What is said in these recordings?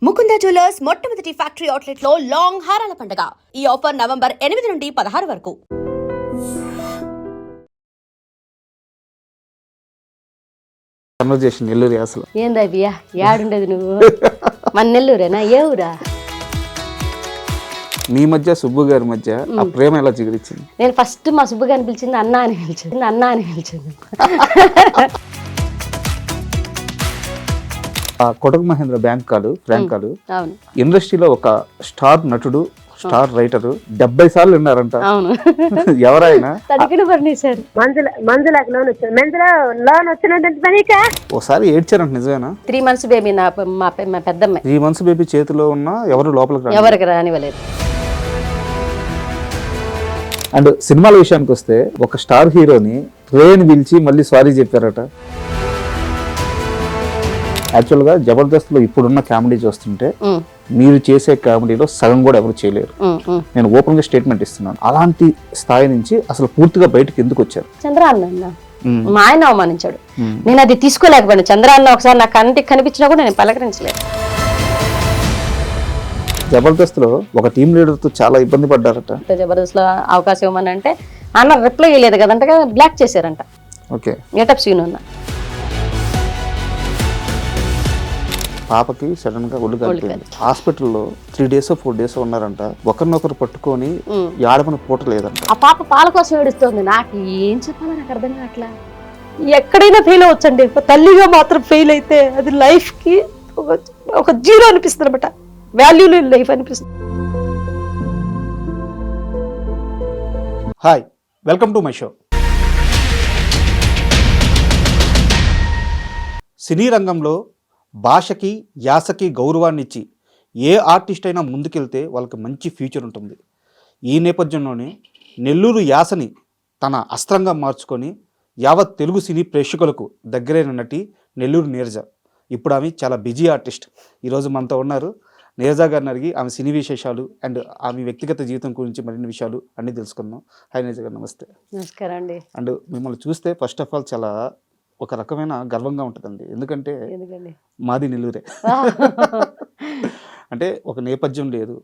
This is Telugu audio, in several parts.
ముకుంద జ్యువెలర్స్ మొట్టమొదటి ఫ్యాక్టరీ అవుట్లెట్ లో లాంగ్ హారాల పండుగ. ఈ ఆఫర్ నవంబర్ 8 నుండి 16 వరకు. కన్వర్జేషన్ నెల్లూరు అసలు ఏందా బియ్యా యాడుండేది నువ్వు? మన నెల్లూరేనా? ఏ ఊరా? మీ మధ్య సుబ్బు గారి మధ్య ఆ ప్రేమ ఎలా చిగురించింది? నేను ఫస్ట్ మా సుబ్బు గారిని పిలిచింది అన్నా అని పిలిచింది. కొటక్ మహేంద్ర ఫ్రాంక్ కాలు అవును, ఇండస్ట్రీలో ఒక స్టార్ నటుడు, స్టార్ రైటర్ 70 సార్లు విన్నారంట. అవును. ఎవరైనా తడికిన పర్ణేశారు. ఒకసారి ఏడ్చారంట, నిజమేనా? 3 months బేబీ మా పెద్దమ్మాయి. 3 months బేబీ చేతిలో ఉన్న ఎవరు లోపలికి ఎవరికి రానివ్వలేదు. అండ్ సినిమాల విషయానికి వస్తే ఒక స్టార్ హీరోని ట్రైన్ పిలిచి మళ్ళీ సారీ చెప్పారట. యాక్చువల్గా జబర్దస్త్లో ఇప్పుడున్న కామెడీ చూస్తుంటే మీరు చేసే కామెడీలో సగం కూడా ఎవరు చేయలేరు. నేను ఓపెన్ గా స్టేట్మెంట్ ఇస్తున్నాను. అలాంటి స్థాయి నుంచి అసలు పూర్తిగా బయటకు ఎందుకు వచ్చారు? చంద్ర అన్న మా ఆయన అవమానించాడు, నేను అది తీసుకోలేకపోయాను. చంద్ర అన్న ఒకసారి నాకు కంటికి కనిపించినా కూడా నేను పలకరించలేదు. జబర్దస్త్ లో ఒక టీమ్ లీడర్ తో చాలా ఇబ్బంది పడ్డారట. జబర్దస్త్ లో అవకాశం ఇవ్వమని అంటే అన్న రిప్లై ఇవ్వలేదు కదంట, బ్లాక్ చేశారంట. ఓకే, గెటప్ సీన్ ఉన్న పాపకి సడన్ గా ఒళ్ళు కలిపింది. హాస్పిటల్లో 3 days 4 days ఉన్నారంట. ఒకరినొకరు పట్టుకొని ఆడమని పూట లేదంట. ఆ పాప పాల కోసం ఏడుస్తుంది. నాకు ఏం చెప్పాలో నాకు అర్థం కావట్లా. ఎక్కడైనా ఫెయిల్ అవ్వచ్చండి, తల్లిగా మాత్రం ఫెయిల్ అయితే అది లైఫ్ కి ఒక జీరో అనిపిస్తుంది అనమాట. వాల్యూ లేని లైఫ్ అనిపిస్తుంది. Hi, welcome to my show. Cine రంగంలో భాషకి, యాసకి గౌరవాన్ని ఇచ్చి ఏ ఆర్టిస్ట్ అయినా ముందుకెళ్తే వాళ్ళకి మంచి ఫ్యూచర్ ఉంటుంది. ఈ నేపథ్యంలోనే నెల్లూరు యాసని తన అస్త్రంగా మార్చుకొని యావత్ తెలుగు సినీ ప్రేక్షకులకు దగ్గరైన నటి నెల్లూరు నీరజ. ఇప్పుడు ఆమె చాలా బిజీ ఆర్టిస్ట్. ఈరోజు మనతో ఉన్నారు. నీరజ గారిని అడిగి ఆమె సినీ విశేషాలు అండ్ ఆమె వ్యక్తిగత జీవితం గురించి మరిన్ని విషయాలు అన్నీ తెలుసుకుందాం. హాయ్ నీరజ గారు, నమస్తే. నమస్కారం అండి. అండ్ మిమ్మల్ని చూస్తే ఫస్ట్ ఆఫ్ ఆల్ చాలా ఒక రకమైన గర్వంగా ఉంటుందండి. ఎందుకంటే మాది నెల్లూరే. అంటే ఒక నేపథ్యం లేదు,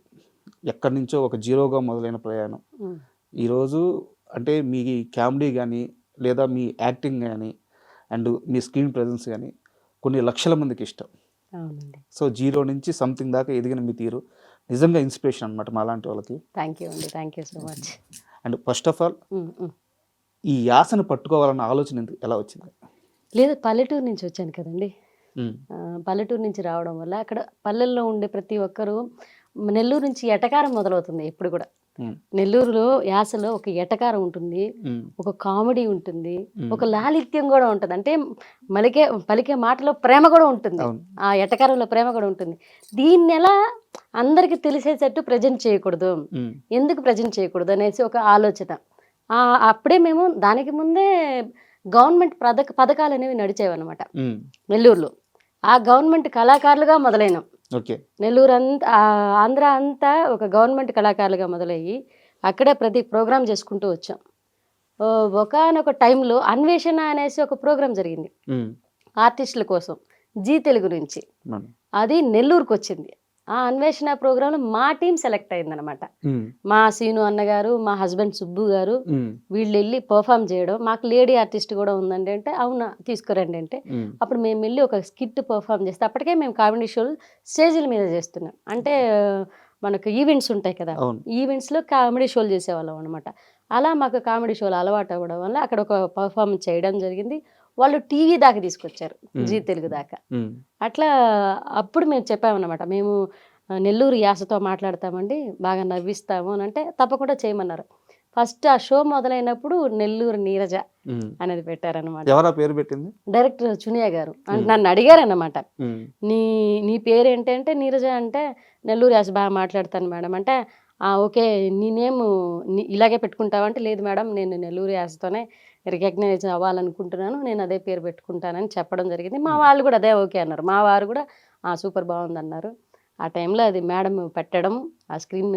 ఎక్కడి నుంచో ఒక జీరోగా మొదలైన ప్రయాణం ఈరోజు. అంటే మీ కామెడీ కానీ లేదా మీ యాక్టింగ్ కానీ అండ్ మీ స్క్రీన్ ప్రెజెన్స్ కానీ కొన్ని లక్షల మందికి ఇష్టం. సో జీరో నుంచి సంథింగ్ దాకా ఎదిగిన మీ తీరు నిజంగా ఇన్స్పిరేషన్ అనమాట మా లాంటి వాళ్ళకి. థ్యాంక్ యూ అండి, thank you so much. And first of all ఈ యాసను పట్టుకోవాలన్న ఆలోచన ఎలా వచ్చింది? లేదు, పల్లెటూరు నుంచి వచ్చాను కదండి. పల్లెటూరు నుంచి రావడం వల్ల అక్కడ పల్లెల్లో ఉండే ప్రతి ఒక్కరూ నెల్లూరు నుంచి ఎటకారం మొదలవుతుంది. ఎప్పుడు కూడా నెల్లూరులో యాసలో ఒక ఎటకారం ఉంటుంది, ఒక కామెడీ ఉంటుంది, ఒక లాలిత్యం కూడా ఉంటుంది. అంటే పలికే మాటలో ప్రేమ కూడా ఉంటుంది, ఆ ఎటకారంలో ప్రేమ కూడా ఉంటుంది. దీన్ని ఎలా అందరికి తెలిసేటట్టు ప్రజెంట్ చేయకూడదు, ఎందుకు ప్రజెంట్ చేయకూడదు అనేసి ఒక ఆలోచన. అప్పుడే మేము దానికి ముందే గవర్నమెంట్ పథకాలు అనేవి నడిచేవన్నమాట నెల్లూరులో. ఆ గవర్నమెంట్ కళాకారులుగా మొదలైనాం. నెల్లూరు అంతా, ఆంధ్ర అంతా ఒక గవర్నమెంట్ కళాకారులుగా మొదలయ్యి అక్కడే ప్రతి ప్రోగ్రాం చేసుకుంటూ వచ్చాం. ఒకనొక టైంలో అన్వేషణ అనేసి ఒక ప్రోగ్రాం జరిగింది ఆర్టిస్టుల కోసం, జీ తెలుగు నుంచి. అది నెల్లూరుకు వచ్చింది. ఆ అన్వేషణ ప్రోగ్రాంలో మా టీం సెలెక్ట్ అయిందనమాట. మా సీను అన్నగారు, మా హస్బెండ్ సుబ్బు గారు వీళ్ళు వెళ్ళి పర్ఫామ్ చేయడం. మాకు లేడీ ఆర్టిస్ట్ కూడా ఉందండి అంటే అవునా తీసుకురండి అంటే అప్పుడు మేము వెళ్ళి ఒక స్కిట్ పర్ఫామ్ చేస్తే అప్పటికే మేము కామెడీ షోలు స్టేజీల మీద చేస్తున్నాం. అంటే మనకు ఈవెంట్స్ ఉంటాయి కదా, ఈవెంట్స్లో కామెడీ షోలు చేసేవాళ్ళం అనమాట. అలా మాకు కామెడీ షోలు అలవాటు అవ్వడం వల్ల అక్కడ ఒక పర్ఫార్మెన్స్ చేయడం జరిగింది. వాళ్ళు టీవీ దాకా తీసుకొచ్చారు, జీ తెలుగు దాకా. అట్లా అప్పుడు మేము చెప్పామన్నమాట, మేము నెల్లూరు యాసతో మాట్లాడతామండి, బాగా నవ్విస్తాము అని అంటే తప్పకుండా చేయమన్నారు. ఫస్ట్ ఆ షో మొదలైనప్పుడు నెల్లూరు నీరజ అనేది పెట్టారనమాట. ఎవరా పేరు పెట్టింది? డైరెక్టర్ చునియా గారు. నన్ను అడిగారన్నమాట, నీ పేరు ఏంటంటే నీరజ అంటే నెల్లూరు యాస బాగా మాట్లాడతాను మేడం అంటే ఓకే నేనేం ఇలాగే పెట్టుకుంటావంటే లేదు మేడం నేను నెల్లూరు యాసతోనే రికగ్నైజ్ అవ్వాలనుకుంటున్నాను, నేను అదే పేరు పెట్టుకుంటానని చెప్పడం జరిగింది. మా వాళ్ళు కూడా అదే ఓకే అన్నారు. మా వారు కూడా సూపర్ బాగుంది అన్నారు. ఆ టైంలో అది మేడం పెట్టడం ఆ స్క్రీన్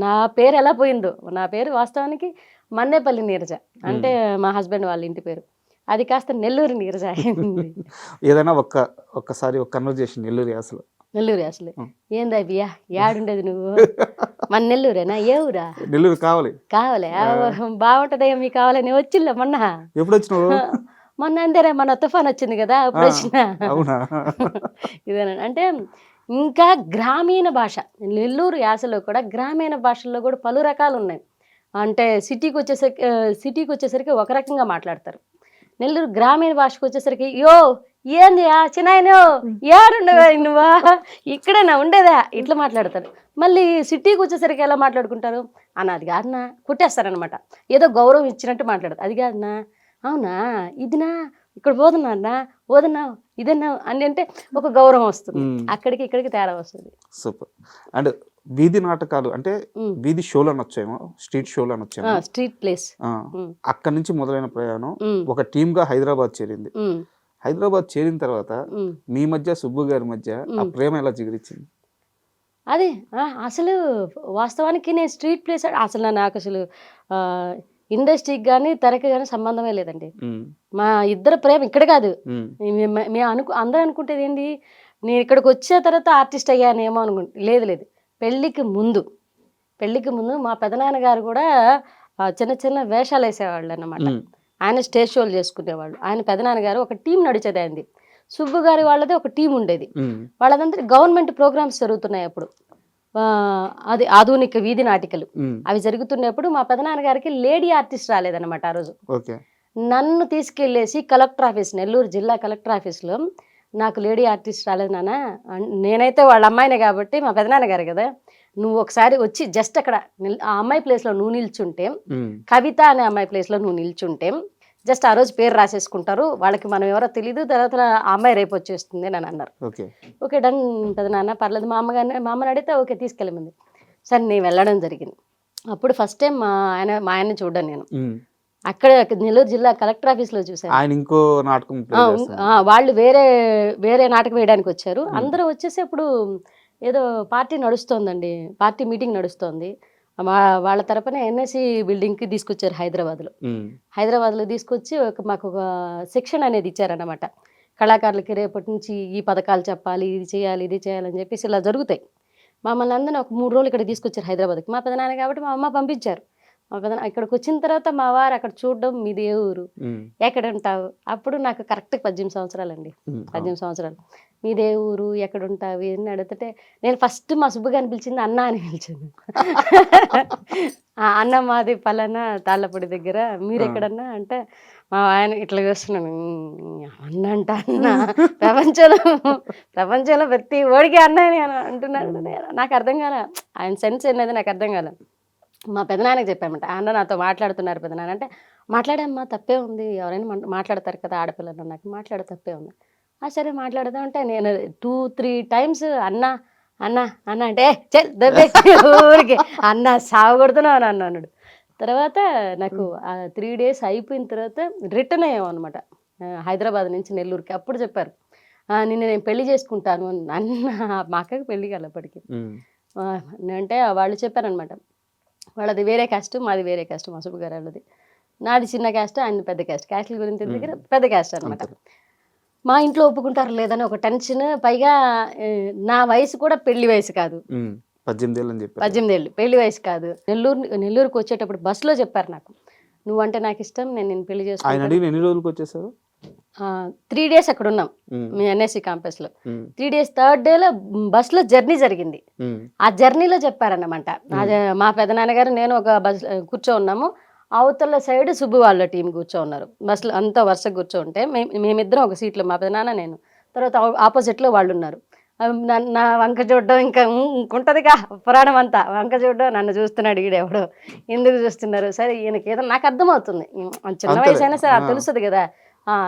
నా పేరు ఎలా పోయిందో, నా పేరు వాస్తవానికి మన్నేపల్లి నీరజ అంటే మా హస్బెండ్ వాళ్ళ ఇంటి పేరు, అది కాస్త నెల్లూరు నీరజ అయింది. ఏదైనా ఒక్కసారి ఒక కన్వర్జేషన్ నెల్లూరు యాసలో నెల్లూరు అసలు ఏందా బియ్యా యాడుండేది నువ్వు మన నెల్లూరేనా ఏ ఊరా నెల్లూరు కావాలి. కావాలి బాగుంటదయ్యా మీకు కావాలని వచ్చిందా మొన్న ఎప్పుడు వచ్చినావు? మొన్న అంతేరా మన తుఫాన్ వచ్చింది కదా అప్పుడు వచ్చిన అవునా? ఇదేనండి అంటే ఇంకా గ్రామీణ భాష నెల్లూరు యాసలో కూడా గ్రామీణ భాషల్లో కూడా పలు రకాలు ఉన్నాయి. అంటే సిటీకి వచ్చేసరికి ఒక రకంగా మాట్లాడతారు. నెల్లూరు గ్రామీణ భాషకు వచ్చేసరికి యో ఏంది చిన్నాయనో ఏడుండవా నువ్వా ఇక్కడేనా ఉండేదా ఇట్లా మాట్లాడతారు. మళ్ళీ సిటీకి వచ్చేసరికి ఎలా మాట్లాడుకుంటారు అన్న అది కాదన్నా కుట్టేస్తారనమాట. ఏదో గౌరవం ఇచ్చినట్టు మాట్లాడతారు. అది కాదన్నా అవునా ఇదినా ఇక్కడ పోతున్నా అన్న పోదన్నా ఇదన్నా అని అంటే ఒక గౌరవం వస్తుంది. అక్కడికి ఇక్కడికి తేడా వస్తుంది. సూపర్. అండ్ వీధి నాటకాలు అంటే వీధి షోలు అనొచ్చేమో, స్ట్రీట్ షోలు అనొచ్చేమో, స్ట్రీట్ ప్లేస్ అక్కడి నుంచి మొదలైన ప్రయాణం ఒక టీమ్ గా హైదరాబాద్ చేరింది. హైదరాబాద్ చేరిన తర్వాత మీ మధ్య సుబ్బు గారి మధ్య ఆ ప్రేమ ఎలా జిగిరిచ్చింది? అదే అసలు వాస్తవానికి నేను స్ట్రీట్ ప్లేస్ అసలు నాకు అసలు ఇండస్ట్రీకి కానీ తెరకి కానీ సంబంధమే లేదండి. మా ఇద్దరు ప్రేమ ఇక్కడ కాదు. మేము అందరూ అనుకుంటేది ఏంటి నేను ఇక్కడికి వచ్చే తర్వాత ఆర్టిస్ట్ అయ్యానేమో అనుకుంటే లేదు. పెళ్ళికి ముందు మా పెదనాన్నగారు కూడా చిన్న చిన్న వేషాలు వేసేవాళ్ళు అన్నమాట. ఆయన స్టేజ్ షోలు చేసుకునేవాళ్ళు. ఆయన పెదనాన్నగారు ఒక టీం నడిచేది ఆయనది. సుబ్బు గారి వాళ్ళది ఒక టీం ఉండేది. వాళ్ళదంతా గవర్నమెంట్ ప్రోగ్రామ్స్ జరుగుతున్నాయి అప్పుడు. అది ఆధునిక వీధి నాటికలు అవి జరుగుతున్నప్పుడు మా పెదనాన్నగారికి లేడీ ఆర్టిస్ట్ రాలేదన్నమాట ఆ రోజు. నన్ను తీసుకెళ్ళేసి కలెక్టర్ ఆఫీస్ నెల్లూరు జిల్లా కలెక్టర్ ఆఫీస్లో నాకు లేడీ ఆర్టిస్ట్ రాలేదు నాన్న, నేనైతే వాళ్ళ అమ్మాయినే కాబట్టి మా పెదనాన్నగారు కదా, నువ్వు ఒకసారి వచ్చి జస్ట్ అక్కడ ఆ అమ్మాయి ప్లేస్లో నువ్వు నిల్చుంటే, కవిత అనే అమ్మాయి ప్లేస్లో నువ్వు నిల్చుంటే జస్ట్ ఆ రోజు పేరు రాసేసుకుంటారు, వాళ్ళకి మనం ఎవరో తెలీదు, తర్వాత ఆ అమ్మాయి రేపు వచ్చేస్తుంది అని అన్నారు. ఓకే డన్ పెదనాన్న పర్లేదు. మా అమ్మని అడిగితే ఓకే తీసుకెళ్ళమంది. సరే నేను వెళ్ళడం జరిగింది. అప్పుడు ఫస్ట్ టైం మా ఆయన్ని చూడ్డాను నేను అక్కడ నెల్లూరు జిల్లా కలెక్టర్ ఆఫీస్లో చూసాను. ఆయన ఇంకో నాటకం వాళ్ళు వేరే నాటకం వేయడానికి వచ్చారు. అందరూ వచ్చేసి అప్పుడు ఏదో పార్టీ నడుస్తోందండి, పార్టీ మీటింగ్ నడుస్తోంది. వాళ్ళ తరపున ఎన్ఎస్సి బిల్డింగ్కి తీసుకొచ్చారు హైదరాబాద్లో తీసుకొచ్చి మాకు ఒక సెక్షన్ అనేది ఇచ్చారన్నమాట. కళాకారులకి రేపటి నుంచి ఈ పథకాలు చెప్పాలి, ఇది చేయాలని చెప్పేసి ఇలా జరుగుతాయి. మమ్మల్ని అందరినీ ఒక 3 రోజులు ఇక్కడ తీసుకొచ్చారు హైదరాబాద్కి. మా పెదనాన్న కాబట్టి మా అమ్మ పంపించారు. ఇక్కడికి వచ్చిన తర్వాత మా వారు అక్కడ చూడడం మీది ఏ ఊరు ఎక్కడ ఉంటావు, అప్పుడు నాకు కరెక్ట్ 18 సంవత్సరాలండి. 18 సంవత్సరాలు. మీదే ఊరు ఎక్కడ ఉంటావు అని అడిగితే నేను ఫస్ట్ మా సుబ్బు గారిని పిలిచింది అన్న అని పిలిచింది. అన్న మాది పలానా తాళ్ళపూడి దగ్గర, మీరు ఎక్కడన్నా అంటే మా ఆయన ఇట్లా చూస్తున్నాను, అన్న ప్రపంచంలో ప్రతి ఓడికి అన్న అని అంటున్నాడు. నాకు అర్థం కాల, ఆయన సెన్స్ అనేది నాకు అర్థం కాల. మా పెదనాన్నకి చెప్పామంట, అన్న నాతో మాట్లాడుతున్నారు పెదనాన్న అంటే, మాట్లాడమ్మా తప్పే ఉంది, ఎవరైనా మాట్లాడతారు కదా ఆడపిల్లలు, నాకు మాట్లాడే తప్పే ఉంది. సరే మాట్లాడదాం అంటే నేను 2-3 టైమ్స్ అన్న అంటే ఊరికి అన్న సాగొడుతున్నావు అని అన్నాడు. తర్వాత నాకు 3 days అయిపోయిన తర్వాత రిటర్న్ అయ్యాం అనమాట హైదరాబాద్ నుంచి నెల్లూరుకి. అప్పుడు చెప్పారు నిన్ను నేను పెళ్లి చేసుకుంటాను అన్న. మా అక్కకి పెళ్లి కాలప్పటికి అంటే వాళ్ళు చెప్పారనమాట, వాళ్ళది వేరే క్యాస్ట్, మాది వేరే క్యాస్ట్. మా సుబ్బు గారు వాళ్ళది, నాది చిన్న క్యాస్ట్, ఆయన పెద్ద క్యాస్ట్. క్యాస్ట్ల గురించి దగ్గర పెద్ద క్యాస్ట్ అనమాట. మా ఇంట్లో ఒప్పుకుంటారు లేదని ఒక టెన్షన్. పైగా నా వయసు కూడా పెళ్లి వయసు కాదు, 18 ఏళ్ళు పెళ్లి వయసు కాదు. నెల్లూరుకి వచ్చేటప్పుడు బస్సులో చెప్పారు నాకు, నువ్వంటే నాకు ఇష్టం, నేను పెళ్లి చేసుకుంటాను. 3 days అక్కడ ఉన్నాం మీ ఎన్ఎస్సి క్యాంపస్లో. 3 days, 3rd day బస్సులో జర్నీ జరిగింది. ఆ జర్నీలో చెప్పారన్నమాట, మా పెదనాన్నగారు నేను ఒక బస్ కూర్చో ఉన్నాము, అవతల సైడ్ సుబ్బు వాళ్ళ టీం కూర్చో ఉన్నారు. బస్సులో అంతా వరుసగా కూర్చో ఉంటే మేమిద్దరం ఒక సీట్లో, మా పెదనాన్న నేను, తర్వాత ఆపోజిట్లో వాళ్ళు ఉన్నారు. నా వంక చూడడం ఇంకా ఉంటుందిగా పురాణం అంతా, వంక చూడడం, నన్ను చూస్తున్నాడు ఈడెవడో, ఎందుకు చూస్తున్నారు, సరే ఈయనకి ఏదో నాకు అర్థమవుతుంది, చిన్న వయసు అయినా సరే తెలుస్తుంది కదా,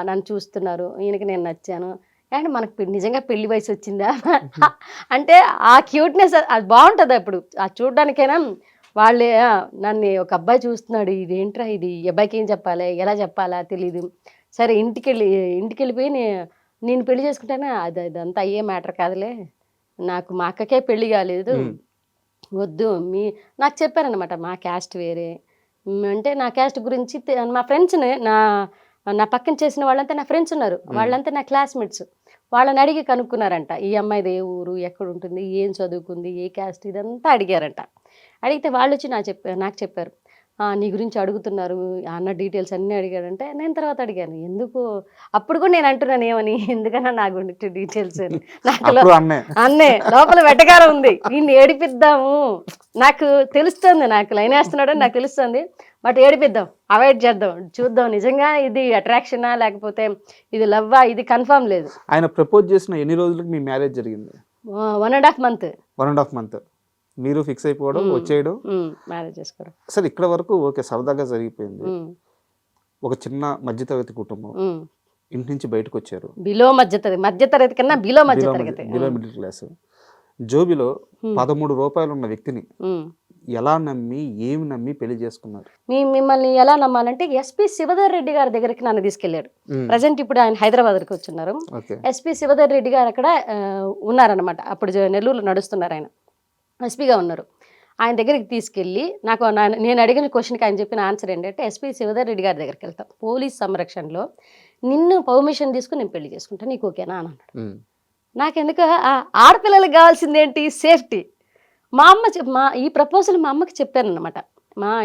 నన్ను చూస్తున్నారు, ఈయనకి నేను నచ్చాను అండ్ మనకు నిజంగా పెళ్లి వయసు వచ్చిందా అంటే ఆ క్యూట్నెస్ అది బాగుంటుంది. అప్పుడు ఆ చూడడానికైనా వాళ్ళే నన్ను ఒక అబ్బాయి చూస్తున్నాడు, ఇదేంట్రా ఇది, ఈ అబ్బాయికి ఏం చెప్పాలి, ఎలా చెప్పాలా తెలీదు. సరే ఇంటికి వెళ్ళిపోయి నేను పెళ్లి చేసుకుంటాను, అదంతా అయ్యే మ్యాటర్ కాదులే, నాకు మా అక్కకే పెళ్లి కాలేదు, వద్దు నాకు చెప్పారనమాట. మా క్యాస్ట్ వేరే అంటే నా క్యాస్ట్ గురించి మా ఫ్రెండ్స్ని నా పక్కన చేసిన వాళ్ళంతా నా ఫ్రెండ్స్ ఉన్నారు, వాళ్ళంతా నా క్లాస్మేట్స్. వాళ్ళని అడిగి కనుక్కున్నారంట. ఈ అమ్మాయిది ఏ ఊరు, ఎక్కడ ఉంటుంది, ఏం చదువుకుంది, ఏ క్యాస్ట్ ఇదంతా అడిగారంట. అడిగితే వాళ్ళొచ్చి నాకు చెప్పారు. నీ గురించి అడుగుతున్నారు. ఆ అన్న డీటెయిల్స్ అన్నీ అడిగాడంటే, నేను తర్వాత అడిగాను. ఎందుకు అప్పుడు కూడా నేను అంటున్నాను ఏమని, ఎందుకన్నా నా గురించి డీటెయిల్స్ అని. నాకులో అప్పుడు అన్నే అన్నే లోపల వెటకారం ఉంది. వీడిని ఏడిపిద్దాము. నాకు తెలుస్తుంది, నాకు లైన్ వేస్తున్నాడని నాకు తెలుస్తుంది. బట్ ఏడిపిద్దాం, అవాయిడ్ చేద్దాం, చూద్దాం నిజంగా ఇది అట్రాక్షనా లేకపోతే ఇది లవ్వా, ఇది కన్ఫర్మ్ లేదు. ఆయన ప్రపోజ్ చేసిన ఎన్ని రోజులకు మీ మ్యారేజ్ జరిగింది? 1.5 month. 1.5 month. మీరు ఫిక్స్ అయిపోవడం, వచ్చేయడం, మ్యారేజ్ చేసుకోవడం. అసలు ఇక్కడ వరకు ఓకే సరదాగా జరిగిపోయింది. ఒక చిన్న మధ్యతరగతి కుటుంబం, ఇంటి నుంచి బయటకు వచ్చారు. బిలో మధ్యతరగతి కన్నా బిలో మధ్యతరగతి, బిలో మిడిల్ క్లాస్. జోబిలో 13 రూపాయలు ఉన్న వ్యక్తిని ఎలా నమ్మి ఏమి నమ్మి పెళ్లి చేసుకున్నారు? మిమ్మల్ని ఎలా నమ్మాలంటే ఎస్పీ శివధర్ రెడ్డి గారి దగ్గరికి నన్ను తీసుకెళ్లాడు. ప్రజెంట్ ఇప్పుడు ఆయన హైదరాబాద్కి వచ్చున్నారు. ఎస్పీ శివధర్ రెడ్డి గారు అక్కడ ఉన్నారనమాట. అప్పుడు నెల్లూరులో నడుస్తున్నారు, ఆయన ఎస్పీగా ఉన్నారు. ఆయన దగ్గరికి తీసుకెళ్ళి నేను అడిగిన క్వశ్చన్కి ఆయన చెప్పిన ఆన్సర్ ఏంటంటే, ఎస్పీ శివధర్ రెడ్డి గారి దగ్గరికి వెళ్తాం, పోలీస్ సంరక్షణలో నిన్ను పర్మిషన్ తీసుకుని నేను పెళ్లి చేసుకుంటాను, నీకు ఓకేనా అని అన్నాడు. నాకెందుకు ఆడపిల్లలకు కావాల్సింది ఏంటి, సేఫ్టీ. ఈ ప్రపోజల్ మా అమ్మకి చెప్పాను అనమాట.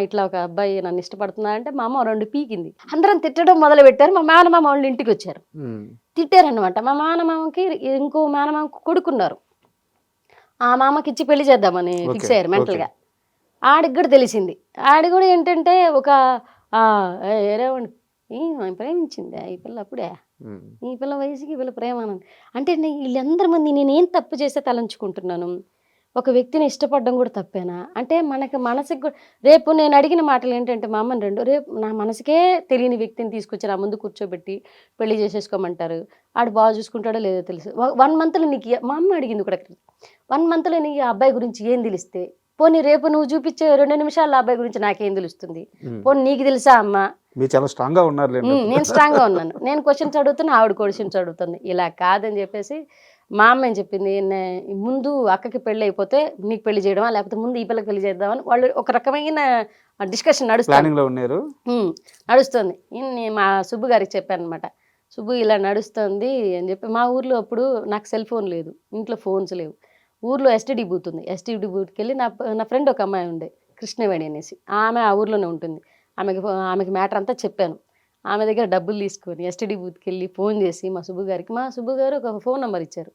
ఇట్లా ఒక అబ్బాయి నన్ను ఇష్టపడుతున్నారంటే మా అమ్మ 2 పీకింది. అందరం తిట్టడం మొదలు పెట్టారు. మా మేనమామ వాళ్ళు ఇంటికి వచ్చారు, తిట్టారనమాట. మా మేనమామకి ఇంకో మేనమామకి కొడుకున్నారు. ఆ మామకి ఇచ్చి పెళ్లి చేద్దామని ఫిక్స్ అయ్యారు మెంటల్గా. ఆడికి కూడా తెలిసింది. ఆడి కూడా ఏంటంటే ఒక ఏరేవండి ప్రేమించింది ఈ పిల్ల, అప్పుడే ఈ పిల్ల వయసుకి ఈ పిల్ల ప్రేమ అంటే వీళ్ళందరి మంది నేనేం తప్పు చేస్తే తలంచుకుంటున్నాను. ఒక వ్యక్తిని ఇష్టపడడం కూడా తప్పేనా అంటే మనసుకి రేపు నేను అడిగిన మాటలు ఏంటంటే మా అమ్మని రేపు నా మనసుకే తెలియని వ్యక్తిని తీసుకొచ్చి నా ముందు కూర్చోబెట్టి పెళ్లి చేసేసుకోమంటారు. ఆడు బాగా చూసుకుంటాడో లేదో తెలుసు. 1 monthలో నీకు మా అమ్మ అడిగింది కూడా, 1 monthలో నీకు ఆ అబ్బాయి గురించి ఏం తెలిస్తే, పోనీ రేపు నువ్వు చూపించే 2 నిమిషాల అబ్బాయి గురించి నాకేం తెలుస్తుంది, పోనీ నీకు తెలుసా అమ్మ? చాలా స్ట్రాంగ్గా ఉన్నారు. నేను స్ట్రాంగ్గా ఉన్నాను. నేను క్వశ్చన్స్ అడుగుతున్నా, ఆవిడ క్వశ్చన్స్ అడుగుతుంది. ఇలా కాదని చెప్పేసి మా అమ్మ ఏం చెప్పింది, ముందు అక్కకి పెళ్ళి అయిపోతే నీకు పెళ్లి చేయడమా, లేకపోతే ముందు ఈ పిల్లకి పెళ్లి చేద్దామని వాళ్ళు ఒక రకమైన డిస్కషన్ నడుస్తుంది. మా సుబ్బు గారికి చెప్పాను అనమాట. సుబ్బు ఇలా నడుస్తుంది అని చెప్పి. మా ఊర్లో అప్పుడు నాకు సెల్ ఫోన్ లేదు, ఇంట్లో ఫోన్స్ లేవు. ఊర్లో ఎస్టీడీ బూత్ ఉంది. ఎస్టీడీ బూత్కి వెళ్ళి నా ఫ్రెండ్ ఒక అమ్మాయి ఉండే, కృష్ణవేణి అనేసి, ఆమె ఆ ఊర్లోనే ఉంటుంది. ఆమెకి మ్యాటర్ అంతా చెప్పాను. ఆమె దగ్గర డబ్బులు తీసుకొని ఎస్టీడీ బూత్కి వెళ్ళి ఫోన్ చేసి మా సుబ్బు గారు ఒక ఫోన్ నెంబర్ ఇచ్చారు.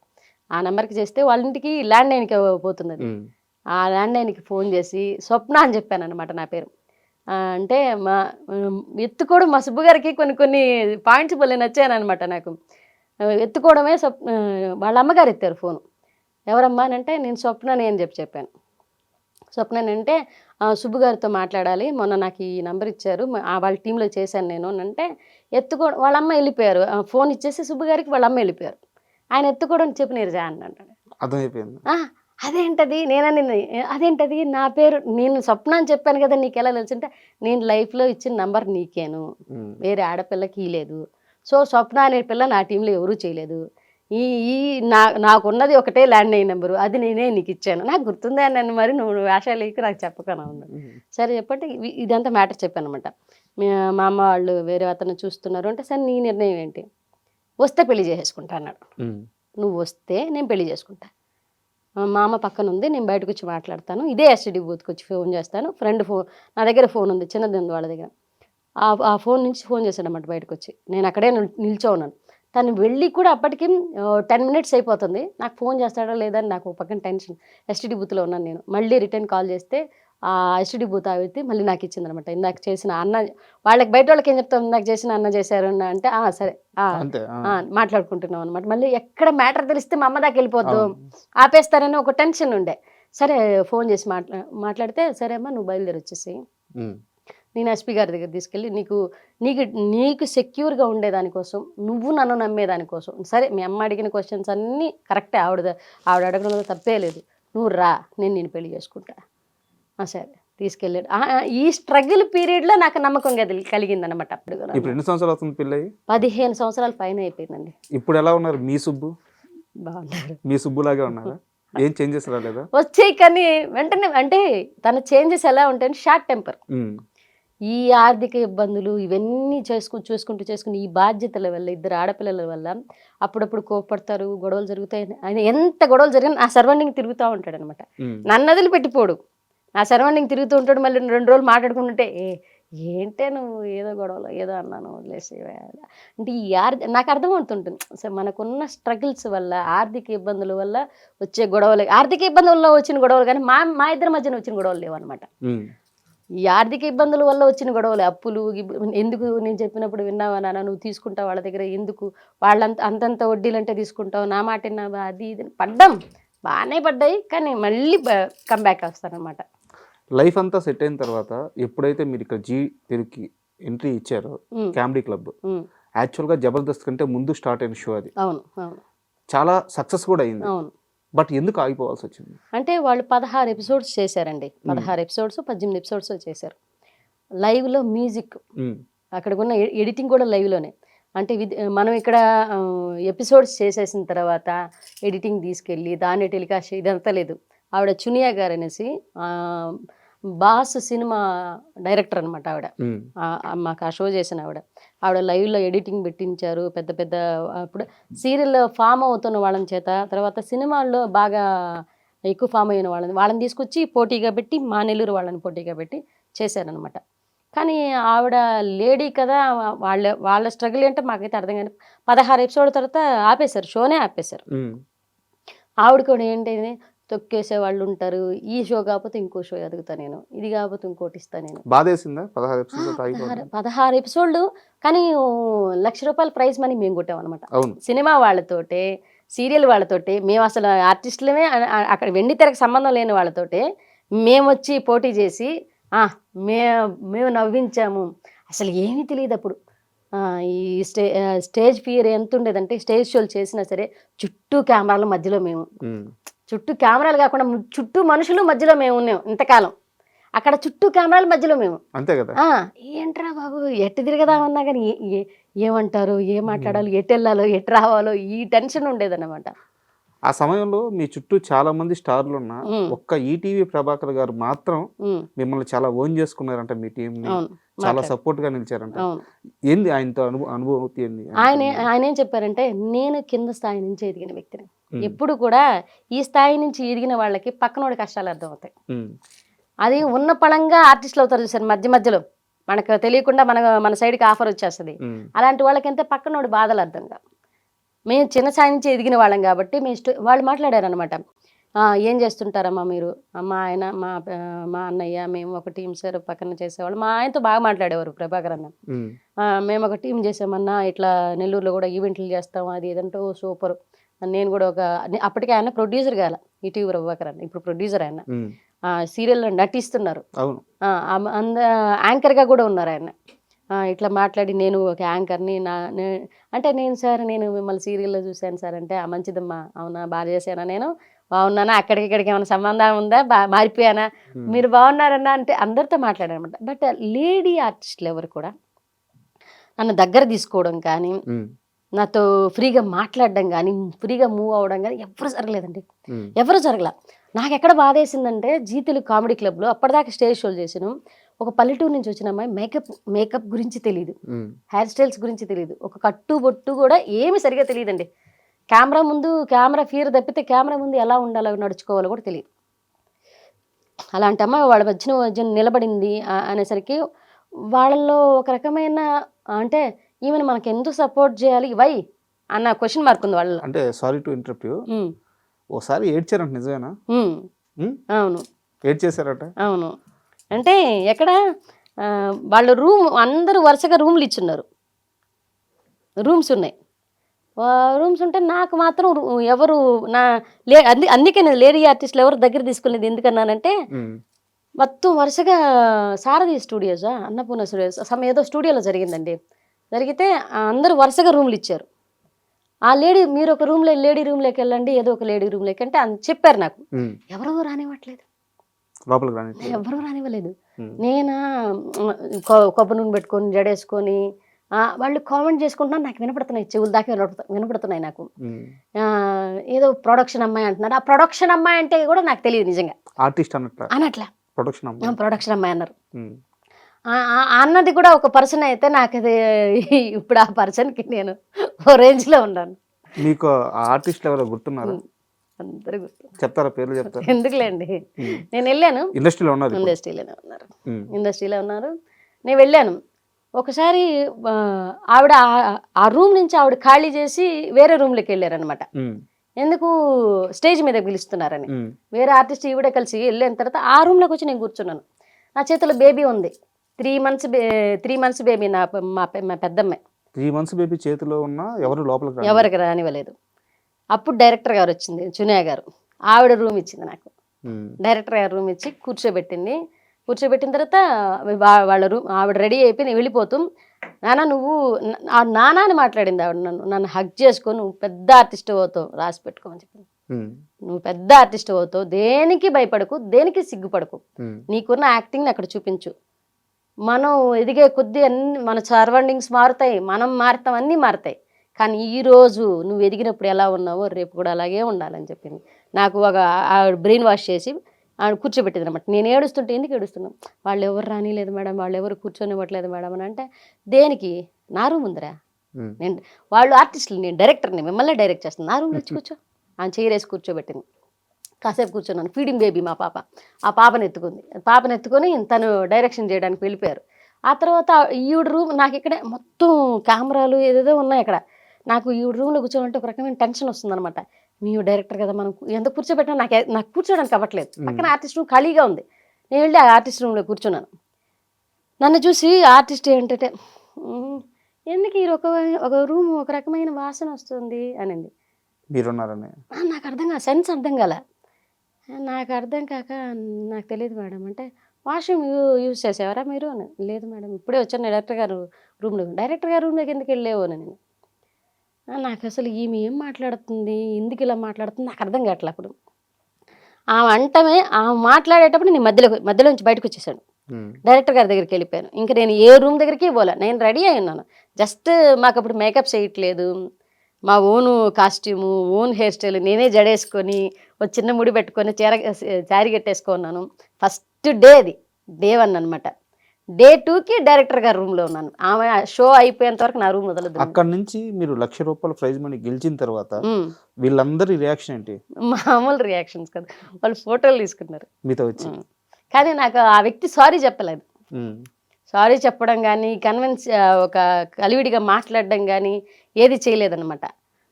ఆ నెంబర్కి చేస్తే వాళ్ళ ఇంటికి ల్యాండ్ లైన్కి పోతున్నది. ఆ ల్యాండ్ లైన్కి ఫోన్ చేసి స్వప్న అని చెప్పాను అనమాట నా పేరు. అంటే ఎత్తుకోవడం మా సుబ్బు గారికి కొన్ని పాయింట్స్ భలే నచ్చాను అనమాట నాకు. ఎత్తుకోవడమే వాళ్ళ అమ్మగారు ఎత్తారు ఫోను. ఎవరమ్మా అని అంటే నేను స్వప్నని అని చెప్పాను. స్వప్నని అంటే సుబ్బు గారితో మాట్లాడాలి, మొన్న నాకు ఈ నెంబర్ ఇచ్చారు, వాళ్ళ టీంలో చేశాను నేను అని అంటే ఎత్తుకోవడం. వాళ్ళ అమ్మ వెళ్ళిపోయారు. ఫోన్ ఇచ్చేసి సుబ్బు గారికి వాళ్ళ అమ్మ వెళ్ళిపోయారు. ఆయన ఎత్తుకోవడం చెప్పి నేను అంటాడు. అదేంటది అదేంటది నా పేరు, నేను స్వప్న అని చెప్పాను కదా, నీకు ఎలా తెలుసు అంటే, నేను లైఫ్లో ఇచ్చిన నంబర్ నీకేను, వేరే ఆడపిల్లకి లేదు. సో స్వప్న అనే పిల్ల నా టీంలో ఎవరూ చేయలేదు. నాకున్నది ఒకటే ల్యాండ్ లైన్ నెంబరు, అది నేనే నీకు ఇచ్చాను, నాకు గుర్తుందా నన్ను, మరి నువ్వు వేషాలకి నాకు చెప్పకనా ఉన్నాను. సరే చెప్పంటే ఇదంతా మ్యాటర్ చెప్పాను అనమాట. మా అమ్మ వాళ్ళు వేరే అతను చూస్తున్నారు అంటే, సరే నీ నిర్ణయం ఏంటి? వస్తే పెళ్లి చేసేసుకుంటా అన్నాడు. నువ్వు వస్తే నేను పెళ్లి చేసుకుంటా. మా అమ్మ పక్కన ఉంది, నేను బయటకు వచ్చి మాట్లాడతాను, ఇదే ఎస్టీడీ బూత్కి వచ్చి ఫోన్ చేస్తాను. ఫ్రెండ్ ఫోన్ నా దగ్గర ఫోన్ ఉంది, చిన్నది ఉంది వాళ్ళ దగ్గర. ఆ ఫోన్ నుంచి ఫోన్ చేశాడన్నమాట బయటకు వచ్చి. నేను అక్కడే నిల్చో ఉన్నాను. తను వెళ్ళి కూడా అప్పటికి 10 minutes అయిపోతుంది. నాకు ఫోన్ చేస్తాడా లేదా అని నాకు పక్కన టెన్షన్. ఎస్టీడీ బూత్లో ఉన్నాను నేను. మళ్ళీ రిటర్న్ కాల్ చేస్తే ఆ ఎస్టీడీ బూత్ ఆవితే మళ్ళీ నాకు ఇచ్చిందనమాట. ఇందాక చేసిన అన్న వాళ్ళకి, బయట వాళ్ళకి ఏం చెప్తాం, ఇందాక చేసిన అన్న చేశారు అంటే సరే మాట్లాడుకుంటున్నాం అనమాట. మళ్ళీ ఎక్కడ మ్యాటర్ తెలిస్తే మా అమ్మ దాకా వెళ్ళిపోద్దు, ఆపేస్తారని ఒక టెన్షన్ ఉండే. సరే ఫోన్ చేసి మాట్లాడితే, సరే అమ్మా నువ్వు బయలుదేరి వచ్చేసి నేను ఎస్పీ గారి దగ్గర తీసుకెళ్ళి నీకు సెక్యూర్గా ఉండేదానికోసం, నువ్వు నన్ను నమ్మేదానికోసం, సరే మీ అమ్మ అడిగిన క్వశ్చన్స్ అన్నీ కరెక్టే, ఆవిడ అడగడంలో తప్పే లేదు, నువ్వు రా, నేను పెళ్లి చేసుకుంటా. సరే తీసుకెళ్ళాడు. ఈ స్ట్రగుల్ పీరియడ్లో నాకు నమ్మకం కలిగింది అనమాట. ఇప్పుడు ఎన్ని సంవత్సరాలు అవుతుంది పెళ్ళి? 15 సంవత్సరాల పైన అయిపోయిందండి. ఇప్పుడు ఎలా ఉన్నారు మీ సుబ్బు? బాగున్నారు. మీ సుబ్బులాగే ఉన్నారా? ఏం చేంజెస్ రాలేదా? వచ్చాయి, కానీ వెంటనే అంటే తన చేంజెస్ ఎలా ఉంటాయని షార్ట్ టెంపర్. ఈ ఆర్థిక ఇబ్బందులు ఇవన్నీ చూసుకుంటూ ఈ బాధ్యతల వల్ల, ఇద్దరు ఆడపిల్లల వల్ల అప్పుడప్పుడు కోపడతారు, గొడవలు జరుగుతాయి. ఆయన ఎంత గొడవలు జరిగినా నా సర్వెంటింగ్ తిరుగుతూ ఉంటాడనమాట. నన్ను వదిలిపెట్టిపోడు, నా సర్వెంటింగ్ తిరుగుతూ ఉంటాడు. మళ్ళీ 2 రోజులు మాట్లాడుకుంటుంటే ఏంటే నువ్వు ఏదో గొడవలో ఏదో అన్నాను వదిలేసి అంటే నాకు అర్థమవుతుంటుంది. సో మనకున్న స్ట్రగుల్స్ వల్ల, ఆర్థిక ఇబ్బందుల వల్ల వచ్చే గొడవలు, ఆర్థిక ఇబ్బందుల్లో వచ్చిన గొడవలు కానీ మా ఇద్దరి మధ్యన వచ్చిన గొడవలు లేవన్నమాట. ఈ ఆర్థిక ఇబ్బందుల వల్ల వచ్చిన గొడవలు, అప్పులు ఎందుకు నేను చెప్పినప్పుడు విన్నావా నాన్న, నువ్వు తీసుకుంటావు వాళ్ళ దగ్గర, ఎందుకు అంతంత వడ్డీలంటే తీసుకుంటావు, నా మాట విన్నావా, అది ఇది పడ్డాం, బాగానే పడ్డాయి. కానీ మళ్ళీ కంబ్యాక్ వస్తానమాట. లైఫ్ అంతా సెట్ అయిన తర్వాత ఎప్పుడైతే మీరు ఇక్కడ జీ తెలుగుకి ఎంట్రీ ఇచ్చారో, కామెడీ క్లబ్ యాక్చువల్గా జబర్దస్త్ కంటే ముందు స్టార్ట్ అయిన షో అది. అవును అవును, చాలా సక్సెస్ కూడా అయింది. అవును. బట్ ఎందుకు ఆగిపోవాల్సి వచ్చింది? అంటే వాళ్ళు 16 ఎపిసోడ్స్ చేశారండి. 16 ఎపిసోడ్స్ 18 ఎపిసోడ్స్ చేశారు. లైవ్లో మ్యూజిక్, అక్కడ ఉన్న ఎడిటింగ్ కూడా లైవ్లోనే. అంటే మనం ఇక్కడ ఎపిసోడ్స్ చేసేసిన తర్వాత ఎడిటింగ్ తీసుకెళ్ళి దాన్ని టెలికాస్ట్ ఇదంతా లేదు. ఆవిడ చునియా గారు అనేసి బాస్ సినిమా డైరెక్టర్ అనమాట ఆవిడ. మాకు ఆ షో చేసిన ఆవిడ లైవ్లో ఎడిటింగ్ పెట్టించారు. పెద్ద పెద్ద ఇప్పుడు సీరియల్ ఫామ్ అవుతున్న వాళ్ళని చేత, తర్వాత సినిమాల్లో బాగా ఎక్కువ ఫామ్ అయిన వాళ్ళని తీసుకొచ్చి పోటీగా పెట్టి, మా నెల్లూరు వాళ్ళని పోటీగా పెట్టి చేశారనమాట. కానీ ఆవిడ లేడీ కదా, వాళ్ళ స్ట్రగుల్ ఏంటో మాకైతే అర్థం కానీ 16 ఎపిసోడ్ తర్వాత ఆపేశారు, షోనే ఆపేశారు. ఆవిడ కూడా ఏంటంటే తొక్కేసే వాళ్ళు ఉంటారు, ఈ షో కాకపోతే ఇంకో షో ఎదుగుతా నేను, ఇది కాకపోతే ఇంకోటి ఇస్తా నేను. బాధేసిందా 16 ఎపిసోడ్లు? కానీ ₹1,00,000 ప్రైజ్ మనీ మేము కొట్టామన్నమాట. సినిమా వాళ్ళతోటే, సీరియల్ వాళ్ళతోటే, మేము అసలు ఆర్టిస్టులమే, అక్కడ వెండి తెరకు సంబంధం లేని వాళ్ళతోటే మేము వచ్చి పోటీ చేసి మేము నవ్వించాము. అసలు ఏమీ తెలియదు అప్పుడు. ఈ స్టేజ్ ఫియర్ ఎంత ఉండేదంటే, స్టేజ్ షోలు చేసినా సరే చుట్టూ కెమెరాల మధ్యలో మేము, చుట్టూ కెమెరాలు కాకుండా చుట్టూ మనుషులు మధ్యలో మేము ఉన్నాం ఇంతకాలం. అక్కడ చుట్టూ కెమెరాల మధ్యలో మేము, అంతే కదా. ఏంట్రా బాబు ఎట్టు తిరగదామన్నా కానీ ఏమంటారు, ఏం మాట్లాడాలో, ఎటు వెళ్ళాలో, ఎటు రావాలో, ఈ టెన్షన్ ఉండేదన్నమాట. ఆ సమయంలో మీ చుట్టూ చాలా మంది స్టార్లు ఉన్నా ఒక్క ఈటీవీ ప్రభాకర్ గారు మాత్రం మిమ్మల్ని చాలా ఓన్ చేసుకున్నారంట, మీ టీం చాలా సపోర్ట్ గా నిలిచారంట. ఏంది ఆయనతో అనుభూతి ఏంది? ఆయన ఏం చెప్పారంటే, నేను కింద స్థాయి నుంచి ఎదిగిన వ్యక్తిని. ఎప్పుడు కూడా ఈ స్థాయి నుంచి ఎదిగిన వాళ్ళకి పక్కనోడి కష్టాలు అర్థమవుతాయి. అది ఉన్న పళంగా ఆర్టిస్టులు అవుతారు చూసారు, మధ్య మధ్యలో మనకు తెలియకుండా మన సైడ్కి ఆఫర్ వచ్చేస్తుంది. అలాంటి వాళ్ళకి ఎంత పక్కనోడి బాధలు అర్థంగా. మేము చిన్న స్థాయి నుంచి ఎదిగిన వాళ్ళం కాబట్టి వాళ్ళు మాట్లాడారు అనమాట. ఏం చేస్తుంటారమ్మా మీరు, మా ఆయన మా అన్నయ్య మేము ఒక టీం సార్ పక్కన చేసేవాళ్ళు. మా ఆయనతో బాగా మాట్లాడేవారు ప్రభాకర్ అన్న. మేము ఒక టీం చేసామన్నా, ఇట్లా నెల్లూరులో కూడా ఈవెంట్లు చేస్తాం, అది ఏదంటో సూపర్. నేను కూడా అప్పటికే ఆయన ప్రొడ్యూసర్ కాల, ఈటీవీ ప్రభాకర్ అన్న ఇప్పుడు ప్రొడ్యూసర్. ఆయన సీరియల్లో నటిస్తున్నారు, యాంకర్గా కూడా ఉన్నారు ఆయన. ఇట్లా మాట్లాడి, నేను ఒక యాంకర్ని, అంటే నేను మిమ్మల్ని సీరియల్లో చూశాను సార్ అంటే, మంచిదమ్మా, అవునా, బాగా చేశానా, నేను బాగున్నానా, అక్కడికి ఏమైనా సంబంధం ఉందా, మారిపోయానా, మీరు బాగున్నారన్నా అంటే అందరితో మాట్లాడారనమాట. బట్ లేడీ ఆర్టిస్టులు ఎవరు కూడా నన్ను దగ్గర తీసుకోవడం కానీ, నాతో ఫ్రీగా మాట్లాడడం కానీ, ఫ్రీగా మూవ్ అవ్వడం కానీ ఎవరు జరగలేదండి, ఎవరు జరగల. నాకు ఎక్కడ బాధ వేసిందంటే, జీ తెలుగు కామెడీ క్లబ్లో అప్పటిదాకా స్టేజ్ షోలు చేసాను. ఒక పల్లెటూరు నుంచి వచ్చిన అమ్మాయి మేకప్ గురించి తెలియదు, హెయిర్ స్టైల్స్ గురించి తెలియదు, ఒక కట్టు బొట్టు కూడా ఏమి సరిగా తెలియదండి. కెమెరా ముందు కెమెరా ఫియర్ తప్పితే కెమెరా ముందు ఎలా ఉండాలో, నడుచుకోవాలో కూడా తెలియదు. అలాంటి అమ్మాయి వాళ్ళ మధ్యన నిలబడింది అనేసరికి వాళ్ళల్లో ఒక రకమైన, అంటే ఈమెను మనకి ఎందుకు సపోర్ట్ చేయాలి వై అన్న క్వశ్చన్ మార్క్ ఉంది వాళ్ళలో. అంటే సారీ టు ఇంటరప్ట్ యు, ఓసారి ఏడ్చారంట, నిజమేనా? అవును, ఏడ్చేశారట. అవును. అంటే ఎక్కడ వాళ్ళ రూమ్, అందరూ వరుసగా రూమ్లు ఇచ్చున్నారు, రూమ్స్ ఉన్నాయి. రూమ్స్ ఉంటే నాకు మాత్రం ఎవరు అందుకే నేను లేడీ ఆర్టిస్టులు ఎవరు దగ్గర తీసుకునేది ఎందుకన్నానంటే, మొత్తం వరుసగా సారథి స్టూడియోస్, అన్నపూర్ణ స్టూడియోస్ ఏదో స్టూడియోలో జరిగిందండి. జరిగితే అందరూ వరుసగా రూమ్లు ఇచ్చారు. ఆ లేడీ, మీరు ఒక లేడీ రూమ్లోకి వెళ్ళండి, ఏదో ఒక లేడీ రూమ్లోకి అంటే చెప్పారు నాకు. ఎవరో రానివ్వట్లేదు, ఎవరు రానివ్వలేదు. నేను కొబ్బరి నూనె పెట్టుకొని జడేసుకొని వాళ్ళు కామెంట్ చేసుకుంటున్నారు, నాకు వినపడుతున్నాయి, చెవులు దాకా వినపడుతున్నాయి నాకు. ఏదో ప్రొడక్షన్ అమ్మాయి అంటున్నారు. ఆ ప్రొడక్షన్ అమ్మాయి అంటే కూడా నాకు తెలియదు నిజంగా, ఆర్టిస్ట్ అనట్లా, ప్రొడక్షన్ అమ్మాయి అన్నారు. అన్నది కూడా ఒక పర్సన్ అయితే నాకు అది ఇప్పుడు ఆ పర్సన్కి నేను ఓ రేంజ్లో ఉన్నాను. మీకు ఆ ఆర్టిస్ట్ ఎవరో గుర్తున్నారా? అందరూ గుర్తు చెప్తారా, పేర్లు చెప్తారా? ఎందుకులేండి, నేను వెళ్ళాను. ఇండస్ట్రీలో ఉన్నారు ఇప్పుడు. ఇండస్ట్రీలో ఉన్నారు. నేను వెళ్ళాను ఒకసారి. ఆవిడ ఆ రూమ్ నుంచి ఆవిడ ఖాళీ చేసి వేరే రూమ్లోకి వెళ్ళారనమాట. ఎందుకు స్టేజ్ మీద పిలుస్తున్నారని. వేరే ఆర్టిస్ట్ ఈవిడ కలిసి వెళ్ళిన తర్వాత ఆ రూమ్లోకి వచ్చి నేను కూర్చున్నాను. నా చేతిలో బేబీ ఉంది, 3 months బేబీ. మా పెద్దమ్మాయి 3 months బేబీ చేతిలో ఉన్న ఎవరికి రానివ్వలేదు. అప్పుడు డైరెక్టర్ గారు వచ్చింది, చునియా గారు. ఆవిడ రూమ్ ఇచ్చింది నాకు. డైరెక్టర్ గారు రూమ్ ఇచ్చి కూర్చోబెట్టింది. కూర్చోబెట్టిన తర్వాత వాళ్ళ రూమ్ ఆవిడ రెడీ అయిపోయి వెళ్ళిపోతూ, నాన్న నువ్వు నాన్న అని మాట్లాడింది ఆవిడ. నన్ను హగ్ చేసుకొని, నువ్వు పెద్ద ఆర్టిస్ట్ అవుతావు, రాసి పెట్టుకోమని చెప్పింది. నువ్వు పెద్ద ఆర్టిస్ట్ అవుతావు, దేనికి భయపడకు, దేనికి సిగ్గుపడకు, నీకున్న యాక్టింగ్ని అక్కడ చూపించు. మనం ఎదిగే కొద్దీ అన్ని మన సరౌండింగ్స్ మారుతాయి, మనం మారుతాం, అన్నీ మారుతాయి. కానీ ఈరోజు నువ్వు ఎదిగినప్పుడు ఎలా ఉన్నావో రేపు కూడా అలాగే ఉండాలని చెప్పింది. నాకు ఒక బ్రెయిన్ వాష్ చేసి ఆవిడ కూర్చోబెట్టింది అనమాట. నేను ఏడుస్తుంటే, ఎందుకు ఏడుస్తున్నాం, వాళ్ళు ఎవరు రానిలేదు మేడం, వాళ్ళు ఎవరు కూర్చొనివ్వట్లేదు మేడం అని అంటే, దేనికి, నా రూమ్ ఉందిరా, నేను వాళ్ళు ఆర్టిస్టులు, నేను డైరెక్టర్ని, మిమ్మల్ని డైరెక్ట్ చేస్తాను, నా రూమ్లో వచ్చి కూర్చో. ఆయన చైరేసి కూర్చోబెట్టింది. కాసేపు కూర్చున్నాను. ఫీడింగ్ బేబీ మా పాప. ఆ పాపను ఎత్తుకొని తను డైరెక్షన్ చేయడానికి వెళ్ళిపోయారు. ఆ తర్వాత ఈవిడ రూమ్ నాకు ఇక్కడే మొత్తం కెమెరాలు ఏదేదో ఉన్నాయి అక్కడ. నాకు ఈవిడ రూమ్లో కూర్చోవాలంటే ఒక రకమైన టెన్షన్ వస్తుందన్నమాట. మేము డైరెక్టర్ కదా, మనం ఎంత కూర్చోబెట్టినా నాకు కూర్చోడానికి అవ్వట్లేదు. పక్కన ఆర్టిస్ట్ రూమ్ ఖాళీగా ఉంది. నేను వెళ్ళి ఆ ఆర్టిస్ట్ రూమ్లో కూర్చున్నాను. నన్ను చూసి ఆర్టిస్ట్ ఏంటంటే, ఎందుకు ఈ ఒక రూమ్ ఒక రకమైన వాసన వస్తుంది అనింది. మీరున్నారని నాకు అర్థం కాదు, సెన్స్ అర్థం కాలే. నాకు అర్థం కాక, నాకు తెలియదు మేడం అంటే, వాష్రూమ్ యూజ్ చేసేవారా మీరు అని. లేదు మేడం, ఇప్పుడే వచ్చాను డైరెక్టర్ గారు రూమ్లో. డైరెక్టర్ గారు రూమ్లోకి ఎందుకు వెళ్ళేవో అని. నాకు అసలు ఈమె ఏం మాట్లాడుతుంది, ఎందుకు ఇలా మాట్లాడుతుంది నాకు అర్థం కావట్లే. అప్పుడు ఆమె మాట్లాడేటప్పుడు నేను మధ్యలోంచి బయటకు వచ్చేసాను. డైరెక్టర్ గారి దగ్గరికి వెళ్ళిపోయాను. ఇంకా నేను ఏ రూమ్ దగ్గరికి పోలే, నేను రెడీ అయి ఉన్నాను. జస్ట్ మాకు అప్పుడు మేకప్ చేయట్లేదు, మా own costume, own hair style, నేనే జడేసుకొని ఒక చిన్న ముడి పెట్టుకొని శారీ కట్టేసుకున్నాను. ఫస్ట్ డే అది, డే 1 అనమాట. డే 2కి డైరెక్టర్ గారు రూమ్లో ఉన్నాను. ఆమె షో అయిపోయేంత వరకు నా రూమ్ వదలదు. అక్కడ నుంచి మీరు ₹1,00,000 ప్రైజ్ మనీ గెలిచిన తర్వాత వీళ్ళందరి రియాక్షన్ ఏంటి? మామూలు రియాక్షన్స్ కదా, వాళ్ళు ఫోటోలు తీసుకున్నారు మీతో వచ్చి. కానీ నాకు ఆ వ్యక్తి సారీ చెప్పలేదు. సారీ చెప్పడం కానీ, కన్విన్స్ ఒక కలివిడిగా మాట్లాడడం కానీ ఏది చేయలేదన్నమాట.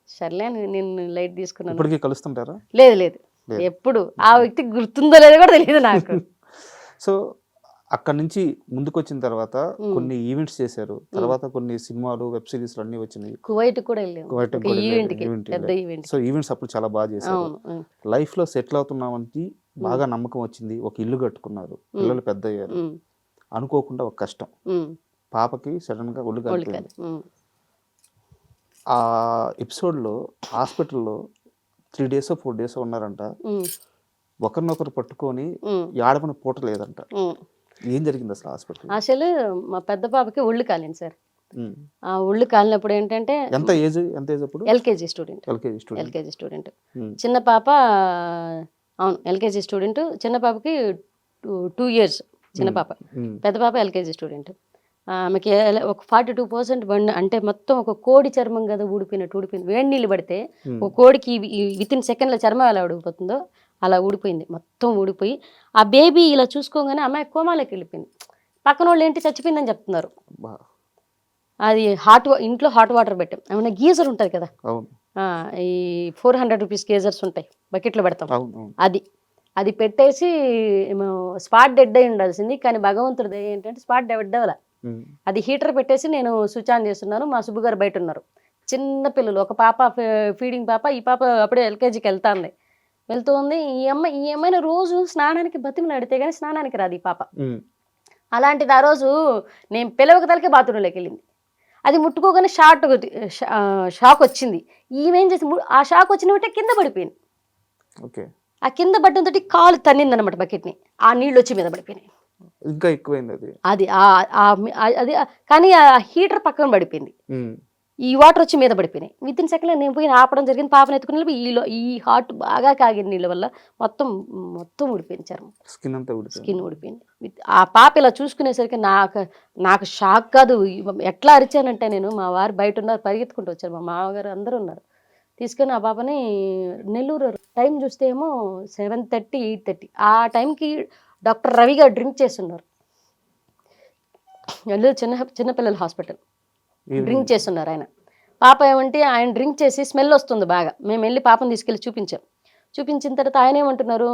సర్లే నేను లైట్ తీసుకున్నాను. ఇప్పటికీ కలుస్తుంటారా? లేదు, ఎప్పుడు ఆ వ్యక్తి గుర్తుందో లేదో కూడా తెలియదు నాకు. సో అక్కడ నుంచి ముందుకు వచ్చిన తర్వాత కొన్ని ఈవెంట్స్ చేశారు. తర్వాత కొన్ని సినిమాలు, వెబ్ సిరీస్లు అన్నీ వచ్చినాయి. కువైట్ కూడా వెళ్ళాము. సో ఈవెంట్స్ అప్పుడు చాలా బాగా చేశారు. లైఫ్లో సెటిల్ అవుతున్నామంటే బాగా నమ్మకం వచ్చింది. ఒక ఇల్లు కట్టుకున్నారు, పిల్లలు పెద్ద అయ్యారు. అనుకోకుండా ఒక కష్టం, పాపకి సడన్ గా ఒళ్ళు కలిపింది. ఆ ఎపిసోడ్లో హాస్పిటల్లో 3 days 4 days ఉన్నారంట. ఒకరినొకరు పట్టుకొని ఏడమని పూట లేదంట. ఏం జరిగింది అసలు హాస్పిటల్? అసలు మా పెద్ద పాపకి ఒళ్ళు కాలింది సార్. ఆ ఒళ్ళు కాలినప్పుడు ఏంటంటే, ఎంత ఏజ్ అప్పుడు? LKG student. చిన్న పాప, అవును ఎల్కేజీ స్టూడెంట్. చిన్న పాపకి 2 years చిన్న పాప. పెద్ద పాప ఎల్కేజీ స్టూడెంట్. ఆమెకి ఒక 42% బండి అంటే మొత్తం ఒక కోడి చర్మం కదా ఊడిపోయింది. వేడి నీళ్ళు పడితే ఒక కోడికి వితిన్ సెకండ్ల చర్మం ఎలా ఊడిపోతుందో అలా ఊడిపోయింది. మొత్తం ఊడిపోయి ఆ బేబీ ఇలా చూసుకోగానే అమ్మాయి కోమాలోకి వెళ్ళిపోయింది. పక్కన వాళ్ళు ఏంటి చచ్చిపోయిందని చెప్తున్నారు. అది ఇంట్లో హాట్ వాటర్ పెట్టాం. ఏమన్నా గీజర్ ఉంటుంది కదా, ఈ 400 rupees గీజర్స్ ఉంటాయి, బకెట్లో పెడతాం. అది పెట్టేసి స్పాట్ డెడ్ అయి ఉండాల్సింది. కానీ భగవంతుడి ఏంటంటే స్పాట్ డెడ్ అవ్వాల. అది హీటర్ పెట్టేసి నేను స్విచ్ ఆన్ చేస్తున్నాను. మా సుబ్బు గారు బయట ఉన్నారు. చిన్న పిల్లలు, ఒక పాప ఫీడింగ్ పాప, ఈ పాప అప్పుడే ఎల్కేజీకి వెళ్తుంది. ఈ అమ్మాయిని రోజు స్నానానికి బతిమలాడితే కానీ స్నానానికి రాదు ఈ పాప. అలాంటిది ఆ రోజు నేను పిలవక తలకే బాత్రూంలోకి వెళ్ళింది. అది ముట్టుకోగానే షాక్ వచ్చింది. ఈమెం చేసి ఆ షాక్ వచ్చిన బట్టే కింద పడిపోయింది. ఆ కింద పడ్డంతో కాలు తన్నింది అనమాట బకెట్ని. ఆ నీళ్ళు వచ్చి మీద పడిపోయినాయి. ఇంకా ఎక్కువైంది అది. కానీ ఆ హీటర్ పక్కన పడిపోయింది. ఈ వాటర్ వచ్చి మీద పడిపోయినాయి. విత్ ఇన్ సెకండ్లో నేను పోయి ఆపడం జరిగింది. పాపను ఎత్తుకుని వెళ్ళి ఈ హాట్ బాగా కాగిన నీళ్ళ వల్ల మొత్తం ఊడిపోయింది చర్మం, స్కిన్ అంతా ఊడిపోయింది. స్కిన్ ఊడిపోయింది. ఆ పాప ఇలా చూసుకునేసరికి నాకు షాక్ కాదు. ఎట్లా అరిచానంటే నేను, మా వారు బయట ఉన్నారు, పరిగెత్తుకుంటూ వచ్చారు, మా మామగారు అందరూ ఉన్నారు. తీసుకొని ఆ పాపని నెల్లూరు టైం చూస్తే ఏమో 7:30, 8:30 ఆ టైంకి డాక్టర్ రవి గారు డ్రింక్ చేస్తున్నారు. నెల్లూరు చిన్నపిల్లల హాస్పిటల్ డ్రింక్ చేస్తున్నారు ఆయన. పాప ఏమంటే ఆయన డ్రింక్ చేసి స్మెల్ వస్తుంది బాగా. మేము వెళ్ళి పాపను తీసుకెళ్ళి చూపించిన తర్వాత ఆయన ఏమంటున్నారు,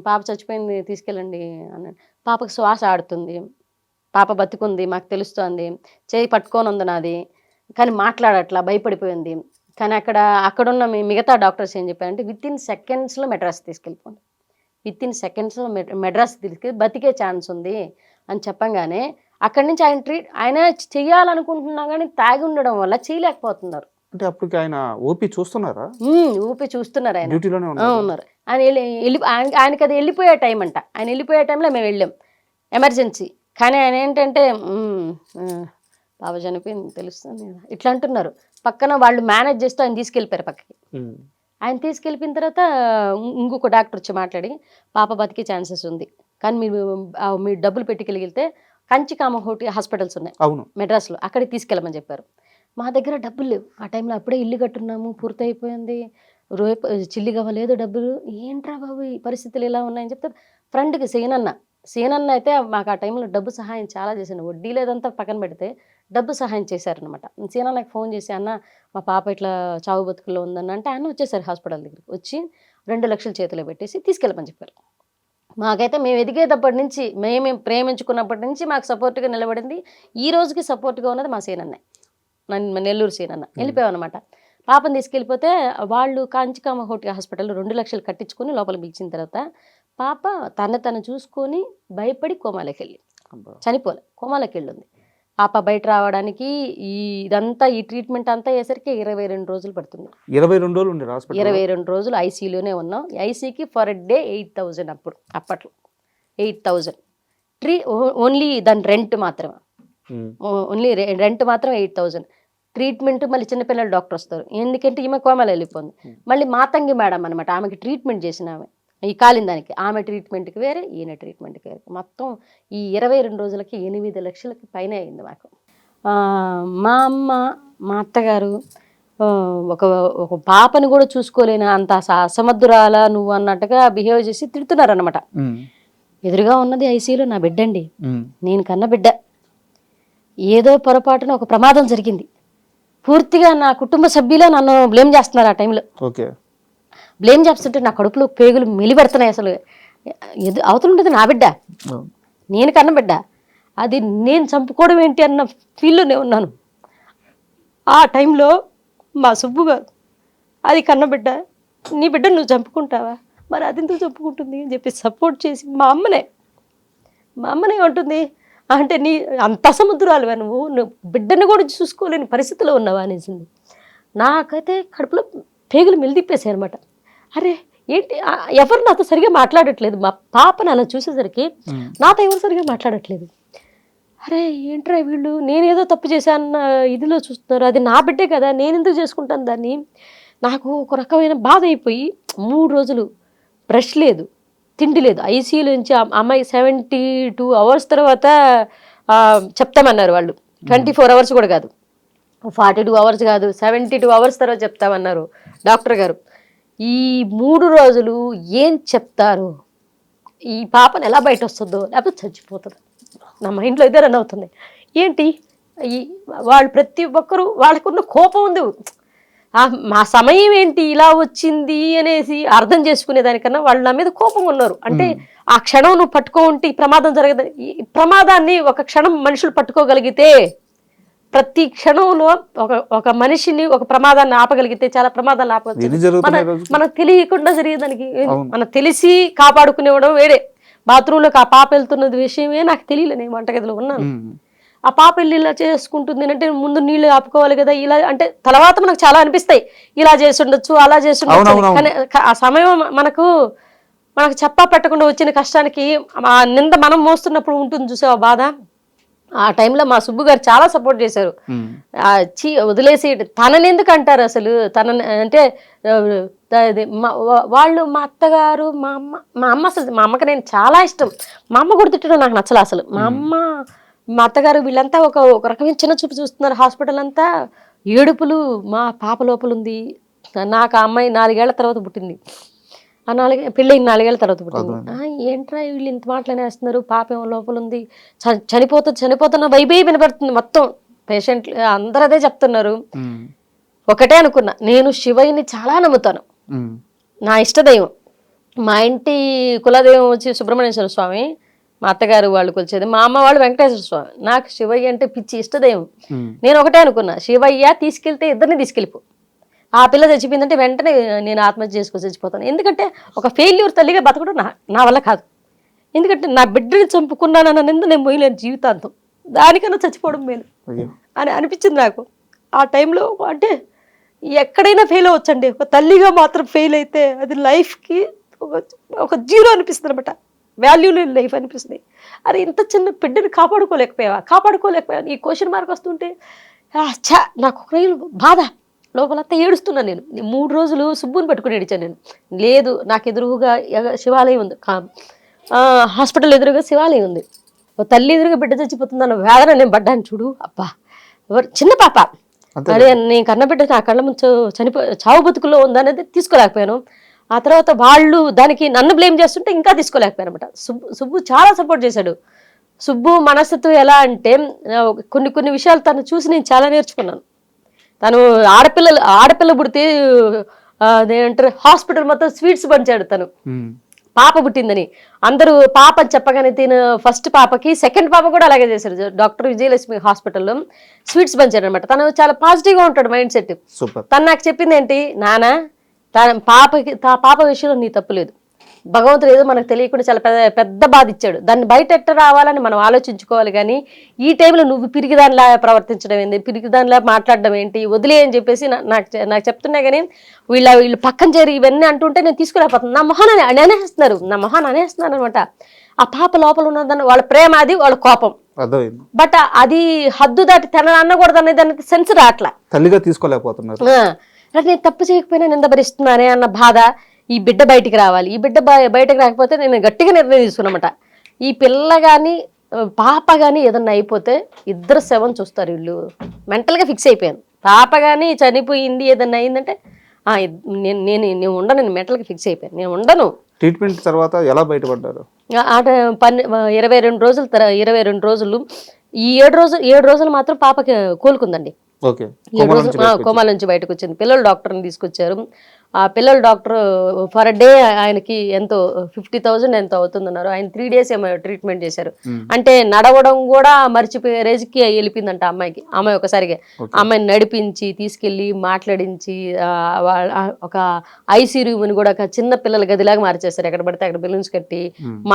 పాప చచ్చిపోయింది తీసుకెళ్ళండి అన్నాడు. పాపకు శ్వాస ఆడుతుంది, పాప బతికుంది మాకు తెలుస్తోంది, చేయి పట్టుకొని ఉంది నాది, కానీ మాట్లాడట్లా, భయపడిపోయింది. కానీ అక్కడున్న మిగతా డాక్టర్స్ ఏం చెప్పారంటే విత్ ఇన్ సెకండ్స్లో మెడ్రాస్ తీసుకెళ్ళిపోండి, విత్ ఇన్ సెకండ్స్లో మెడ్రాస్ తీసుకెళ్ళి బతికే ఛాన్స్ ఉంది అని చెప్పంగానే అక్కడి నుంచి ఆయన చెయ్యాలనుకుంటున్నా కానీ తాగి ఉండడం వల్ల చేయలేకపోతున్నారు. అంటే అప్పటికి ఆయన ఓపీ చూస్తున్నారా? ఊపి చూస్తున్నారు ఆయన, డ్యూటీలోనే ఉన్నారు. ఆయనకి అది వెళ్ళిపోయే టైం అంట. ఆయన వెళ్ళిపోయే టైంలో మేము వెళ్ళాం ఎమర్జెన్సీ. కానీ ఆయన ఏంటంటే బాబా చనిపోయింది తెలుస్తుంది ఇట్లా అంటున్నారు. పక్కన వాళ్ళు మేనేజ్ చేస్తూ ఆయన తీసుకెళ్ళిపోయారు పక్కకి. ఆయన తీసుకెళ్ళిపోయిన తర్వాత ఇంకొక డాక్టర్ వచ్చి మాట్లాడి పాప బతికే ఛాన్సెస్ ఉంది, కానీ మీరు డబ్బులు పెట్టుకెళ్ళితే కంచికామకోటి హాస్పిటల్స్ ఉన్నాయి అవును మెడ్రాస్లో, అక్కడికి తీసుకెళ్ళమని చెప్పారు. మా దగ్గర డబ్బులు లేవు ఆ టైంలో, అప్పుడే ఇల్లు కట్టున్నాము, పూర్తయిపోయింది, చిల్లి కావలేదు డబ్బులు. ఏంట్రా బాబు ఈ పరిస్థితులు ఇలా ఉన్నాయని చెప్తే ఫ్రెండ్కి సీనన్న అయితే మాకు ఆ టైంలో డబ్బు సహాయం చాలా చేశాను. వడ్డీ లేదంతా పక్కన పెడితే డబ్బు సహాయం చేశారనమాట. సీనన్నకి ఫోన్ చేసి అన్న మా పాప ఇట్లా చావు బతుకుల్లో ఉందన్న అంటే ఆయన వచ్చేసారు హాస్పిటల్ దగ్గరికి. వచ్చి 2 లక్షలు చేతిలో పెట్టేసి తీసుకెళ్ళమని చెప్పారు. మాకైతే మేము ఎదిగేటప్పటి నుంచి, మేము ప్రేమించుకున్నప్పటి నుంచి మాకు సపోర్ట్గా నిలబడింది, ఈ రోజుకి సపోర్ట్గా ఉన్నది మా సీనన్నే, నెల్లూరు సీనన్న. వెళ్ళిపోయామన్నమాట. పాపను తీసుకెళ్ళిపోతే వాళ్ళు కాంచికామకోటి హాస్పిటల్లో 2 లక్షలు కట్టించుకొని లోపల పిలిచిన తర్వాత పాప తను చూసుకొని భయపడి కోమాలోకి వెళ్ళి చనిపోలే, కోమాలోకి వెళ్ళింది. పాప బయట రావడానికి ఈ ట్రీట్మెంట్ అంతా అయ్యేసరికి 22 రోజులు పడుతుంది. 22 రోజులు ఉండే హాస్పిటల్, 22 రోజులు ఐసీయూలోనే ఉన్నాం. ఐసీకి ఫర్ డే 8,000 అప్పట్లో 8,000 ఓన్లీ దాని రెంట్ మాత్రమే, ఓన్లీ రెంట్ మాత్రం 8,000. ట్రీట్మెంట్ మళ్ళీ చిన్నపిల్లల డాక్టర్ వస్తారు, ఎందుకంటే ఈమె కోమలు వెళ్ళిపోయింది. మళ్ళీ మాతంగి మేడం అనమాట, ఆమెకి ట్రీట్మెంట్ చేసిన ఆమె, ఈ కాలిన దానికి ఆమె ట్రీట్మెంట్కి వేరే, ఈయన ట్రీట్మెంట్కి వేరే. మొత్తం ఈ 22 రోజులకి 8 లక్షలకి పైన అయింది మాకు. మా అమ్మ మా అత్తగారు ఒక పాపని కూడా చూసుకోలేని అంత అసమర్థురాల నువ్వు అన్నట్టుగా బిహేవ్ చేసి తిడుతున్నారనమాట. ఎదురుగా ఉన్నది ఐసీయూలో నా బిడ్డ అండి, నేను కన్న బిడ్డ. ఏదో పొరపాటున ఒక ప్రమాదం జరిగింది, పూర్తిగా నా కుటుంబ సభ్యులే నన్ను బ్లేమ్ చేస్తున్నారు. ఆ టైంలో బ్లేమ్ చేస్తుంటే నా కడుపులో పేగులు మెలిపెడుతున్నాయి. అసలు అవతలుండేది నా బిడ్డ, నేను కన్న బిడ్డ, అది నేను చంపుకోవడం ఏంటి అన్న ఫీల్లోనే ఉన్నాను. ఆ టైంలో మా సుబ్బు గారు, అది కన్న బిడ్డ, నీ బిడ్డ నువ్వు చంపుకుంటావా, మరి అది ఎందుకు చంపుకుంటుంది అని చెప్పి సపోర్ట్ చేసి మా అమ్మనే ఉంటుంది అంటే నీ అంత సముద్రాలువా నువ్వు బిడ్డను కూడా చూసుకోలేని పరిస్థితిలో ఉన్నావా అనేసింది. నాకైతే కడుపులో పేగులు మెలిదిప్పేసాయి అనమాట. అరే ఏంటి, ఎవరు నాతో సరిగా మాట్లాడట్లేదు, మా పాపని అలా చూసేసరికి నాతో ఎవరు సరిగా మాట్లాడట్లేదు. అరే ఏంట్రా వీళ్ళు, నేనేదో తప్పు చేశాన్న ఇదిలో చూస్తున్నారు, అది నా బిడ్డే కదా, నేను ఎందుకు చేసుకుంటాను దాన్ని. నాకు ఒక రకమైన బాధ అయిపోయి 3 రోజులు బ్రష్ లేదు, తిండి లేదు. ఐసీయూలో నుంచి అమ్మాయి 72 అవర్స్ తర్వాత చెప్తామన్నారు వాళ్ళు. 24 అవర్స్ కూడా కాదు, 42 అవర్స్ కాదు, 72 అవర్స్ తర్వాత చెప్తామన్నారు డాక్టర్ గారు. ఈ 3 రోజులు ఏం చెప్తారు, ఈ పాపను ఎలా బయట వస్తుందో లేకపోతే చచ్చిపోతుందో నా మైండ్లో ఇదే రన్ అవుతుంది. ఏంటి వాళ్ళు ప్రతి ఒక్కరూ వాళ్ళకున్న కోపం ఉంది, మా సమయం ఏంటి ఇలా వచ్చింది అనేసి అర్థం చేసుకునేదానికన్నా వాళ్ళు నా మీద కోపంగా ఉన్నారు. అంటే ఆ క్షణం నువ్వు పట్టుకో ఉంటే ఈ ప్రమాదం జరగదు. ఈ ప్రమాదాన్ని ఒక క్షణం మనుషులు పట్టుకోగలిగితే, ప్రతి క్షణంలో ఒక మనిషిని ఒక ప్రమాదాన్ని ఆపగలిగితే చాలా ప్రమాదాలు ఆపగలుగుతాయి. మనకు తెలియకుండా జరిగేదానికి మనం తెలిసి కాపాడుకునేవడం వేరే. బాత్రూంలోకి ఆ పాప వెళ్తున్నది విషయమే నాకు తెలియలే, నేను వంటగదిలో ఉన్నాను. ఆ పాప వెళ్ళి ఇలా చేసుకుంటుంది అంటే ముందు నీళ్ళు ఆపుకోవాలి కదా, ఇలా అంటే తర్వాత మనకు చాలా అనిపిస్తాయి, ఇలా చేసి ఉండొచ్చు అలా చేసి ఉండొచ్చు. కానీ ఆ సమయం మనకు చెప్పా పెట్టకుండా వచ్చిన కష్టానికి ఆ నింద మనం మోస్తున్నప్పుడు ఉంటుంది చూసే ఆ బాధ, ఆ టైంలో మా సుబ్బు గారు చాలా సపోర్ట్ చేశారు. వదిలేసి తనని ఎందుకు అంటారు అసలు, తనని అంటే వాళ్ళు మా అత్తగారు మా అమ్మ అసలు మా అమ్మకి నేను చాలా ఇష్టం. మా అమ్మ కూడా తిట్టడం నాకు నచ్చలే అసలు. మా అత్తగారు వీళ్ళంతా ఒక రకమైన చిన్న చూపు చూస్తున్నారు. హాస్పిటల్ అంతా ఏడుపులు. మా పాప లోపల ఉంది. నాకు ఆ అమ్మాయి 4 ఏళ్ల తర్వాత పుట్టింది. పెళ్ళైన 4 ఏళ్ల తర్వాత పుట్టింది. ఏంట్రా వీళ్ళు ఇంత మాటలనేస్తున్నారు, పాప ఏమో లోపల ఉంది, చనిపోతున్న వైబే వినపడుతుంది. మొత్తం పేషెంట్లు అందరూ అదే చెప్తున్నారు. ఒకటే అనుకున్నా, నేను శివయ్యని చాలా నమ్ముతాను, నా ఇష్టదైవం. మా ఇంటి కులదైవం వచ్చి సుబ్రహ్మణ్యేశ్వర స్వామి, మా అత్తగారు వాళ్ళు కొలిచేది, మా అమ్మ వాళ్ళు వెంకటేశ్వర స్వామి. నాకు శివయ్య అంటే పిచ్చి, ఇష్టదైవం. నేను ఒకటే అనుకున్నా, శివయ్య తీసుకెళ్తే ఇద్దరిని తీసుకెళ్ళిపో, ఆ పిల్ల చచ్చిపోయిందంటే వెంటనే నేను ఆత్మహత్య చేసుకొని చచ్చిపోతాను. ఎందుకంటే ఒక ఫెయిల్యూర్ తల్లిగా బతకడం నా వల్ల కాదు. ఎందుకంటే నా బిడ్డని చంపుకున్నానన్న నింద నేను పోయలేను జీవితాంతం, దానికన్నా చచ్చిపోవడం మేలు అని అనిపించింది నాకు ఆ టైంలో. అంటే ఎక్కడైనా ఫెయిల్ అవ్వచ్చండి, ఒక తల్లిగా మాత్రం ఫెయిల్ అయితే అది లైఫ్కి ఒక జీరో అనిపిస్తుంది అనమాట, వాల్యూ లేని లైఫ్ అనిపిస్తుంది. అరే ఇంత చిన్న బిడ్డని కాపాడుకోలేకపోయావా ఈ క్వశ్చన్ మార్క్ వస్తుంటే నాకు ఒక బాధ, లోపలంతా ఏడుస్తున్నాను. నేను 3 రోజులు సుబ్బుని పట్టుకుని ఏడిచాను నేను. లేదు, నాకు ఎదురుగా శివాలయం ఉంది, హాస్పిటల్ ఎదురుగా శివాలయం ఉంది, ఓ తల్లి ఎదురుగా బిడ్డ చచ్చిపోతుందన్న వేదన నేను పడ్డాను చూడు. అబ్బా, చిన్న పాప, అదే నేను కన్నబిడ్డ నా కళ్ళ ముందు చావు బతుకుల్లో ఉందనేది తీసుకోలేకపోయాను. ఆ తర్వాత వాళ్ళు దానికి నన్ను బ్లేమ్ చేస్తుంటే ఇంకా తీసుకోలేకపోయాను అనమాట. సుబ్బు చాలా సపోర్ట్ చేశాడు. సుబ్బు మనస్తత్వం ఎలా అంటే, కొన్ని విషయాలు తను చూసి నేను చాలా నేర్చుకున్నాను. తను ఆడపిల్ల పుడితే అదేంటారు హాస్పిటల్ మొత్తం స్వీట్స్ పంచాడు. తను పాప పుట్టిందని అందరూ పాప అని చెప్పగానే తిన ఫస్ట్ పాపకి సెకండ్ పాప కూడా అలాగే చేశారు. డాక్టర్ విజయలక్ష్మి హాస్పిటల్లో స్వీట్స్ పంచాడు అనమాట. తను చాలా పాజిటివ్గా ఉంటాడు మైండ్ సెట్. తను నాకు చెప్పింది ఏంటి, నాన్న పాప విషయంలో నీ తప్పు లేదు, భగవంతుడు ఏదో మనకు తెలియకుండా చాలా పెద్ద బాధ ఇచ్చాడు, దాన్ని బయట ఎట్ట రావాలని మనం ఆలోచించుకోవాలి. కానీ ఈ టైంలో నువ్వు పిరికిదానిలా ప్రవర్తించడం ఏంటి, పిరికిదానిలా మాట్లాడడం ఏంటి, వదిలే అని చెప్పేసి నాకు చెప్తున్నా. కానీ వీళ్ళు పక్కన చేరి ఇవన్నీ అంటుంటే నేను తీసుకోలేకపోతున్నాను. నా మొహాన్ని అనేస్తున్నారు అనమాట. ఆ పాప లోపల ఉన్నదాన్ని వాళ్ళ ప్రేమ, అది వాళ్ళ కోపం, బట్ అది హద్దు దాటి తన అనకూడదు అనేది దానికి సెన్స్ రావట్లా, తల్లిగా తీసుకోలేకపోతున్నారు. నేను తప్పు చేయకపోయినా నిందభరిస్తున్నానే అన్న బాధ. ఈ బిడ్డ బయటికి రావాలి, ఈ బిడ్డ బయటకు రాకపోతే నేను గట్టిగా నిర్ణయం తీసుకున్నమాట, ఈ పిల్ల కానీ పాప కానీ ఏదన్నా అయిపోతే ఇద్దరు శవం చూస్తారు. వీళ్ళు మెంటల్గా ఫిక్స్ అయిపోయాను. పాప కానీ చనిపోయింది ఏదన్నా అయిందంటే నేను ఉండను, నేను మెంటల్గా ఫిక్స్ అయిపోయాను, నేను ఉండను. ట్రీట్మెంట్ తర్వాత ఎలా బయటపడ్డారు? 22 రోజులు ఈ 7 రోజులు మాత్రం పాపకి కోలుకుందండి. కోమాల నుంచి బయటకు వచ్చింది. పిల్లల డాక్టర్ని తీసుకొచ్చారు. ఆ పిల్లల డాక్టర్ ఫర్ డే ఆయనకి ఎంతో 50,000 ఎంతో అవుతుందన్నారు. ఆయన 3 days ఏమో ట్రీట్మెంట్ చేశారు. అంటే నడవడం కూడా మర్చిపోయే రేజ్కి వెళ్ళిపోయిందంట అమ్మాయికి. అమ్మాయి ఒకసారిగా అమ్మాయిని నడిపించి తీసుకెళ్ళి మాట్లాడించి ఒక ఐసీ రూమ్ని కూడా ఒక చిన్న పిల్లల గదిలాగా మార్చేస్తారు. ఎక్కడ పడితే అక్కడ బెలూన్స్ కట్టి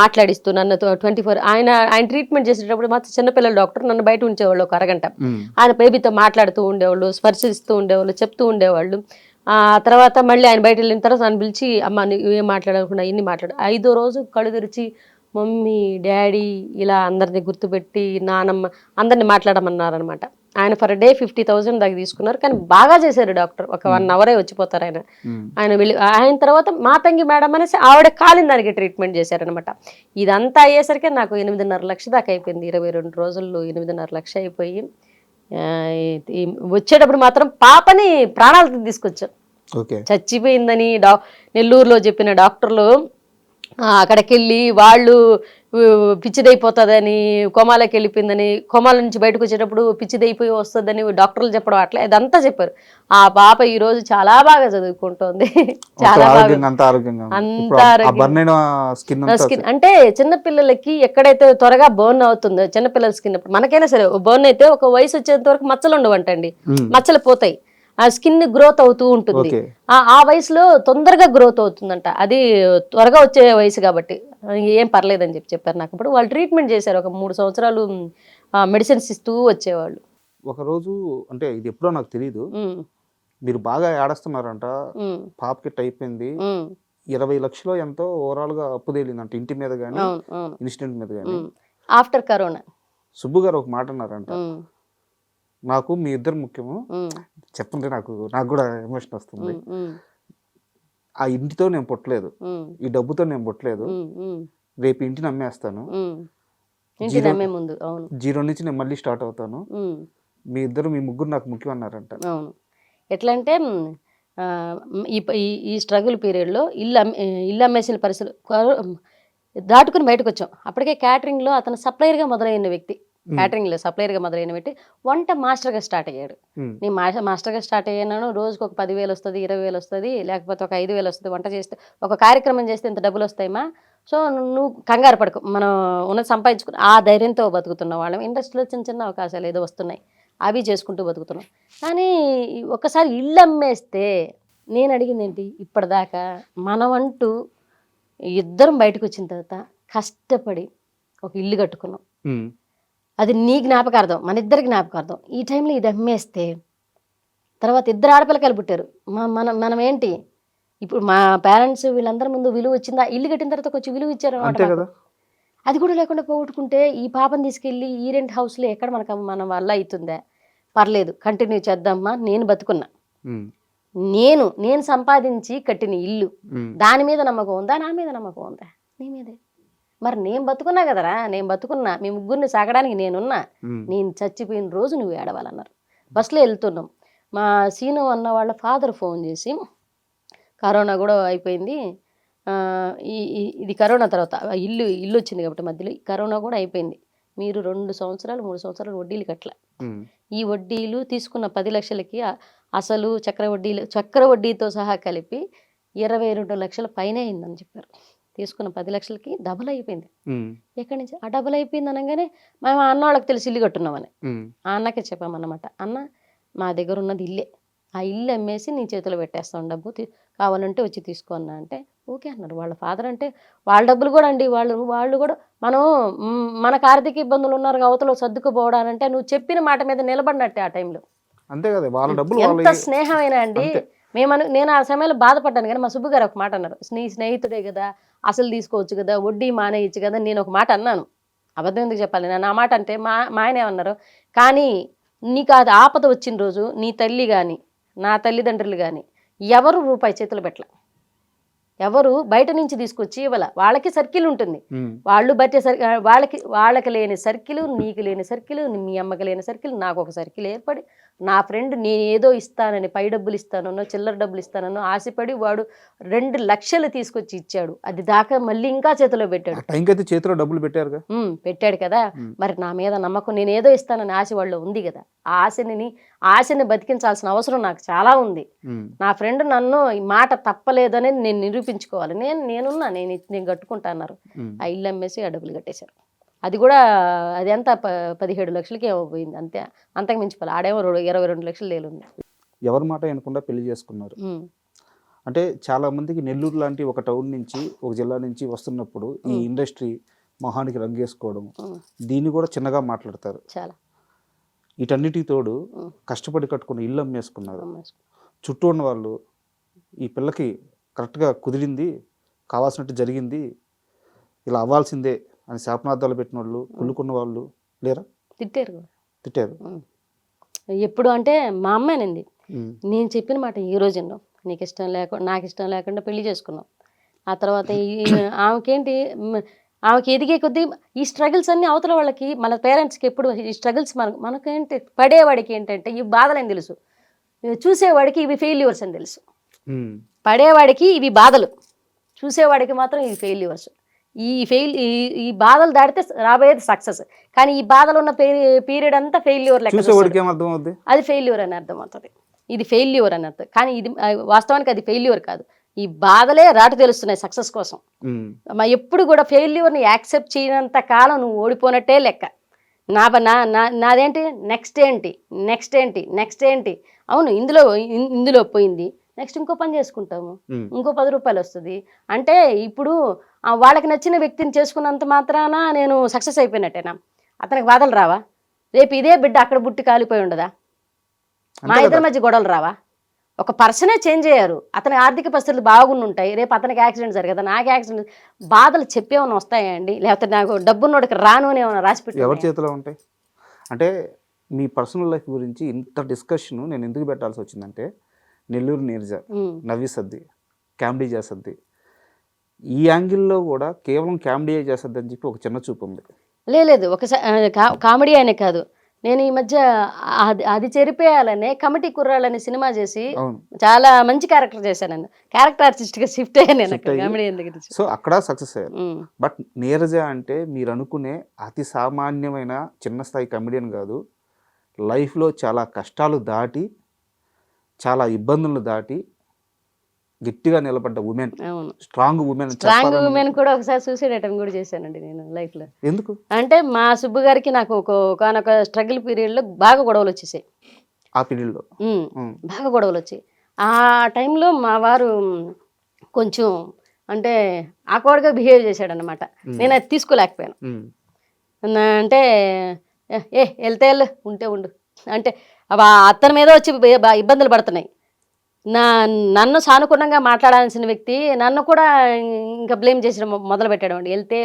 మాట్లాడిస్తూ నన్ను 24 ఆయన ట్రీట్మెంట్ చేసేటప్పుడు మాత్రం చిన్నపిల్లల డాక్టర్ నన్ను బయట ఉంచేవాళ్ళు ఒక అరగంట. ఆయన బేబీతో మాట్లాడుతూ ఉండేవాళ్ళు, స్పర్శిస్తూ ఉండేవాళ్ళు, చెప్తూ ఉండేవాళ్ళు. ఆ తర్వాత మళ్ళీ ఆయన బయట వెళ్ళిన తర్వాత నన్ను పిలిచి, అమ్మ నువ్వు ఏం మాట్లాడకుండా ఇన్ని మాట్లాడు. 5వ రోజు కళ్ళు తెరిచి మమ్మీ డాడీ ఇలా అందరినీ గుర్తుపెట్టి నానమ్మ అందరినీ మాట్లాడమన్నారనమాట. ఆయన ఫర్ డే 50,000 దాకా తీసుకున్నారు. కానీ బాగా చేశారు డాక్టర్. ఒక 1 hour వచ్చిపోతారు ఆయన వెళ్ళి. ఆయన తర్వాత మాతంగి మేడం అనేసి ఆవిడ కాలిన దానికి ట్రీట్మెంట్ చేశారనమాట. ఇదంతా అయ్యేసరికి నాకు 8.5 లక్ష దాకా అయిపోయింది. 22 రోజుల్లో 8.5 లక్ష అయిపోయి వచ్చేటప్పుడు మాత్రం పాపని ప్రాణాలతో తీసుకొచ్చాం. చచ్చిపోయిందని నెల్లూరులో చెప్పిన డాక్టర్లు అక్కడికి వెళ్ళి వాళ్ళు పిచ్చిదైపోతుందని, కోమాలోకి వెళ్ళిపోయిందని, కోమాల నుంచి బయటకు వచ్చేటప్పుడు పిచ్చిదైపోయి వస్తుందని డాక్టర్లు చెప్పడం అట్లా ఇదంతా చెప్పారు. ఆ పాప ఈ రోజు చాలా బాగా చదువుకుంటోంది, చాలా స్కిన్ అంటే చిన్నపిల్లలకి ఎక్కడైతే త్వరగా బర్న్ అవుతుందో చిన్నపిల్లల స్కిన్, మనకైనా సరే బర్న్ అయితే ఒక వయసు వచ్చేంత వరకు మచ్చలు ఉండవంటండి, మచ్చలు పోతాయి, ఆ స్కిన్ గ్రోత్ అవుతూ ఉంటుంది. ఆ వయసులో తొందరగా గ్రోత్ అవుతుందంట, అది త్వరగా వచ్చే వయసు కాబట్టి ఏం పర్లేదని చెప్పారు నాకు. ఇప్పుడు వాళ్ళు ట్రీట్మెంట్ చేశారు. ఒక 3 సంవత్సరాలు మెడిసిన్స్ ఇస్తూ వచ్చేవాళ్ళు. ఒకరోజు అంటే ఇది ఎప్పుడో నాకు తెలియదు, మీరు బాగా ఏడుస్తున్నారంట, పాపకి అయిపోయింది, 20 లక్షలు ఎంతో ఓవరాల్ గా అప్పు తేలిందంట, ఇంటి మీద కానీ ఇన్సిడెంట్ మీద కానీ ఆఫ్టర్ కరోనా. సుబ్బు గారు ఒక మాట అన్నారంట, ఉమ్, నాకు మీ ఇద్దరు ముఖ్యము. ఉమ్, చెప్తుంటే నాకు కూడా ఎమోషన్ వస్తుంది. ఉమ్, ఉమ్, ఆ ఇంటితో నేను పుట్టలేదు, ఉమ్, ఈ డబ్బుతో నేను పుట్టలేదు, ఉమ్, ఉమ్, రేపు ఇంటిని అమ్మేస్తాను, ఉమ్. ఇంటి జీరో నమ్మే ముందు. అవును. జీరో నుంచి నేను మళ్ళీ స్టార్ట్ అవుతాను, ఉమ్, మీ ముగ్గురు నాకు ముఖ్యం అన్నారంట. అవును. ఎట్లా అంటే ఆ, ఈ స్ట్రగుల్ పీరియడ్లో ఇల్లు అమ్మేసిన పరిస్థితులు దాటుకుని బయటకు వచ్చాం. అప్పటికే క్యాటరింగ్లో అతను సప్లయర్గా మొదలైన వ్యక్తి, క్యాటరింగ్లో సప్లయర్గా మొదలైన వ్యక్తి వంట మాస్టర్గా స్టార్ట్ అయ్యాడు. నేను మాస్టర్గా స్టార్ట్ అయ్యాను. రోజుకు ఒక 10,000 వస్తుంది, 20,000 వస్తుంది, లేకపోతే ఒక 5,000 వస్తుంది. వంట చేస్తే ఒక కార్యక్రమం చేస్తే ఇంత డబ్బులు వస్తాయమ్మా, సో నువ్వు కంగారు పడకు, మనం ఉన్నది సంపాదించుకుని ఆ ధైర్యంతో బతుకుతున్న వాళ్ళం. ఇండస్ట్రీలో చిన్న చిన్న అవకాశాలు ఏదో వస్తున్నాయి, అవి చేసుకుంటూ బతుకుతున్నాం. కానీ ఒక్కసారి ఇల్లు అమ్మేస్తే నేను అడిగింది ఏంటి, ఇప్పటిదాకా మనమంటూ ఇద్దరం బయటకు వచ్చిన తర్వాత కష్టపడి ఒక ఇల్లు కట్టుకున్నాం. అది నీ జ్ఞాపకార్థం, మన ఇద్దరి జ్ఞాపకార్థం. ఈ టైంలో ఇది అమ్మేస్తే తర్వాత ఇద్దరు ఆడపిల్లకాయలు పుట్టారు. మనం ఏంటి ఇప్పుడు మా పేరెంట్స్ వీళ్ళందరి ముందు విలువ వచ్చిందా, ఇల్లు కట్టిన తర్వాత కొంచెం విలువ ఇచ్చారు అన్నమాట. అది కూడా లేకుండా పోగొట్టుకుంటే ఈ పాపని తీసుకెళ్ళి ఈ రెంట్ హౌస్లో ఎక్కడ మన వల్ల అవుతుందా, పర్లేదు కంటిన్యూ చేద్దామా. నేను బతుకున్నా, నేను సంపాదించి కట్టిన ఇల్లు, దాని మీద నమ్మకం ఉందా, నా మీద నమ్మకం ఉందా? నీ మీదే. మరి నేను బతుకున్నా కదరా, నేను బతుకున్నా, మీ ముగ్గురిని సాగడానికి నేనున్నా, నేను చచ్చిపోయిన రోజు నువ్వు ఏడవాలన్నారు. బస్సులో వెళ్తున్నాం, మా సీను అన్న వాళ్ళ ఫాదర్ ఫోన్ చేసి, కరోనా కూడా అయిపోయింది, ఇది కరోనా తర్వాత ఇల్లు వచ్చింది కాబట్టి మధ్యలో కరోనా కూడా అయిపోయింది, మీరు 2 సంవత్సరాలు 3 సంవత్సరాలు వడ్డీలు కట్టలే, ఈ వడ్డీలు తీసుకున్న 10 లక్షలకి అసలు చక్ర వడ్డీతో సహా కలిపి 22 లక్షల పైనే అయిందని చెప్పారు. తీసుకున్న 10 లక్షలకి డబుల్ అయిపోయింది. ఎక్కడి నుంచి ఆ డబుల్ అయిపోయింది అనగానే మేము అన్న వాళ్ళకి తెలిసి ఇల్లు కట్టున్నామని ఆ అన్నకే చెప్పామన్నమాట. అన్న మా దగ్గర ఉన్నది ఇల్లే, ఆ ఇల్లు అమ్మేసి నీ చేతిలో పెట్టేస్తాం, డబ్బు కావాలంటే వచ్చి తీసుకో అన్న అంటే ఓకే అన్నారు. వాళ్ళ ఫాదర్ అంటే వాళ్ళ డబ్బులు కూడా అండి, వాళ్ళు కూడా మనకు ఆర్థిక ఇబ్బందులు ఉన్నారు, అవతల సర్దుకుపోవడానంటే నువ్వు చెప్పిన మాట మీద నిలబడినట్టే ఆ టైంలో. అంతే కదా, వాళ్ళ డబ్బులు ఎంత స్నేహమైనా అండి. నేను ఆ సమయంలో బాధపడ్డాను, కానీ మా సుబ్బు గారు ఒక మాట అన్నారు, నీ స్నేహితుడే కదా, అసలు తీసుకోవచ్చు కదా, వడ్డీ మానేయచ్చు కదా. నేను ఒక మాట అన్నాను, అబద్ధం ఎందుకు చెప్పాలి, నేను ఆ మాట అంటే మా ఆయన ఏమన్నారు, కానీ నీకు అది ఆపద వచ్చిన రోజు నీ తల్లి కానీ నా తల్లిదండ్రులు కానీ ఎవరు రూపాయి చేతులు పెట్టలే, ఎవరు బయట నుంచి తీసుకొచ్చి ఇవ్వాల. వాళ్ళకి సర్కిల్ ఉంటుంది, వాళ్ళు బట్టే వాళ్ళకి లేని సర్కిల్, నీకు లేని సర్కిల్, మీ అమ్మకి లేని సర్కిల్, నాకు ఒక సర్కిల్ ఏర్పడి, నా ఫ్రెండ్ నేను ఏదో ఇస్తానని, పై డబ్బులు ఇస్తానో చిల్లర డబ్బులు ఇస్తానో ఆశపడి వాడు 2 లక్షలు తీసుకొచ్చి ఇచ్చాడు. అది దాకా మళ్ళీ ఇంకా చేతిలో పెట్టాడు. చేతిలో డబ్బులు పెట్టాడు కదా. మరి నా మీద నమ్మకం, నేను ఏదో ఇస్తానని ఆశ వాళ్ళు ఉంది కదా, ఆ ఆశని బతికించాల్సిన అవసరం నాకు చాలా ఉంది. నా ఫ్రెండ్ నన్ను ఈ మాట తప్పలేదని నేను నిరూపించుకోవాలి, నేను కట్టుకుంటా అన్నారు. ఆ ఇల్లు అమ్మేసి ఆ డబ్బులు కట్టేశారు. అది కూడా అది ఎంత 17 లక్షలకి ఏమో పోయింది, అంతే, అంతకు మించిపోలే. ఆడేమో 22 లక్షలు లేలుంది. ఎవరి మాట వినకుండా పెళ్లి చేసుకున్నారు. అంటే చాలా మందికి నెల్లూరు లాంటి ఒక టౌన్ నుంచి, ఒక జిల్లా నుంచి వస్తున్నప్పుడు ఈ ఇండస్ట్రీ మొహానికి రంగేసుకోవడం, దీన్ని కూడా చిన్నగా మాట్లాడతారు. చాలా వీటన్నిటికి తోడు కష్టపడి కట్టుకున్న ఇల్లు అమ్మేసుకున్నారు. చుట్టూ ఉన్న వాళ్ళు ఈ పిల్లకి కరెక్ట్గా కుదిరింది, కావాల్సినట్టు జరిగింది, ఇలా అవ్వాల్సిందే అని శాపనార్థాలు పెట్టిన వాళ్ళు, కుళ్ళుకున్న వాళ్ళు లేరా? తిట్టారు. ఎప్పుడు అంటే మా అమ్మేనండి, నేను చెప్పిన మాట ఈ రోజుల్లో, నాకు ఇష్టం లేకుండా పెళ్లి చేసుకున్నాం. ఆ తర్వాత ఆమెకి ఎదిగే కొద్దీ ఈ స్ట్రగుల్స్ అన్నీ అవతల వాళ్ళకి, మన పేరెంట్స్కి ఎప్పుడు ఈ స్ట్రగుల్స్ మనకేంటి, పడేవాడికి ఏంటంటే ఈ బాధలని తెలుసు, చూసేవాడికి ఇవి ఫెయిల్యూర్స్ అని తెలుసు. పడేవాడికి ఇవి బాధలు, చూసేవాడికి మాత్రం ఇవి ఫెయిల్యూర్స్. ఈ బాధలు దాటితే రాబోయేది సక్సెస్. కానీ ఈ బాధలు ఉన్న పీరియడ్ అంతా ఫెయిల్యూర్ లెక్క, అది ఫెయిల్యూర్ అని అర్థమవుతుంది, ఇది ఫెయిల్యూర్ అని అర్థం. కానీ ఇది వాస్తవానికి అది ఫెయిల్యూర్ కాదు, ఈ బాధలే రాటు తెలుస్తున్నాయి సక్సెస్ కోసం. ఎప్పుడు కూడా ఫెయిల్యూర్ని యాక్సెప్ట్ చేయనంత కాలం నువ్వు ఓడిపోనట్టే లెక్క. నాదేంటి నెక్స్ట్ ఏంటి, అవును ఇందులో పోయింది, నెక్స్ట్ ఇంకో పని చేసుకుంటాము, ఇంకో 10 రూపాయలు వస్తుంది అంటే, ఇప్పుడు వాళ్ళకి నచ్చిన వ్యక్తిని చేసుకున్నంత మాత్రాన నేను సక్సెస్ అయిపోయినట్టేనా? అతనికి బాధలు రావా? రేపు ఇదే బిడ్డ అక్కడ బుట్టి కాలిపోయి ఉండదా? మా ఇద్దరి మధ్య గొడవలు రావా? ఒక పర్సనే చేంజ్ అయ్యారు. అతని ఆర్థిక పరిస్థితులు బాగుండి ఉంటాయి, రేపు అతనికి యాక్సిడెంట్ జరగదా, నాకు యాక్సిడెంట్, బాధలు చెప్పేమన్నా వస్తాయా అండి? లేకపోతే నాకు డబ్బున్నోడికి రాను అని ఏమైనా రాసి ఎవరి పెట్టి చేతిలో ఉంటాయి? అంటే మీ పర్సనల్ లైఫ్ గురించి ఇంత డిస్కషన్ నేను ఎందుకు పెట్టాల్సి వచ్చిందంటే, నెల్లూరు నీరజ నవ్విసద్ది, కామెడీ చేసద్ది, ఈ యాంగిల్లో కూడా కేవలం కామెడీ చేసద్ది అని చెప్పి ఒక చిన్న చూపు ఉంది. లేదు ఒకసారి కామెడీ అనే కాదు, నేను ఈ మధ్య అది చెరిపేయాలనే కమిటీ కుర్రాళ్ళని సినిమా చేసి చాలా మంచి క్యారెక్టర్ చేశాను. క్యారెక్టర్ ఆర్టిస్ట్ గా షిఫ్ట్ అయ్యాను నేను కామెడీ ఎందుకు. సో అక్కడ సక్సెస్ అయ్యారు. బట్ నీరజ అంటే మీరు అనుకునే అతి సామాన్యమైన చిన్న స్థాయి కమెడియన్ కాదు. లైఫ్లో చాలా కష్టాలు దాటి, చాలా ఇబ్బందులు దాటి గట్టిగా నిలబడ్డ ఉమెన్, స్ట్రాంగ్ ఉమెన్ కూడా ఒకసారి సూసైడ్ అటెంప్ట్ కూడా చేశానండి నేను లైఫ్ లో. ఎందుకు అంటే మా సుబ్బు గారికి నాకు ఒకనొక స్ట్రగుల్ పీరియడ్ లో బాగా గొడవలు వచ్చేసాయి. ఆ పీరియడ్ లో బాగా గొడవలు వచ్చాయి. ఆ టైంలో మా వారు కొంచెం అంటే ఆక్వర్డ్గా బిహేవ్ చేశాడు అనమాట. నేను అది తీసుకోలేకపోయాను. అంటే వెళ్తే ఉంటే ఉండు అంటే అతని మీద వచ్చి ఇబ్బందులు పడుతున్నాయి. నన్ను సానుకూలంగా మాట్లాడాల్సిన వ్యక్తి నన్ను కూడా ఇంకా బ్లేమ్ చేసి మొదలు పెట్టాడు అండి. వెళ్తే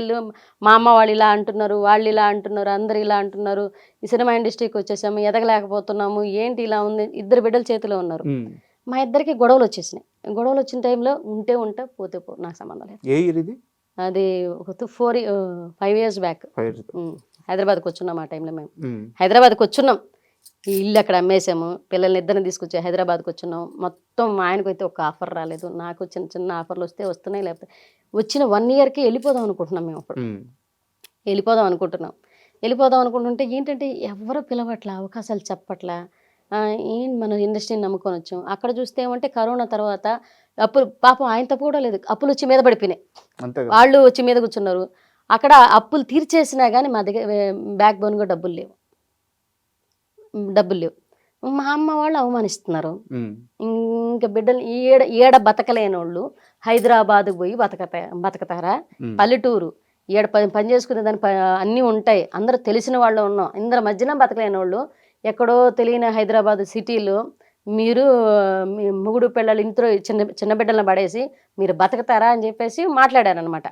మా అమ్మ వాళ్ళు ఇలా అంటున్నారు, వాళ్ళు ఇలా అంటున్నారు, అందరు ఇలా అంటున్నారు, ఈ సినిమా ఇండస్ట్రీకి వచ్చేసాము, ఎదగలేకపోతున్నాము, ఏంటి ఇలా ఉంది, ఇద్దరు బిడ్డల చేతిలో ఉన్నారు. మా ఇద్దరికి గొడవలు వచ్చేసినాయి. గొడవలు వచ్చిన టైంలో ఉంటే పోతే నాకు సంబంధం లేదు. అది ఒక 5 years బ్యాక్ హైదరాబాద్కి వచ్చున్నాం. ఆ టైంలో మేము హైదరాబాద్కి వచ్చున్నాం, ఈ ఇల్లు అక్కడ అమ్మేసాము, పిల్లల్ని ఇద్దరిని తీసుకొచ్చి హైదరాబాద్కి వచ్చున్నాం. మొత్తం మా ఆయనకు అయితే ఒక ఆఫర్ రాలేదు, నాకు చిన్న చిన్న ఆఫర్లు వస్తున్నాయి. లేకపోతే వచ్చిన 1 yearకి వెళ్ళిపోదాం అనుకుంటున్నాం. మేము అప్పుడు వెళ్ళిపోదాం అనుకుంటుంటే ఏంటంటే ఎవరు పిలవట్లా, అవకాశాలు చెప్పట్లా, మన ఇండస్ట్రీని నమ్ముకొని వచ్చాం. అక్కడ చూస్తే ఏమంటే కరోనా తర్వాత అప్పులు, పాపం ఆయన తప్పు కూడా లేదు, అప్పులు వచ్చి మీద పడిపోయినాయి, వాళ్ళు వచ్చి మీద కూర్చున్నారు. అక్కడ అప్పులు తీర్చేసినా కానీ మా దగ్గర బ్యాక్ బోన్గా డబ్బులు లేవు. మా అమ్మ వాళ్ళు అవమానిస్తున్నారు. ఇంకా బిడ్డలు ఏడ బతకలేని వాళ్ళు హైదరాబాద్కి పోయి బతకతారా? పల్లెటూరు ఏడ పని చేసుకునే దాని అన్నీ ఉంటాయి, అందరూ తెలిసిన వాళ్ళు ఉన్నాం, అందరి మధ్యన బతకలేని వాళ్ళు ఎక్కడో తెలియని హైదరాబాద్ సిటీలో మీరు మీ మొగుడు పిల్లలు ఇంట్లో చిన్న బిడ్డలను పడేసి మీరు బతకతారా అని చెప్పేసి మాట్లాడారనమాట.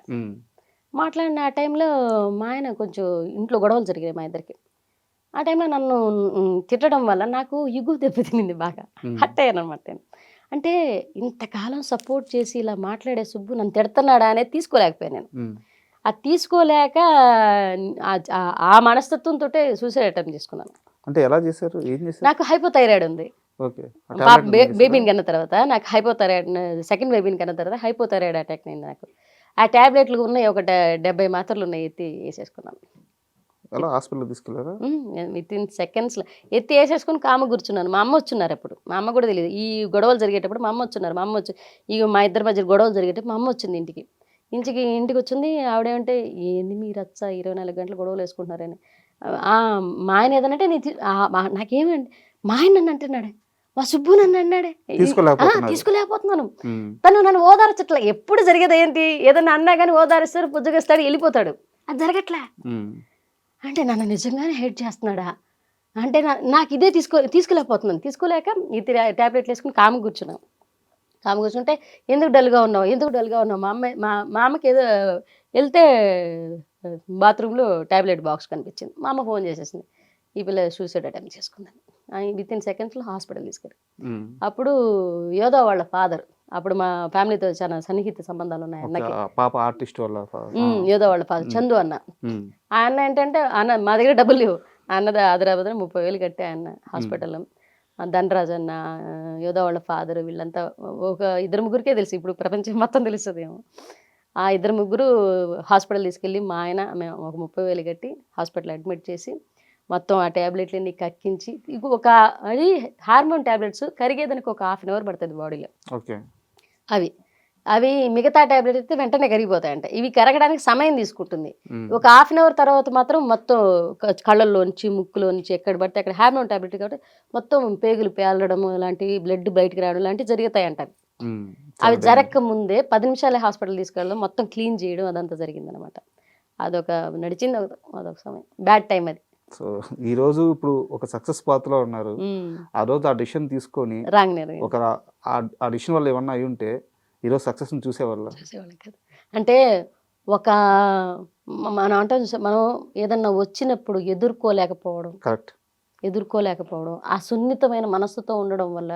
మాట్లాడిన ఆ టైంలో మా ఆయన కొంచెం ఇంట్లో గొడవలు జరిగాయి మా ఇద్దరికి. ఆ టైంలో నన్ను తిట్టడం వల్ల నాకు ఇగు దెబ్బతినింది, బాగా హట్ అయ్యాను అనమాట. అంటే ఇంతకాలం సపోర్ట్ చేసి ఇలా మాట్లాడే సుబ్బు నన్ను తిడుతున్నాడా అనేది తీసుకోలేకపోయాను నేను. అది తీసుకోలేక ఆ మనస్తత్వంతో సూసైడ్ అటెంప్ట్ చేసుకున్నాను. అంటే ఎలా చేశారు, ఏం చేశారు? నాకు హైపోథైరాయిడ్ ఉంది. బేబీని కన్న తర్వాత నాకు హైపోథైరాయిడ్, సెకండ్ బేబీని కన్న తర్వాత హైపోథైరాయిడ్ అటాక్ అయింది నాకు. ఆ ట్యాబ్లెట్లు ఉన్నాయి, ఒక 70 మాత్రలు ఉన్నాయి, ఎత్తి వేసేసుకున్నాను. అలా హాస్పిటల్ తీసుకెళ్ళారా? వితిన్ సెకండ్స్లో ఎత్తి వేసేసుకుని కామ కూర్చున్నాను. మా అమ్మ వచ్చున్నారు అప్పుడు, మా అమ్మ కూడా తెలియదు ఈ గొడవలు జరిగేటప్పుడు. మా అమ్మ వచ్చున్నారు, మా అమ్మ వచ్చి మా ఇద్దరి మధ్య గొడవలు జరిగేటప్పుడు మా అమ్మ వచ్చింది ఇంటికి వచ్చింది. ఆవిడేమంటే ఏంది మీరు 24 గంటలు గొడవలు వేసుకుంటున్నారని. మా ఆయన ఏదనంటే నాకేమండి, మా ఆయన నన్ను అంటున్నాడే, మా సుబ్బు నన్ను అన్నాడే, తీసుకోలేకపోతున్నాను. తను నన్ను ఓదార్చట్లా. ఎప్పుడు జరిగేది ఏంటి, ఏదన్నా అన్నా కానీ ఓదారిస్తాడు, పుజ్జగిస్తాడు, వెళ్ళిపోతాడు. అది జరగట్లే. అంటే నన్ను నిజంగానే హేట్ చేస్తున్నాడా అంటే నాకు ఇదే తీసుకోలేకపోతున్నాను. తీసుకోలేక ఈ ట్యాబ్లెట్లు వేసుకుని కామ కూర్చుంటే ఎందుకు డల్గా ఉన్నావు మా అమ్మకి ఏదో వెళ్తే బాత్రూంలో ట్యాబ్లెట్ బాక్స్ కనిపించింది. మా అమ్మ ఫోన్ చేసేసింది, ఈ పిల్ల సూసైడ్ అటెంప్ట్ చేసుకుందని. వితిన్ సెకండ్స్లో హాస్పిటల్ తీసుకెళ్ళి అప్పుడు యోధా వాళ్ళ ఫాదర్, అప్పుడు మా ఫ్యామిలీతో చాలా సన్నిహిత సంబంధాలు ఉన్నాయి అన్నకి. యోధా వాళ్ళ ఫాదర్ చందు అన్న. ఆ అన్న ఏంటంటే మా దగ్గర డబ్బులు లేవు, అన్నది హైదరాబాద్ 30,000 కట్టే అన్న హాస్పిటల్లో. ధనరాజ్ అన్న, యోధా వాళ్ళ ఫాదర్, వీళ్ళంతా ఒక 2-3కే తెలుసు, ఇప్పుడు ప్రపంచం మొత్తం తెలుస్తుందేమో. ఆ 2-3 హాస్పిటల్ తీసుకెళ్ళి మా ఆయన మేము ఒక 30,000 కట్టి హాస్పిటల్ అడ్మిట్ చేసి మొత్తం ఆ ట్యాబ్లెట్లన్నీ కక్కించి, అది హార్మోన్ ట్యాబ్లెట్స్ కరిగేదానికి ఒక 1/2 hour పడుతుంది బాడీలో. అవి మిగతా ట్యాబ్లెట్ అయితే వెంటనే కరిగిపోతాయంట, ఇవి కరగడానికి సమయం తీసుకుంటుంది. ఒక 1/2 hour తర్వాత మాత్రం మొత్తం కళ్ళల్లోంచి ముక్కులోంచి ఎక్కడ పడితే అక్కడ హార్మోన్ ట్యాబ్లెట్ కాబట్టి మొత్తం పేగులు పేలడం లాంటివి, బ్లడ్ బయటకు రావడం లాంటివి జరుగుతాయంట. అవి జరగక ముందే 10 నిమిషాలే హాస్పిటల్ తీసుకెళ్ళడం, మొత్తం క్లీన్ చేయడం, అదంతా జరిగిందనమాట. అదొక నడిచింది, అదొక సమయం, బ్యాడ్ టైం అది. సో ఈరోజు ఇప్పుడు ఒక సక్సెస్ పాత్రలో ఉన్నారు. ఆ రోజు ఆ డిసిషన్ తీసుకొని రాంగ్ ఒక ఆ డిసిషన్ వల్ల ఏమన్నా అయి ఉంటే ఈరోజు సక్సెస్ని చూసేవాళ్ళ. చూసేవాళ్ళం కదా. అంటే ఒక మనం అంటాం చూసా, మనం ఏదన్నా వచ్చినప్పుడు కరెక్ట్. ఎదుర్కోలేకపోవడం, ఆ సున్నితమైన మనస్సుతో ఉండడం వల్ల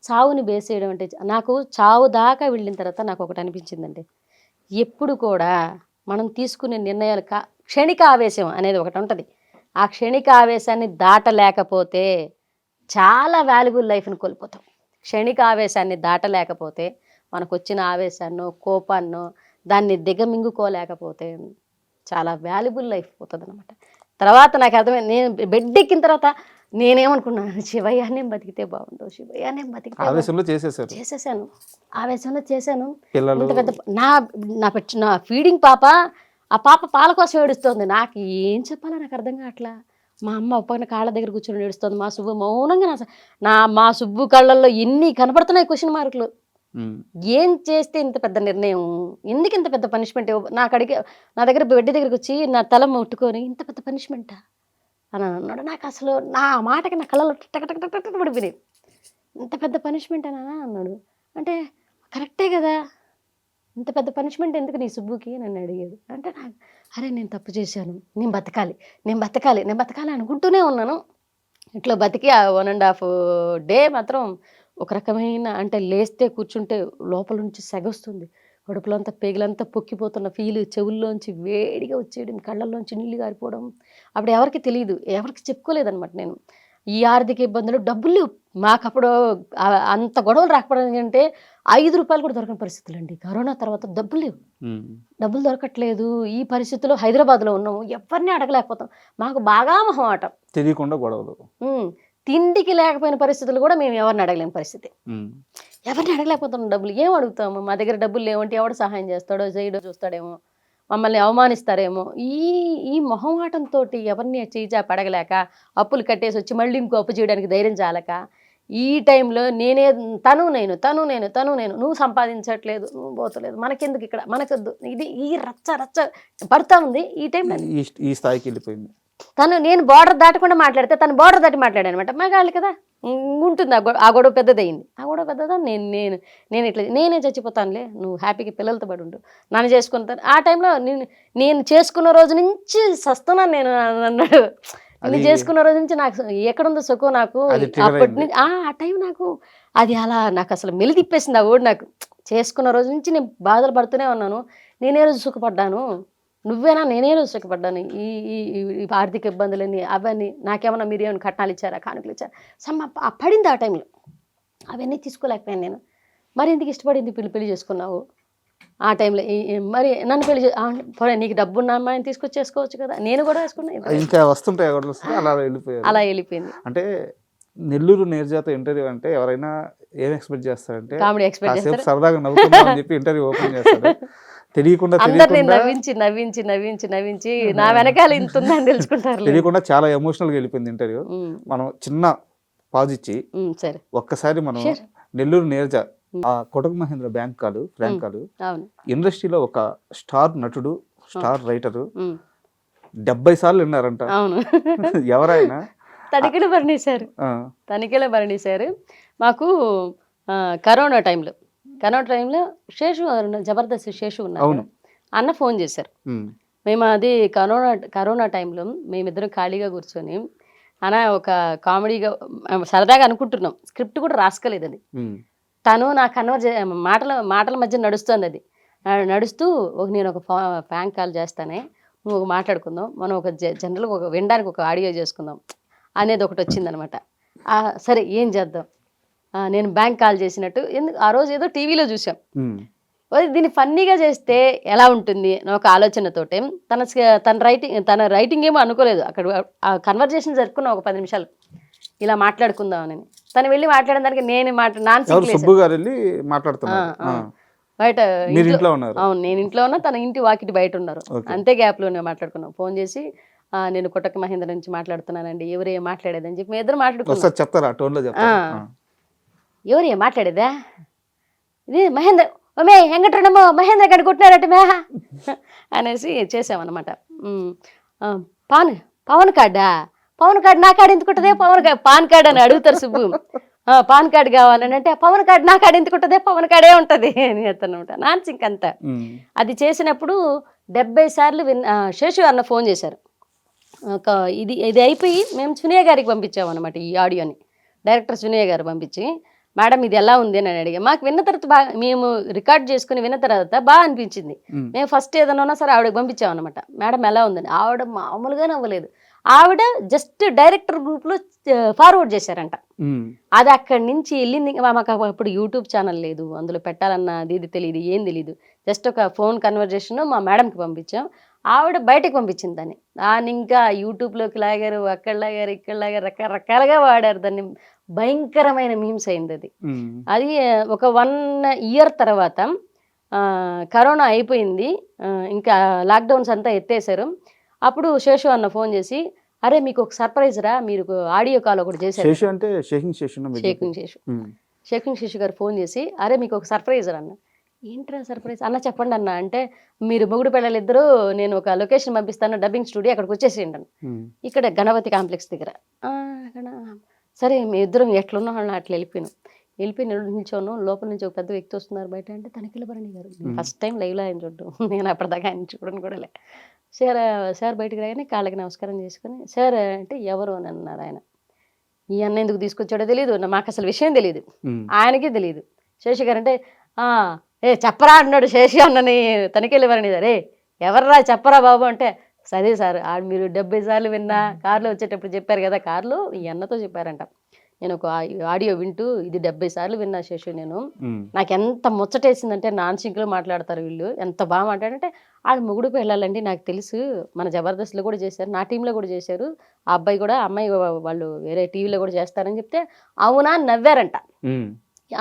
చావుని బేసేయడం. అంటే నాకు చావు దాకా వెళ్ళిన తర్వాత నాకు ఒకటి అనిపించిందండి, ఎప్పుడు కూడా మనం తీసుకునే నిర్ణయాలు క్షణిక ఆవేశం అనేది ఒకటి ఉంటుంది. ఆ క్షణిక ఆవేశాన్ని దాటలేకపోతే చాలా వాల్యుబుల్ లైఫ్ని కోల్పోతాం. క్షణిక ఆవేశాన్ని దాటలేకపోతే, మనకు వచ్చిన ఆవేశాన్నో కోపాన్నో దాన్ని దిగమింగుకోలేకపోతే చాలా వాల్యుబుల్ లైఫ్ పోతుంది అనమాట. తర్వాత నాకు అర్థమైంది, నేను బెడ్ ఎక్కిన తర్వాత నేనేమనుకున్నాను, శివయ్యానే బతికితే బాగుండు, శివయ్యానే బతికితే ఆవేశంలో చేసేసాను, ఆవేశంలో చేశాను. పిల్లలు ఇంత పెద్ద నా ఫీడింగ్ పాప, ఆ పాప పాల కోసం ఏడుస్తోంది. నాకు ఏం చెప్పాలో నాకు అర్థం కావట్లా. మా అమ్మ పక్కన కాళ్ళ దగ్గర కూర్చొని ఏడుస్తుంది. మా సుబ్బు మౌనంగా మా సుబ్బు కళ్ళల్లో ఎన్ని కనపడుతున్నాయి క్వశ్చన్ మార్కులు. ఏం చేస్తే ఇంత పెద్ద నిర్ణయం, ఎందుకు ఇంత పెద్ద పనిష్మెంట్? నాకు అడిగే నా దగ్గర బెడ్ దగ్గరికి వచ్చి నా తల ముట్టుకొని ఇంత పెద్ద పనిష్మెంటా అని అన్నాడు. నాకు అసలు నా మాటకి నా కళ్ళలో టక పడిపోయినాయి. ఇంత పెద్ద పనిష్మెంట్ అని అన్నాడు అంటే కరెక్టే కదా, ఇంత పెద్ద పనిష్మెంట్ ఎందుకు నీ సుబ్బుకి నన్ను అడిగాడు. అంటే నాకు అరే నేను తప్పు చేశాను, నేను బతకాలి అనుకుంటూనే ఉన్నాను. ఇట్లా బతికి ఆ 1.5 డే మాత్రం ఒక రకమైన, అంటే లేస్తే కూర్చుంటే లోపల నుంచి సెగొస్తుంది, కడుపులంతా పేగులంతా పొక్కిపోతున్న ఫీల్, చెవుల్లోంచి వేడిగా వచ్చేయడం, కళ్ళల్లోంచి నీళ్ళు గారిపోవడం. అప్పుడు ఎవరికి తెలియదు, ఎవరికి చెప్పుకోలేదనమాట నేను. ఈ ఆర్థిక ఇబ్బందులు, డబ్బులు లేవు మాకు అప్పుడు. అంత గొడవలు రాకపోవడం అంటే 5 రూపాయలు కూడా దొరకని పరిస్థితులు అండి. కరోనా తర్వాత డబ్బులు లేవు, డబ్బులు దొరకట్లేదు. ఈ పరిస్థితుల్లో హైదరాబాద్లో ఉన్నాము, ఎవరిని అడగలేకపోతాం. మాకు బాగా మొహమాటం, తెలియకుండా గొడవలు. తిండికి లేకపోయిన పరిస్థితులు కూడా మేము ఎవరిని అడగలేని పరిస్థితి. ఎవరిని అడగలేకపోతున్నాం, డబ్బులు ఏం అడుగుతాము? మా దగ్గర డబ్బులు లేవంటే ఎవడు సహాయం చేస్తాడో చేయడో చూస్తాడేమో, మమ్మల్ని అవమానిస్తారేమో, ఈ మొహమాటంతో ఎవరిని చేజాపి అడగలేక, అప్పులు కట్టేసి వచ్చి మళ్ళీ ఇంకో అప్పు చేయడానికి ధైర్యం చాలక, ఈ టైంలో నేనే తను నేను నువ్వు సంపాదించట్లేదు, నువ్వు పోతలేదు, మనకెందుకు ఇక్కడ, మనకొద్దు, ఇది ఈ రచ్చ పడుతూ ఉంది. ఈ టైంలో ఈ స్థాయికి వెళ్ళిపోయింది. నేను బార్డర్ దాటకుండా మాట్లాడితే తను బార్డర్ దాటి మాట్లాడాను అనమాట. మగాళ్ళు కదా ఉంటుంది, ఆ గొడవ పెద్దదయింది. ఆ గొడవ పెద్దదా, నేను ఇట్లా నేనే చచ్చిపోతానులే, నువ్వు హ్యాపీగా పిల్లలతో పడి ఉండు, నన్ను చేసుకుంటాను. ఆ టైంలో నేను చేసుకున్న రోజు నుంచి సస్తున్నాను నేను అన్నాడు. నేను చేసుకున్న రోజు నుంచి నాకు ఎక్కడుందో సుఖం నాకు. అప్పటి నుంచి ఆ టైం నాకు అది అలా నాకు అసలు మెలి తిప్పేసింది ఆ ఓడి. నాకు చేసుకున్న రోజు నుంచి నేను బాధలు పడుతూనే ఉన్నాను. నేనే రోజు సుఖపడ్డాను, నువ్వేనా? నేనే రోజు సుఖపడ్డాను. ఈ ఆర్థిక ఇబ్బందులని అవన్నీ నాకేమన్నా మీరు ఏమైనా కట్నాలు ఇచ్చారా, కానుకలు ఇచ్చారా, పడింది ఆ టైంలో. అవన్నీ తీసుకోలేకపోయాను నేను. మరి ఎందుకు ఇష్టపడింది పెళ్లి చేసుకున్నావు ఆ టైంలో? మరి నన్ను పెళ్లి నీకు డబ్బున్న అమ్మాయిని తీసుకొచ్చేసుకోవచ్చు కదా, నేను కూడా వేసుకున్నా. ఇంకా వస్తుంటాయి అలా వెళ్ళిపోయింది. అంటే నెల్లూరు నేర్జాత ఇంటర్వ్యూ అంటే ఎవరైనా ఏం ఎక్స్పెక్ట్ చేస్తారంటే, కామెడీ ఎక్స్పెక్ట్ చేస్తారు, సరదాగా నవ్వుకుందాం అని చెప్పి ఇంటర్వ్యూ ఓపెన్ చేస్తారు. తెలియకుండా నవ్వించి నా వెనకాల ఇంత ఉందని తెలుసుకుంటారు. తెలియకుండా చాలా ఎమోషనల్గా వెళ్ళిపోయింది ఇంటర్వ్యూ. మనం చిన్న పాజ్ ఇచ్చి ఒక్కసారి మనం నెల్లూరు నేర్జ ఆ కొటక్ మహేంద్ర ఫ్రాంక్ కాలు ఇండస్ట్రీలో ఒక స్టార్ నటుడు, స్టార్ రైటరు 70 సార్లు విన్నారంట. ఎవరైనా తనిఖీల భరణి సార్ మాకు కరోనా టైంలో శేషు జబర్దస్త్ శేషు ఉన్నారు, అన్న ఫోన్ చేశారు. మేము అది కరోనా టైంలో మేమిద్దరం ఖాళీగా కూర్చొని, అన్న ఒక కామెడీగా సరదాగా అనుకుంటున్నాం, స్క్రిప్ట్ కూడా రాసుకోలేదు అది. తను నా మాటల మధ్య నడుస్తుంది. అది నడుస్తూ నేను ఒక ఫ్రాంక్ కాల్ చేస్తానే, నువ్వు ఒక మాట్లాడుకుందాం, మనం ఒక జనరల్గా ఒక వినడానికి ఒక ఆడియో చేసుకుందాం అనేది ఒకటి వచ్చిందనమాట. సరే ఏం చేద్దాం, నేను బ్యాంక్ కాల్ చేసినట్టు, ఎందుకు ఆ రోజు ఏదో టీవీలో చూసాం, దీన్ని ఫన్నీగా చేస్తే ఎలా ఉంటుంది అని ఒక ఆలోచనతోటే తన రైటింగ్ ఏమో అనుకోలేదు. అక్కడ ఆ కన్వర్జేషన్ జరుపుకున్న ఒక 10 నిమిషాలు ఇలా మాట్లాడుకుందామని. తను వెళ్ళి మాట్లాడిన దానికి నేను బయట అవును, నేను ఇంట్లో ఉన్నా, తన ఇంటి వాకిటి బయట ఉన్నారు. అంతే గ్యాప్లోనే మాట్లాడుకున్నాం. ఫోన్ చేసి నేను కొటక్ మహేంద్ర నుంచి మాట్లాడుతున్నానండి, ఎవరే మాట్లాడేదని చెప్పి మేము ఇద్దరు మాట్లాడుకున్నాం. ఎవరే మాట్లాడేదా, ఇది మహేంద్ర వెంకటరమో మహేంద్ర గడి కొట్టినారట మే అనేసి చేసామన్నమాట. పవన్ కార్డా పవన్ కార్డు నా కార్డు ఎందుకు ఉంటుందే, పాన్ కార్డు అని అడుగుతారు సుబ్బు. పాన్ కార్డు కావాలని అంటే పవన్ కార్డు నా కార్డు ఎందుకు ఉంటుందే, పవన్ కార్డే ఉంటుంది అని చెప్తానమాట. నాన్స్ ఇంకంతా అది చేసినప్పుడు 70 సార్లు శేషు అన్న ఫోన్ చేశారు. ఇది అయిపోయి మేము సునీయ గారికి పంపించామన్నమాట ఈ ఆడియోని. డైరెక్టర్ సునీయ గారు పంపించి, మేడం ఇది ఎలా ఉంది అని అడిగా. మాకు విన్న తర్వాత బాగా, మేము రికార్డ్ చేసుకుని విన్న తర్వాత బాగా అనిపించింది. మేము ఫస్ట్ ఏదైనా ఉన్నా సరే ఆవిడకి పంపించామన్నమాట. మేడం ఎలా ఉందని. ఆవిడ మామూలుగానే అవ్వలేదు. ఆవిడ జస్ట్ డైరెక్టర్ గ్రూప్లో ఫార్వర్డ్ చేశారంట. అది అక్కడి నుంచి వెళ్ళింది. మాకు అప్పుడు యూట్యూబ్ ఛానల్ లేదు, అందులో పెట్టాలన్న ఇది తెలియదు, ఏం తెలియదు. జస్ట్ ఒక ఫోన్ కన్వర్జేషన్ మా మేడంకి పంపించాం. ఆవిడ బయటకు పంపించింది దాన్ని ఇంకా యూట్యూబ్లోకి లాగారు, అక్కడ లాగారు, ఇక్కడ లాగారు, రకరకాలుగా వాడారు దాన్ని. భయంకరమైన మీమ్స్ అయింది అది. అది ఒక 1 ఇయర్ తర్వాత కరోనా అయిపోయింది, ఇంకా లాక్డౌన్స్ అంతా ఎత్తేసారు. అప్పుడు శేషు అన్న ఫోన్ చేసి, అరే మీకు ఒక సర్ప్రైజ్ రా, మీరు ఆడియో కాల్ ఒకటి చేశారు. షేకింగ్ శేషు గారు ఫోన్ చేసి, అరే మీకు ఒక సర్ప్రైజ్ రా అన్న. ఏంట్రా సర్ప్రైజ్ అన్న, చెప్పండి అన్న అంటే, మీరు మొగుడు పిల్లలిద్దరూ నేను ఒక లొకేషన్ పంపిస్తాను, డబ్బింగ్ స్టూడియో, అక్కడికి వచ్చేసేయండి అన్న. ఇక్కడ గణపతి కాంప్లెక్స్ దగ్గర. సరే మీ ఇద్దరం ఎట్లున్నా అట్లా వెళ్ళిపోయి నిల్చోను. లోపల నుంచి ఒక పెద్ద వ్యక్తి వస్తున్నారు బయట అంటే, తనిఖీల భరణి గారు. ఫస్ట్ టైం లైవ్లో ఆయన చూడడం, నేను అప్పటిదాకా ఆయన చూడడం కూడా లే. సార్ బయటకు రాగానే కాళ్ళకి నమస్కారం చేసుకుని, సార్ అంటే ఎవరు అని అన్నారు ఆయన. ఈ అన్న ఎందుకు తీసుకొచ్చాడో తెలియదు, మాకు అసలు విషయం తెలియదు, ఆయనకి తెలియదు. శేషి గారు అంటే, చెప్పరా అన్నాడు శేషి అన్నని తనిఖీల భరణి గారు. ఎవర్రా చెప్పరా బాబు అంటే, సరే సార్ మీరు 70 సార్లు విన్నా, కారులో వచ్చేటప్పుడు చెప్పారు కదా, కారులో ఈ అన్నతో చెప్పారంట. నేను ఒక ఆడియో వింటూ ఇది 70 సార్లు విన్నా శేషు నేను. నాకు ఎంత ముచ్చటేసిందంటే, నాన్ సింక్లో మాట్లాడతారు వీళ్ళు, ఎంత బాగా మాట్లాడంటే, ఆడ మొగుడుకు వెళ్ళాలండి నాకు తెలుసు, మన జబర్దస్త్లో కూడా చేశారు, నా టీంలో కూడా చేశారు, ఆ అబ్బాయి కూడా, అమ్మాయి వాళ్ళు వేరే టీవీలో కూడా చేస్తారని చెప్తే అవునా నవ్వారంట.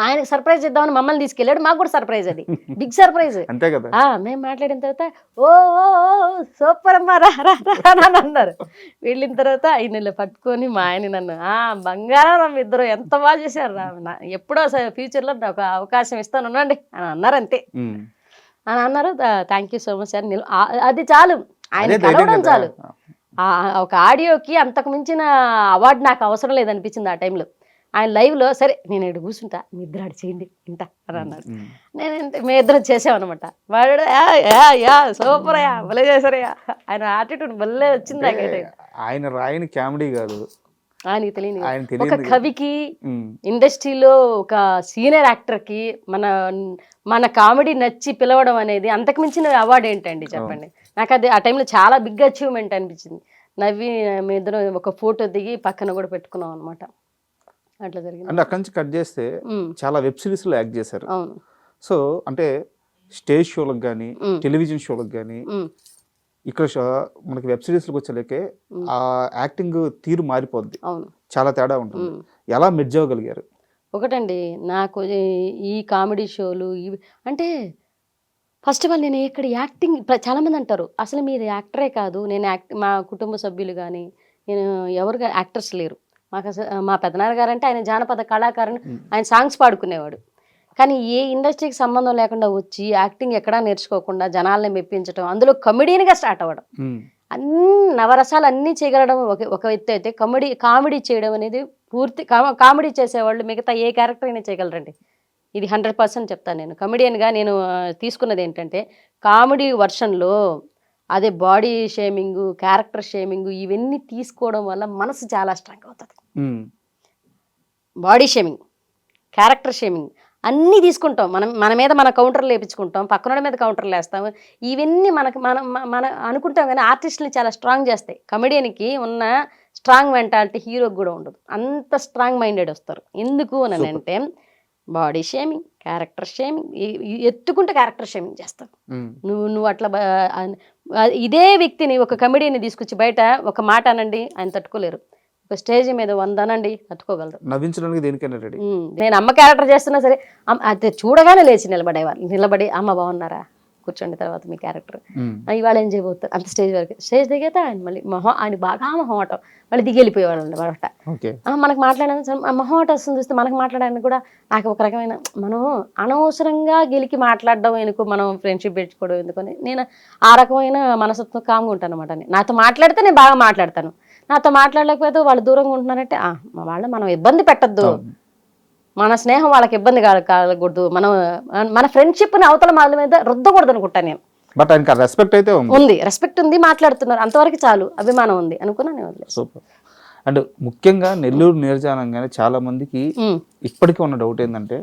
ఆయనకు సర్ప్రైజ్ ఇద్దామని మమ్మల్ని తీసుకెళ్ళాడు, మాకు కూడా సర్ప్రైజ్, అది బిగ్ సర్ప్రైజ్. అంతే కదా. మేము మాట్లాడిన తర్వాత ఓ సూపర్ అమ్మా రా అని అన్నారు. వెళ్ళిన తర్వాత ఆయన పట్టుకొని మా ఆయన నన్ను బంగారం ఇద్దరు ఎంత బాగా చేశారు రా, ఎప్పుడో ఫ్యూచర్లో ఒక అవకాశం ఇస్తాను ఉండండి అని అన్నారు. అంతే అని అన్నారు. Thank you so much sir. అది చాలు, ఆయన కలవడం చాలు. ఒక ఆడియోకి అంతకు మించిన అవార్డు నాకు అవసరం లేదనిపించింది ఆ టైంలో. ఆయన లైవ్లో సరే నేను ఇక్కడ కూర్చుంటా, మీ ఇద్దరు ఆడు చేయండి ఇంత అని అన్నారు. నేను మీ ఇద్దరు చేసామన్నమాట. వాడు సూపర్ అయ్యా, భలే చేశారయ్యా, ఆయన యాటిట్యూడ్ భలే వచ్చింది నాకైతే. ఆయన రాయని కామెడీ కాదు, ఆయనకి తెలియదు. ఒక కవికి, ఇండస్ట్రీలో ఒక సీనియర్ యాక్టర్కి మన కామెడీ నచ్చి పిలవడం అనేది అంతకు మించిన అవార్డు ఏంటండి చెప్పండి. నాకు అది ఆ టైంలో చాలా బిగ్ అచీవ్మెంట్ అనిపించింది. నవ్వి మీ ఇద్దరు ఒక ఫోటో దిగి పక్కన కూడా పెట్టుకున్నాం అనమాట. అట్లా జరిగింది. అంటే అక్కడి నుంచి కట్ చేస్తే చాలా వెబ్ సిరీస్లో యాక్ట్ చేశారు. సో అంటే స్టేజ్ షోలకు కానీ, టెలివిజన్ షోలకు కానీ, ఇక్కడ మనకి వెబ్ సిరీస్లకు వచ్చేలేకే ఆ యాక్టింగ్ తీరు మారిపోద్ది, చాలా తేడా ఉంటుంది. ఎలా మెర్జ్ అవ్వగలిగారు? ఒకటండి, నాకు ఈ కామెడీ షోలు ఇవి అంటే, ఫస్ట్ ఆఫ్ ఆల్ నేను ఇక్కడ యాక్టింగ్, చాలామంది అంటారు అసలు మీరు యాక్టరే కాదు, నేను మా కుటుంబ సభ్యులు కానీ నేను ఎవరు యాక్టర్స్ లేరు. మాకు అసలు మా పెదనాన్న గారు అంటే ఆయన జానపద కళాకారుని, ఆయన సాంగ్స్ పాడుకునేవాడు. కానీ ఏ ఇండస్ట్రీకి సంబంధం లేకుండా వచ్చి యాక్టింగ్ ఎక్కడా నేర్చుకోకుండా జనాల్ని మెప్పించడం, అందులో కమెడీనిగా స్టార్ట్ అవ్వడం, అన్ని నవరసాలు అన్నీ చేయగలడం ఒక ఎత్తు అయితే, కామెడీ చేయడం అనేది పూర్తి కామెడీ చేసేవాళ్ళు మిగతా ఏ క్యారెక్టర్ అయినా చేయగలరండి. ఇది 100% చెప్తాను. నేను కమెడియన్గా నేను తీసుకున్నది ఏంటంటే, కామెడీ వర్షన్లో అదే బాడీ షేమింగ్, క్యారెక్టర్ షేమింగ్ ఇవన్నీ తీసుకోవడం వల్ల మనసు చాలా స్ట్రాంగ్ అవుతుంది. బాడీ షేమింగ్, క్యారెక్టర్ షేమింగ్ అన్నీ తీసుకుంటాం, మన మీద మన కౌంటర్లు వేయించుకుంటాం, పక్కన మీద కౌంటర్లు వేస్తాం. ఇవన్నీ మన అనుకుంటాం కానీ ఆర్టిస్టుని చాలా స్ట్రాంగ్ చేస్తాయి. కమెడియన్కి ఉన్న స్ట్రాంగ్ మెంటాలిటీ హీరోకి కూడా ఉండదు. అంత స్ట్రాంగ్ మైండెడ్ వస్తారు. ఎందుకు అని అంటే, బాడీ షేమింగ్, క్యారెక్టర్ షేమింగ్, ఎత్తుకుంటే క్యారెక్టర్ షేమింగ్ చేస్తావు నువ్వు అట్లా. ఇదే వ్యక్తిని, ఒక కమెడీని తీసుకొచ్చి బయట ఒక మాట అనండి ఆయన తట్టుకోలేరు, ఒక స్టేజ్ మీద 100 అనండి తట్టుకోగలరు. నవ్వించడానికి దేనికైనా రెడీ. నేను అమ్మ క్యారెక్టర్ చేస్తున్నా సరే అది చూడగానే లేచి నిలబడి అమ్మ బాగున్నారా, కూర్చోండి తర్వాత మీ క్యారెక్టర్ ఉమ్, ఇవాళ ఏం చేయబోతారు అంత స్టేజ్ వరకు స్టేజ్ దిగితే ఆయన మళ్ళీ ఆయన బాగా మొహమాటం మళ్ళీ దిగి వెళ్ళిపోయేవాళ్ళు అనమాట. ఓకే. మనకు మాట్లాడడానికి మొహమాటం వస్తుంది చూస్తే మనకు మాట్లాడడానికి కూడా నాకు ఒక రకమైన మనం అనవసరంగా గెలికి మాట్లాడడం ఎందుకు, మనం ఫ్రెండ్షిప్ పెంచుకోవడం ఎందుకని నేను ఆ రకమైన మనసత్వం కామ్గా ఉంటాను అనమాట. నాతో మాట్లాడితే నేను బాగా మాట్లాడతాను, నాతో మాట్లాడలేకపోతే వాళ్ళు దూరంగా ఉంటున్నారంటే వాళ్ళ మనం ఇబ్బంది పెట్టద్దు, మన స్నేహం వాళ్ళకి ఇబ్బంది కాకూడదు, మన ఫ్రెండ్షిప్ని అవతల వాళ్ళ మీద రుద్దకూడదు అనుకుంటాను నేను. బట్ ఆయనకి రెస్పెక్ట్ అయితే ఉంది, రెస్పెక్ట్ ఉంది, మాట్లాడుతున్నారు, అంతవరకు చాలు, అభిమానం ఉంది అనుకున్నా నేను వదిలేదు. సూపర్. అండ్ ముఖ్యంగా నెల్లూరు నీరజానంగానే చాలా మందికి ఇప్పటికీ ఉన్న డౌట్ ఏంటంటే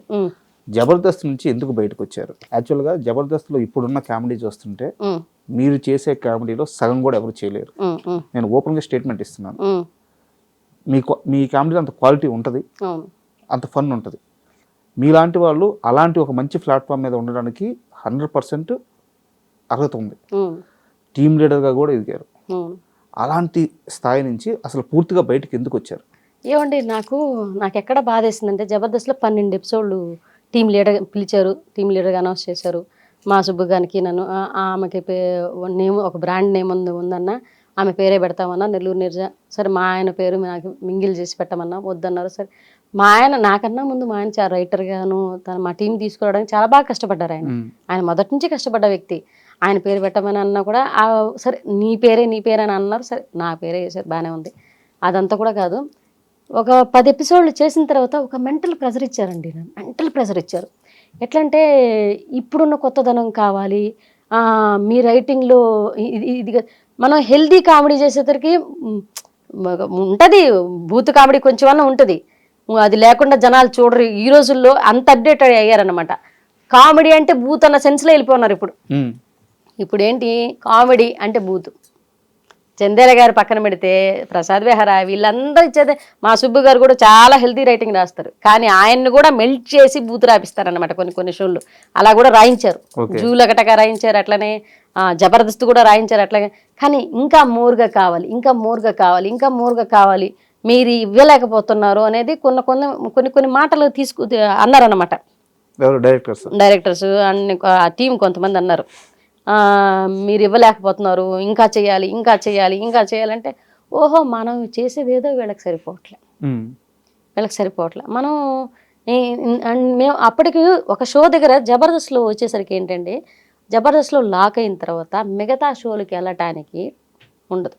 జబర్దస్త్ నుంచి ఎందుకు బయటకు వచ్చారు? యాక్చువల్గా జబర్దస్త్లో ఇప్పుడున్న కామెడీ చూస్తుంటే మీరు చేసే కామెడీలో సగం కూడా ఎవరు చేయలేరు. నేను ఓపెన్గా స్టేట్మెంట్ ఇస్తున్నాను. మీ కామెడీలో అంత క్వాలిటీ ఉంటుంది, అంత ఫన్ ఉంటుంది. మీలాంటి వాళ్ళు అలాంటి ఒక మంచి ప్లాట్ఫామ్ మీద ఉండడానికి 100% అర్హత ఉంది. టీమ్ లీడర్గా కూడా ఎదిగారు. అలాంటి స్థాయి నుంచి అసలు పూర్తిగా బయటకు ఎందుకు వచ్చారు? ఏమండి నాకు ఎక్కడ బాధ వేసిందంటే జబర్దస్త్లో 12 ఎపిసోడ్లు టీమ్ లీడర్ పిలిచారు, టీమ్ లీడర్గా అనౌన్స్ చేశారు. మా సుబ్బుగానికి నన్ను ఆమెకి నేమ్ ఒక బ్రాండ్ నేమ్ ఉందన్న, ఆమె పేరే పెడతామన్నా నెల్లూరు నీరజ. సరే మా ఆయన పేరు నాకు మింగిల్ చేసి పెట్టమన్నా, వద్దన్నారు. సరే మా ఆయన నాకన్నా ముందు మా ఆయన చాలా రైటర్గాను మా టీం తీసుకురావడానికి చాలా బాగా కష్టపడ్డారు. ఆయన మొదటి నుంచి కష్టపడ్డ వ్యక్తి. ఆయన పేరు పెట్టమని అన్నా కూడా సరే నీ పేరే అని అన్నారు. సరే నా పేరే చేశారు, బాగానే ఉంది. అదంతా కూడా కాదు, ఒక 10 ఎపిసోడ్లు చేసిన తర్వాత ఒక మెంటల్ ప్రెజర్ ఇచ్చారండి. మెంటల్ ప్రెజర్ ఇచ్చారు. ఎట్లా అంటే ఇప్పుడున్న కొత్తదనం కావాలి, మీ రైటింగ్లో ఇది మనం హెల్దీ కామెడీ చేసేసరికి ఉంటుంది, బూత్ కామెడీ కొంచెం అన్న ఉంటుంది, అది లేకుండా జనాలు చూడరు. ఈ రోజుల్లో అంత అప్డేట్ అయ్యారనమాట. కామెడీ అంటే బూత్ అన్న సెన్స్లో వెళ్ళిపోతున్నారు ఇప్పుడు ఏంటి కామెడీ అంటే బూత్. చందేల గారు పక్కన పెడితే ప్రసాద్ బెహరా వీళ్ళందరూ ఇచ్చేదే. మా సుబ్బు గారు కూడా చాలా హెల్తీ రైటింగ్ రాస్తారు, కానీ ఆయన్ని కూడా మెల్ట్ చేసి బూత్ రాపిస్తారనమాట కొన్ని షోలు. అలా కూడా రాయించారు, జూలగటగా రాయించారు, అట్లనే జబర్దస్త్ కూడా రాయించారు అట్లాగే. కానీ ఇంకా మోర్గా కావాలి, ఇంకా మోర్గా కావాలి, ఇంకా మోర్గా కావాలి, మీరు ఇవ్వలేకపోతున్నారు అనేది కొన్ని మాటలు అన్నారనమాట డైరెక్టర్స్ అన్ని టీం కొంతమంది అన్నారు. మీరు ఇవ్వలేకపోతున్నారు, ఇంకా చేయాలి, ఇంకా చేయాలి, ఇంకా చేయాలంటే ఓహో మనం చేసేది ఏదో వీళ్ళకి సరిపోవట్లే. మనం మేము అప్పటికి ఒక షో దగ్గర జబర్దస్త్లో వచ్చేసరికి ఏంటంటే జబర్దస్త్లో లాక్ అయిన తర్వాత మిగతా షోలకి వెళ్ళటానికి ఉండదు,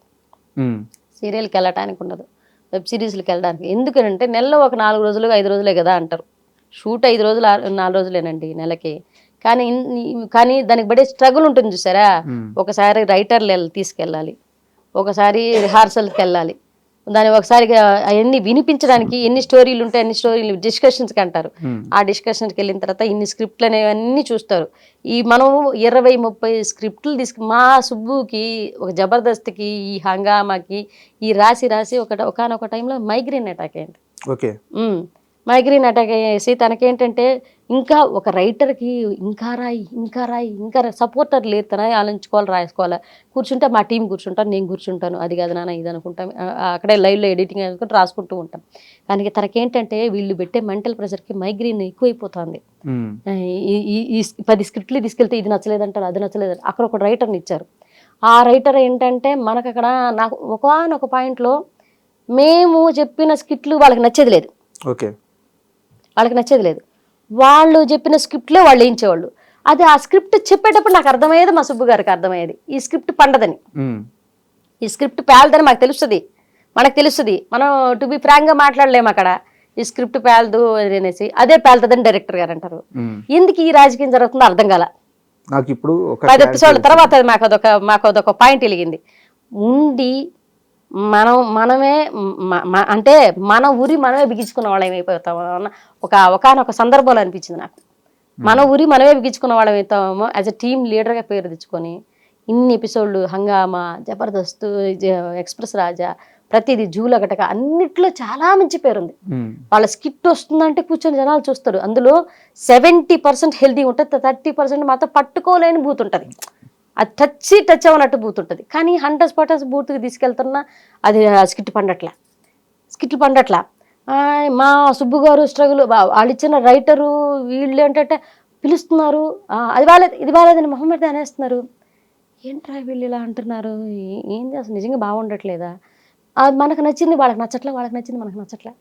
సీరియల్కి వెళ్ళటానికి ఉండదు, వెబ్ సిరీస్లకి వెళ్ళడానికి. ఎందుకంటే నెలలో ఒక 4 రోజులు 5 రోజులే కదా అంటారు. షూట్ 5 రోజులు 4 రోజులేనండి నెలకి. కానీ దానికి బడే స్ట్రగుల్ ఉంటుంది చూసారా. ఒకసారి రైటర్లు తీసుకెళ్ళాలి, ఒకసారి రిహార్సల్కి వెళ్ళాలి, దాన్ని ఒకసారి అవన్నీ వినిపించడానికి ఎన్ని స్టోరీలు ఉంటాయి, అన్ని స్టోరీలు డిస్కషన్స్కి అంటారు. ఆ డిస్కషన్స్కి వెళ్ళిన తర్వాత ఇన్ని స్క్రిప్ట్లు అనేవన్నీ చూస్తారు. మనం 20-30 స్క్రిప్ట్లు మా సుబ్బుకి ఒక జబర్దస్త్కి ఈ హంగామాకి ఈ రాసి ఒకనొక టైంలో మైగ్రేన్ అటాక్ అయింది. ఓకే. మైగ్రేన్ అటాక్ అయ్యేసి తనకేంటంటే ఇంకా ఒక రైటర్కి ఇంకా రాయి సపోర్టర్ లేరు, తన ఆలోచించుకోవాలి, రాసుకోవాలి. కూర్చుంటే మా టీం కూర్చుంటాను, నేను కూర్చుంటాను, అది కాదు నాన్న ఇది అనుకుంటాం, అక్కడే లైవ్లో ఎడిటింగ్ అనుకుంటూ రాసుకుంటూ ఉంటాం. కానీ తనకేంటంటే వీళ్ళు పెట్టే మెంటల్ ప్రెషర్కి మైగ్రేన్ ఎక్కువైపోతుంది. ఈ 10 స్క్రిప్ట్లు తీసుకెళ్తే ఇది నచ్చలేదంటారు, అది నచ్చలేదంటారు. అక్కడ ఒక రైటర్ని ఇచ్చారు. ఆ రైటర్ ఏంటంటే మనకు అక్కడ నాకు ఒకనొక పాయింట్లో మేము చెప్పిన స్క్రిప్ట్లు వాళ్ళకి నచ్చేది లేదు. ఓకే. వాళ్ళకి నచ్చేది లేదు, వాళ్ళు చెప్పిన స్క్రిప్ట్లే వాళ్ళు వేయించేవాళ్ళు. అది ఆ స్క్రిప్ట్ చెప్పేటప్పుడు నాకు అర్థమయ్యేది, మా సుబ్బు గారికి అర్థమయ్యేది ఈ స్క్రిప్ట్ పండదని, ఈ స్క్రిప్ట్ పేలదని మాకు తెలుస్తుంది, మనకు తెలుస్తుంది. మనం టు బి ఫ్రాంక్గా మాట్లాడలేము అక్కడ. ఈ స్క్రిప్ట్ పేలదు అనేసి అదే పేలుతుందని డైరెక్టర్ గారు అంటారు. ఎందుకు ఈ రాజకీయం జరుగుతుందో అర్థం కాల నాకు. ఇప్పుడు 10 ఎపిసోడ్ల తర్వాత మాకు అదొక పాయింట్ వెలిగింది. ఉండి మనమే అంటే మన ఊరి మనమే బిగించుకున్న వాళ్ళం అయిపోతాము అన్న ఒకనొక సందర్భంలో అనిపించింది నాకు. మన ఊరి మనమే బిగించుకున్న వాళ్ళం అవుతామో యాజ్ ఎ టీమ్ లీడర్గా పేరు తెచ్చుకొని ఇన్ని ఎపిసోడ్లు హంగామా, జబర్దస్త్, ఎక్స్ప్రెస్ రాజా, ప్రతిదీ జూలగటక అన్నిట్లో చాలా మంచి పేరుంది. వాళ్ళ స్కిట్ వస్తుందంటే కూర్చొని జనాలు చూస్తారు. అందులో 70% హెల్దీ ఉంటుంది, 30% మాత్రం పట్టుకోలేని బూత్ ఉంటుంది, అది టచ్ అవ్వనట్టు బూత్ ఉంటుంది. కానీ 100% బూత్కి తీసుకెళ్తున్నా అది స్కిట్లు పండట్లా. మా సుబ్బు గారు స్ట్రగుల్, వాళ్ళు ఇచ్చిన రైటరు వీళ్ళు ఏంటంటే పిలుస్తున్నారు, అది బాగాలేదు ఇది బాగాలేదని మొహం పెడితే అనేస్తున్నారు. ఏంట్రా వీళ్ళు ఇలా అంటున్నారు, ఏంది అసలు నిజంగా బాగుండట్లేదా, అది మనకు నచ్చింది వాళ్ళకి నచ్చట్లే, వాళ్ళకి నచ్చింది మనకు నచ్చట్లే.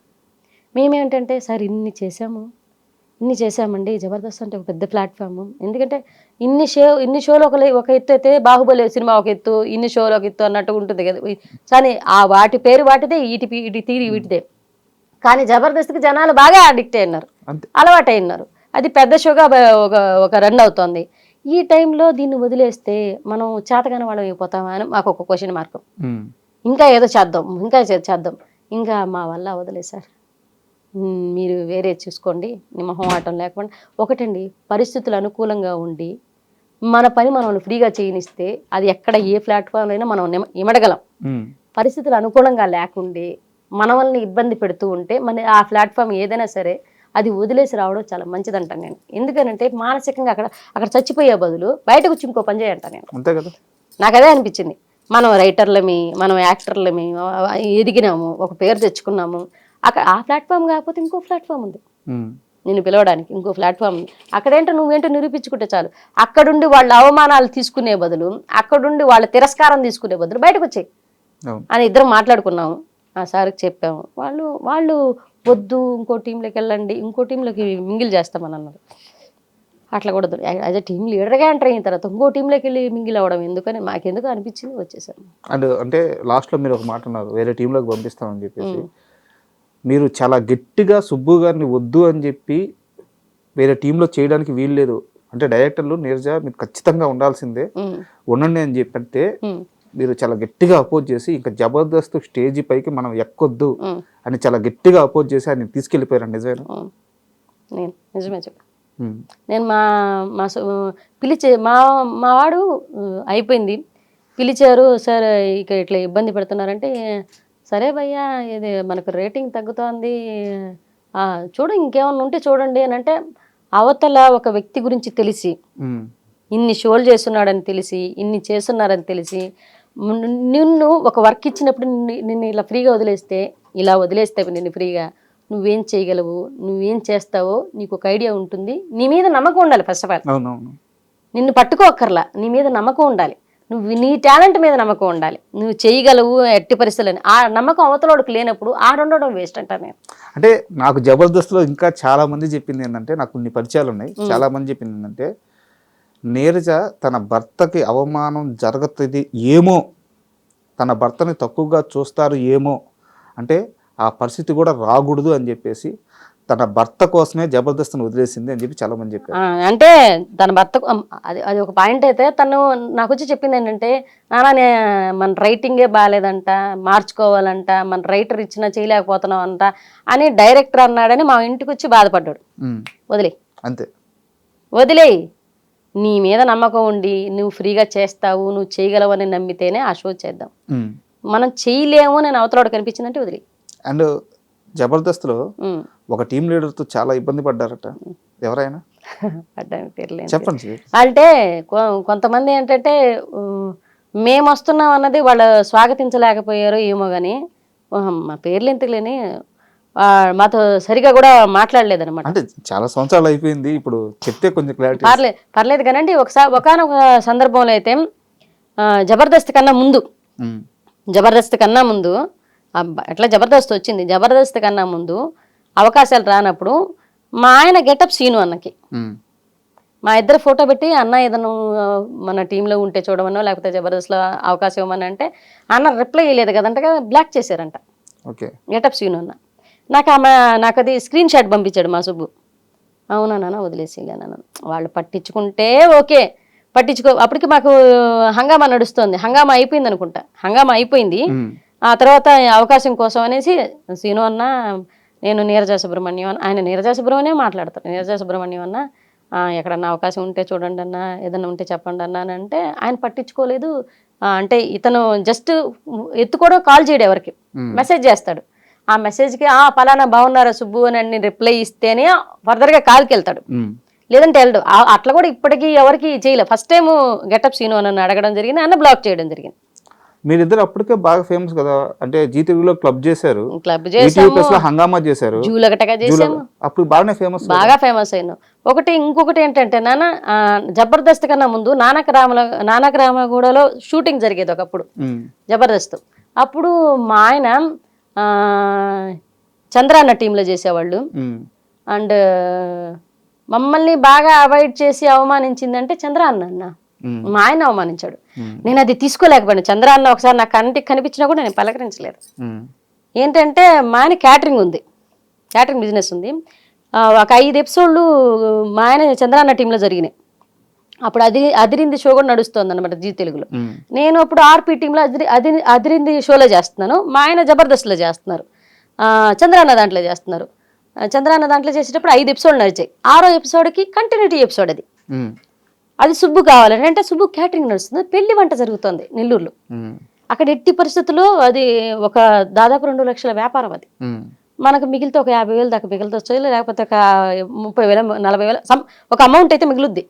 మేమేంటంటే సార్ ఇన్ని చేసామండి, జబర్దస్త్ అంటే ఒక పెద్ద ప్లాట్ఫామ్. ఎందుకంటే ఇన్ని షోలు ఒక ఎత్తు అయితే బాహుబలి సినిమా ఒక ఎత్తు, ఇన్ని షోలు ఒక ఎత్తు అన్నట్టు ఉంటుంది కదా. కానీ ఆ వాటి పేరు వాటిదే, ఇటు తీరి వీటిదే. కానీ జబర్దస్త్కి జనాలు బాగా అడిక్ట్ అయినారు, అలవాటు అయినారు. అది పెద్ద షోగా ఒక రన్ అవుతోంది. ఈ టైంలో దీన్ని వదిలేస్తే మనం చేతగానే వాళ్ళం అయిపోతామా అని మాకు ఒక క్వశ్చన్ మార్క్. ఇంకా ఏదో చేద్దాం, ఇంకా మా వల్ల వదిలేదు సార్, మీరు వేరే చూసుకోండి, మొహమాటం లేకుండా. ఒకటండి, పరిస్థితులు అనుకూలంగా ఉండి మన పని మనం ఫ్రీగా చేయనిస్తే అది ఎక్కడ ఏ ప్లాట్ఫామ్ అయినా మనం ఇమడగలం. పరిస్థితులు అనుకూలంగా లేకుండే మన వల్ల ఇబ్బంది పెడుతూ ఉంటే మన ఆ ప్లాట్ఫామ్ ఏదైనా సరే అది వదిలేసి రావడం చాలా మంచిదంటాను నేను. ఎందుకనంటే మానసికంగా అక్కడ చచ్చిపోయే బదులు బయటకు వచ్చి ఇంకో పని చేయంటాను నేను. అంతే కదా, నాకు అదే అనిపించింది. మనం రైటర్లమి, మనం యాక్టర్లమి ఎదిగినాము, ఒక పేరు తెచ్చుకున్నాము. అక్కడ ఆ ప్లాట్ఫామ్ కాకపోతే ఇంకో ప్లాట్ఫామ్ ఉంది నిన్ను పిలవడానికి, ఇంకో ప్లాట్ఫామ్ ఉంది. అక్కడేంటో నువ్వేంటో నిరూపించుకుంటే చాలు. అక్కడుండి వాళ్ళ అవమానాలు తీసుకునే బదులు, అక్కడుండి వాళ్ళ తిరస్కారం తీసుకునే బదులు బయటకు వచ్చాయి అని ఇద్దరం మాట్లాడుకున్నాము. ఆ సార్కి చెప్పాము. వాళ్ళు వద్దు, ఇంకో టీంలోకి వెళ్ళండి, ఇంకో టీంలోకి మింగిల్ చేస్తామని అన్నారు. అట్లా కూడా యాజ్ అ టీమ్ లీడర్గా ఎంటర్ అయిన తర్వాత ఇంకో టీంలోకి వెళ్ళి మింగిల్ అవ్వడం ఎందుకని మాకెందుకు అనిపించింది, వచ్చేసాను. అంటే లాస్ట్లో మీరు ఒక మాట అన్నారు, వేరే టీంలోకి పంపిస్తామని చెప్పేసి. మీరు చాలా గట్టిగా సుబ్బు గారిని వద్దు అని చెప్పి వేరే టీంలో చేయడానికి వీలు లేదు అంటే డైరెక్టర్లు నీరజ మీరు ఖచ్చితంగా ఉండాల్సిందే, ఉండండి అని చెప్పంటే మీరు చాలా గట్టిగా అపోజ్ చేసి ఇంకా జబర్దస్త్ స్టేజ్ పైకి మనం ఎక్కొద్దు అని చాలా గట్టిగా అపోజ్ చేసి ఆయన తీసుకెళ్ళిపోయారు. నిజమేనా? నిజమే చెప్పు. నేను పిలిచే మా వాడు అయిపోయింది, పిలిచారు సార్ ఇక ఇట్లా ఇబ్బంది పెడుతున్నారంటే, సరే భయ్యా ఇది మనకు రేటింగ్ తగ్గుతోంది, చూడు ఇంకేమన్నా ఉంటే చూడండి అని అంటే, అవతల ఒక వ్యక్తి గురించి తెలిసి ఇన్ని షోలు చేస్తున్నాడని తెలిసి, ఇన్ని చేస్తున్నారని తెలిసి, నిన్ను ఒక వర్క్ ఇచ్చినప్పుడు నిన్ను ఇలా ఫ్రీగా వదిలేస్తే, నిన్ను ఫ్రీగా నువ్వేం చేయగలవు, నువ్వేం చేస్తావో నీకు ఒక ఐడియా ఉంటుంది, నీ మీద నమ్మకం ఉండాలి. ఫస్ట్ ఆఫ్ ఆల్ నిన్ను పట్టుకోక్కర్లా, నీ మీద నమ్మకం ఉండాలి, నీ టాలెంట్ మీద నమ్మకం ఉండాలి, నువ్వు చేయగలవు ఎట్టి పరిస్థితులని. ఆ నమ్మకం అవతలోడికి లేనప్పుడు ఆడుండడం వేస్ట్ అంటాను నేను. అంటే నాకు జబర్దస్త్లో ఇంకా చాలా మంది చెప్పింది ఏంటంటే, నాకు కొన్ని పరిచయాలు ఉన్నాయి, చాలా మంది చెప్పింది ఏంటంటే, నీరజ తన భర్తకి అవమానం జరుగుతుంది ఏమో, తన భర్తని తక్కువగా చూస్తారు ఏమో, అంటే ఆ పరిస్థితి కూడా రాకూడదు అని చెప్పేసి తన భర్త కోసమే జబర్దస్త్ని వదిలేసింది అని చెప్పి చాలా మంది చెప్పారు. అంటే తన భర్త అది ఒక పాయింట్ అయితే, తను నాకు వచ్చి చెప్పింది ఏంటంటే, నాన్న మన రైటింగే బాగాలేదంట, మార్చుకోవాలంట, మన రైటర్ ఇచ్చినా చేయలేకపోతున్నాం అంట అని డైరెక్టర్ అన్నాడని మా ఇంటికి వచ్చి బాధపడ్డాడు. వదిలేయి, నీ మీద నమ్మకం ఉండి నువ్వు ఫ్రీగా చేస్తావు, నువ్వు చేయగలవని నమ్మితేనే ఆ షో చేద్దాం, మనం చేయలేము అని అవతలవాడు కనిపించిందంటే వదిలే. అండ్ జబర్దస్త్లో ఒక టీం లీడర్తో చాలా ఇబ్బంది పడ్డారట, ఎవరైనా చెప్పండి. అంటే కొంతమంది ఏంటంటే మేము వస్తున్నాం అన్నది వాళ్ళు స్వాగతించలేకపోయారు ఏమో కానీ, మా పేర్లు ఎంతలేని మాతో సరిగా కూడా మాట్లాడలేదన్నమాట. అంటే చాలా సంవత్సరాలు అయిపోయింది, ఇప్పుడు చెప్తే కొంచెం క్లారిటీ. పర్లేదు కానండి. ఒకనొక సందర్భంలో అయితే జబర్దస్త్ కన్నా ముందు ఎట్లా జబర్దస్త్ వచ్చింది, జబర్దస్త్ కన్నా ముందు అవకాశాలు రానప్పుడు మా ఆయన గెటప్ సీను అన్నకి మా ఇద్దరు ఫోటో పెట్టి, అన్న ఏదన్నా మన టీంలో ఉంటే చూడమనో లేకపోతే జబర్దస్త్లో అవకాశం ఇవ్వమని అంటే, అన్న రిప్లై ఇవ్వలేదు కదంట, బ్లాక్ చేశారంట గెటప్ సీను అన్న. నాకు అది స్క్రీన్ షాట్ పంపించాడు మా సుబ్బు. అవునా నాన్న వదిలేసేయలేను, వాళ్ళు పట్టించుకుంటే ఓకే, అప్పటికి మాకు హంగామా నడుస్తుంది, హంగామా అయిపోయింది అనుకుంటా, హంగామా అయిపోయింది. ఆ తర్వాత అవకాశం కోసం అనేసి సీను అన్న, నేను నీరజ సుబ్రహ్మణ్యం అన్న, ఆయన నీరజ సుబ్రహ్మణ్యం మాట్లాడతారు, నీరజ సుబ్రహ్మణ్యం అన్న ఎక్కడన్నా అవకాశం ఉంటే చూడండి అన్న, ఏదన్నా ఉంటే చెప్పండి అన్న అని అంటే ఆయన పట్టించుకోలేదు. అంటే ఇతను జస్ట్ ఎత్తుకోవడం, కాల్ చేయడం, ఎవరికి మెసేజ్ చేస్తాడు, ఆ మెసేజ్కి పలానా బాగున్నారా సుబ్బు అని రిప్లై ఇస్తేనే ఫర్దర్గా కాల్కి వెళ్తాడు, లేదంటే వెళ్ళడు. అట్లా కూడా ఇప్పటికీ ఎవరికి చేయలేదు. ఫస్ట్ టైం గెటప్ సీను అని అడగడం జరిగింది, అన్న బ్లాక్ చేయడం జరిగింది. మీరిద్దరు అప్పటికే బాగా ఫేమస్ కదా, అంటే జీ తెలుగులో క్లబ్ చేశారు, క్లబ్ ఈటీవీ చేసాము, ప్లస్ లో హంగామా చేశారు, జూలగటగా చేసాము, అప్పుడు బాగానే ఫేమస్. బాగా ఫేమస్ అయినా. ఇంకొకటి ఏంటంటే నాన్న, జబర్దస్త్ కన్నా ముందు నానకరామగూడలో షూటింగ్ జరిగేది ఒకప్పుడు, జబర్దస్త్. అప్పుడు మా ఆయన చంద్రాన్న టీంలో చేసేవాళ్ళు. అండ్ మమ్మల్ని బాగా అవాయిడ్ చేసి అవమానించిందంటే చంద్రాన్న. మా ఆయన అవమానించాడు, నేను అది తీసుకోలేకపోయాను. చంద్రాన్న ఒకసారి నాకు కంటికి కనిపించినా కూడా నేను పలకరించలేదు. ఏంటంటే మా ఆయన క్యాటరింగ్ ఉంది, క్యాటరింగ్ బిజినెస్ ఉంది. ఒక 5 ఎపిసోడ్లు మా ఆయన చంద్రాన్న టీంలో జరిగినాయి. అప్పుడు అదిరింది షో కూడా నడుస్తుంది అనమాట జీ తెలుగులో. నేను అప్పుడు ఆర్పీ టీంలో అదిరింది షోలో చేస్తున్నాను, మా ఆయన జబర్దస్త్లో చేస్తున్నారు, చంద్రాన్న దాంట్లో చేస్తున్నారు. చంద్రాన్న దాంట్లో చేసేటప్పుడు 5 ఎపిసోడ్లు నడిచాయి. 6వ ఎపిసోడ్కి కంటిన్యూటీ ఎపిసోడ్ అది సుబ్బు కావాలని, అంటే సుబ్బు క్యాటరింగ్ నడుస్తుంది, పెళ్లి వంట జరుగుతుంది నెల్లూరులో. అక్కడ ఎట్టి పరిస్థితుల్లో అది ఒక దాదాపు 2 లక్షల వ్యాపారం. అది మనకు మిగిలితే ఒక 50,000 దాకా మిగులుతొచ్చు, లేకపోతే ఒక 30,000 40,000 ఒక అమౌంట్ అయితే మిగులుద్ది.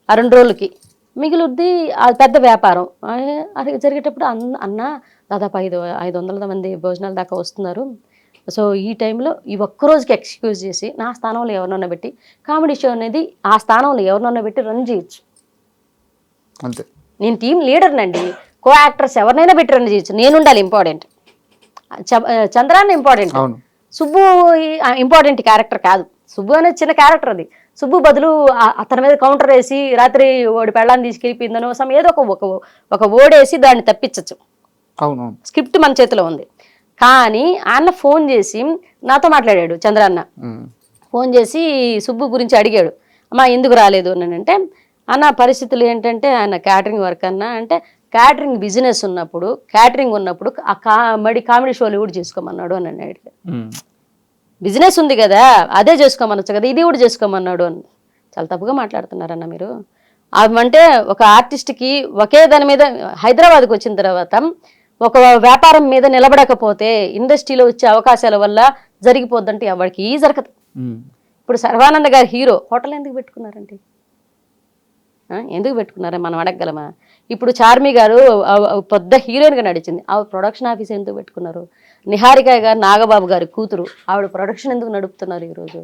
ఆ 2 రోజులకి మిగులుద్ది. అది పెద్ద వ్యాపారం. అది జరిగేటప్పుడు అన్న దాదాపు 500 మంది భోజనాల దాకా వస్తున్నారు, సో ఈ టైంలో ఈ ఒక్కరోజుకి ఎక్స్క్యూజ్ చేసి నా స్థానంలో ఎవరినన్నా పెట్టి కామెడీ షో అనేది ఆ స్థానంలో ఎవరినన్నా పెట్టి రన్ చేయొచ్చు. అంతే, నేను టీం లీడర్నండి, కో యాక్టర్స్ ఎవరినైనా పెట్టి రన్ చేయొచ్చు, నేను ఉండాలి important. Chandranna important, Subbu important character కాదు. సుబ్బు అనేది చిన్న క్యారెక్టర్, అది సుబ్బు బదులు అతని మీద కౌంటర్ వేసి రాత్రి ఓడి పెళ్ళాన్ని తీసుకెళ్ళిపోయిందనో ఏదో ఒక ఓడేసి దాన్ని తప్పించచ్చు. స్క్రిప్ట్ మన చేతిలో ఉంది. కానీ అన్న ఫోన్ చేసి నాతో మాట్లాడాడు, చంద్రాన్న ఫోన్ చేసి సుబ్బు గురించి అడిగాడు, అమ్మా ఎందుకు రాలేదు అని. అంటే అన్న పరిస్థితులు ఏంటంటే ఆయన క్యాటరింగ్ వర్క్ అన్నా, అంటే క్యాటరింగ్ బిజినెస్ ఉన్నప్పుడు ఆ కామెడీ షోలు కూడా చేసుకోమన్నాడు అని అన్నాడు. బిజినెస్ ఉంది కదా అదే చేసుకోమనొచ్చు కదా, ఇది కూడా చేసుకోమన్నాడు అని. చాలా తప్పుగా మాట్లాడుతున్నారన్న మీరు. అంటే ఒక ఆర్టిస్ట్కి ఒకే దాని మీద హైదరాబాద్కి వచ్చిన తర్వాత ఒక వ్యాపారం మీద నిలబడకపోతే ఇండస్ట్రీలో వచ్చే అవకాశాల వల్ల జరిగిపోద్దంటే ఎవరికి జరగదు. ఇప్పుడు సర్వానంద గారు హీరో, హోటల్ ఎందుకు పెట్టుకున్నారంటే ఎందుకు పెట్టుకున్నారా మనం అడగగలమా? ఇప్పుడు చార్మి గారు పెద్ద హీరోయిన్గా నడిచింది, ఆవిడ ప్రొడక్షన్ ఆఫీస్ ఎందుకు పెట్టుకున్నారు? నిహారిక గారు నాగబాబు గారి కూతురు, ఆవిడ ప్రొడక్షన్ ఎందుకు నడుపుతున్నారు? ఈరోజు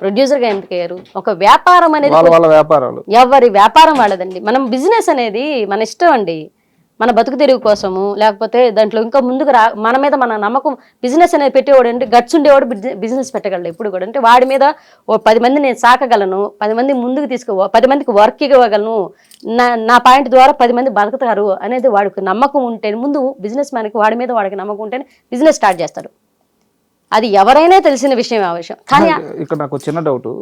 ప్రొడ్యూసర్గా ఎందుకు అయ్యారు? ఒక వ్యాపారం అనేది ఎవరి వ్యాపారం వాళ్ళదండి. మనం బిజినెస్ అనేది మన ఇష్టం అండి, మన బతుకు తెరువు కోసము, లేకపోతే దాంట్లో ఇంకా ముందుకు మన మీద మన నమ్మకం. బిజినెస్ అనేది పెట్టేవాడు అంటే గట్స్ ఉండేవాడు బిజినెస్ పెట్టగలడు ఎప్పుడు కూడా. అంటే వాడి మీద 10 మంది నేను సాకగలను, 10 మంది ముందుకు 10 మందికి వర్క్ ఇవ్వగలను, నా పాయింట్ ద్వారా 10 మంది బతుకుతారు అనేది వాడికి నమ్మకం ఉంటే, ముందు బిజినెస్ మ్యాన్కి వాడి మీద వాడికి నమ్మకం ఉంటేనే బిజినెస్ స్టార్ట్ చేస్తాడు. అది ఎవరైనా తెలిసిన విషయం ఆ విషయం. కానీ ఇక్కడ నాకు చిన్న డౌట్,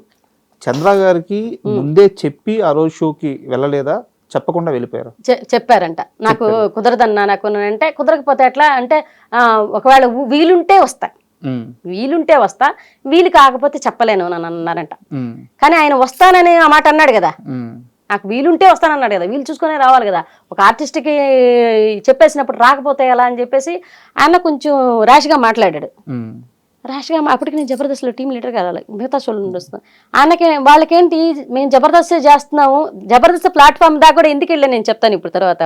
చంద్ర గారికి ముందే చెప్పి ఆ రోజు షోకి వెళ్ళలేదా, చెప్పకుండా వెళ్ళిపోయారు? చెప్పారంట, నాకు కుదరదన్నా, నాకు అంటే కుదరకపోతే ఎట్లా అంటే ఒకవేళ వీలుంటే వస్తా, వీలు కాకపోతే చెప్పలేను అని అన్నారంట. కానీ ఆయన వస్తానని ఆ మాట అన్నాడు కదా, నాకు వీలుంటే వస్తానన్నాడు కదా, వీలు చూసుకునే రావాలి కదా. ఒక ఆర్టిస్ట్కి చెప్పేసినప్పుడు రాకపోతే ఎలా అని చెప్పేసి ఆయన కొంచెం ర్యాష్గా మాట్లాడాడు. ర్యాష్గా అప్పటికి నేను జబర్దస్త్లో టీం లీడర్ కదా, మిగతా షోలు నుండి వస్తున్నాను. ఆయనకి వాళ్ళకేంటి, మేము జబర్దస్త్ చేస్తున్నాము, జబర్దస్త్ ప్లాట్ఫామ్ దాకా కూడా ఎందుకు వెళ్ళాను నేను చెప్తాను ఇప్పుడు తర్వాత.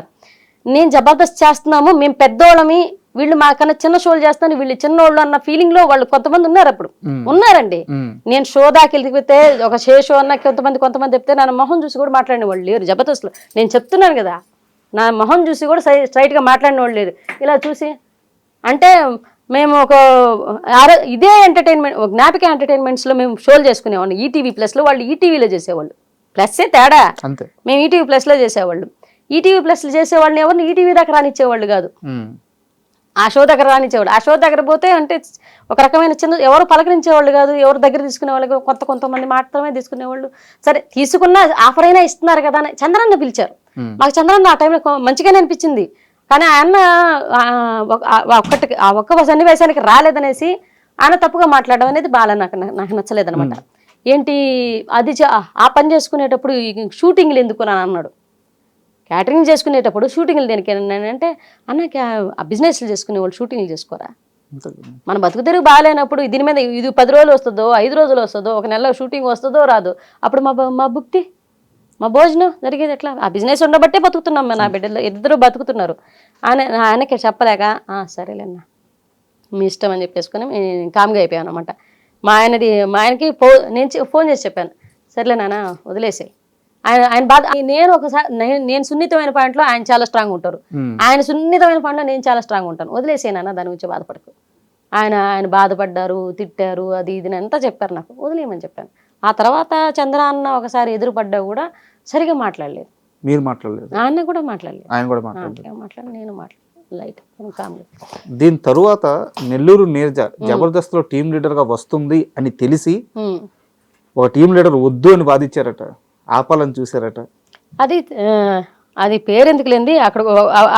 నేను జబర్దస్త్ చేస్తున్నాము, మేము పెద్దోళ్ళమి, వీళ్ళు మాకన్నా చిన్న షోలు చేస్తాను, వీళ్ళు చిన్నోళ్ళు అన్న ఫీలింగ్ లో వాళ్ళు కొంతమంది ఉన్నారు. అప్పుడు ఉన్నారండి. నేను షో దాకా వెళ్ళిపోతే ఒక షో అన్న కొంతమంది చెప్తే నా మొహం చూసి కూడా మాట్లాడిన వాళ్ళు లేరు జబర్దస్త్లో. నేను చెప్తున్నాను కదా, నా మొహం చూసి కూడా స్ట్రైట్గా మాట్లాడిన వాళ్ళు లేరు. ఇలా చూసి అంటే మేము ఇదే ఎంటర్టైన్మెంట్, జ్ఞాపిక ఎంటర్టైన్మెంట్స్లో మేము షోలు చేసుకునేవాళ్ళం. ఈటీవీ ప్లస్లో, వాళ్ళు ఈటీవీలో చేసేవాళ్ళు. ప్లస్సే తేడా, మేము ఈటీవీ ప్లస్లో చేసేవాళ్ళు. ఈటీవీ ప్లస్లో చేసేవాళ్ళని ఎవరిని ఈటీవీ దాకా రానిచ్చేవాళ్ళు కాదు, ఆ షో దగ్గర రానిచ్చేవాళ్ళు. ఆ షో దగ్గర పోతే అంటే ఒక రకమైన చిన్న, ఎవరు పలకరించేవాళ్ళు కాదు, ఎవరు దగ్గర తీసుకునేవాళ్ళు, కొంతమంది మాత్రమే తీసుకునేవాళ్ళు. సరే తీసుకున్న ఆఫర్ అయినా ఇస్తున్నారు కదా అని చంద్రాన్న పిలిచారు. మాకు చంద్రాన్న ఆ టైంలో మంచిగానే అనిపించింది. కానీ ఆయన ఒక్క సన్నివేశానికి రాలేదనేసి ఆయన తప్పుగా మాట్లాడడం అనేది బాగా నాకు నచ్చలేదనమాట. ఏంటి అది ఆ పని చేసుకునేటప్పుడు షూటింగ్లు ఎందుకు అని అన్నాడు. క్యాటరింగ్ చేసుకునేటప్పుడు షూటింగ్లు దేనికి అంటే అన్న బిజినెస్లు చేసుకునేవాళ్ళు షూటింగ్లు చేసుకోరా? మన బతుకు తెరుగు బాగాలేనప్పుడు దీని మీద ఇది 10 రోజులు వస్తుందో 5 రోజులు వస్తుందో 1 నెలలో షూటింగ్ వస్తుందో రాదు, అప్పుడు మా భుక్తి మా భోజనం జరిగేది ఎట్లా? ఆ బిజినెస్ ఉండబట్టే బతుకుతున్నాం, నా బిడ్డలు ఇద్దరు బతుకుతున్నారు. ఆయనకి చెప్పలేక సరేలేన్నా మీ ఇష్టం అని చెప్పేసుకుని కామ్గా అయిపోయాను అనమాట. మా ఆయనకి నేను ఫోన్ చేసి చెప్పాను, సర్లే నాన్న వదిలేసాయి. ఆయన బాధ, నేను ఒకసారి నేను సున్నితమైన పాయింట్లో ఆయన చాలా స్ట్రాంగ్ ఉంటారు, ఆయన సున్నితమైన పాయింట్లో నేను చాలా స్ట్రాంగ్ ఉంటాను. వదిలేసాను దాని గురించి బాధపడకు. ఆయన బాధపడ్డారు, తిట్టారు, అది ఇది అంతా చెప్పారు, నాకు వదిలేయమని చెప్పాను. ఆ తర్వాత చంద్ర అన్న ఒకసారి ఎదురుపడ్డా కూడా సరిగా మాట్లాడలేదు. మీరు మాట్లాడలేదు? ఆయన కూడా మాట్లాడలేదు. ఆయన కూడా మాట్లాడలేదు. నేను మాట్లాడలేదు లైట్ కామ్గా. దీని తరువాత నెల్లూరు నీరజ జబర్దస్త్ లో టీం లీడర్ గా వస్తుంది అని తెలిసి ఒక టీం లీడర్ వద్దు అని బాధించారట, ఆపాలని చూసారట. అది పేరెందుకు లేనిది అక్కడ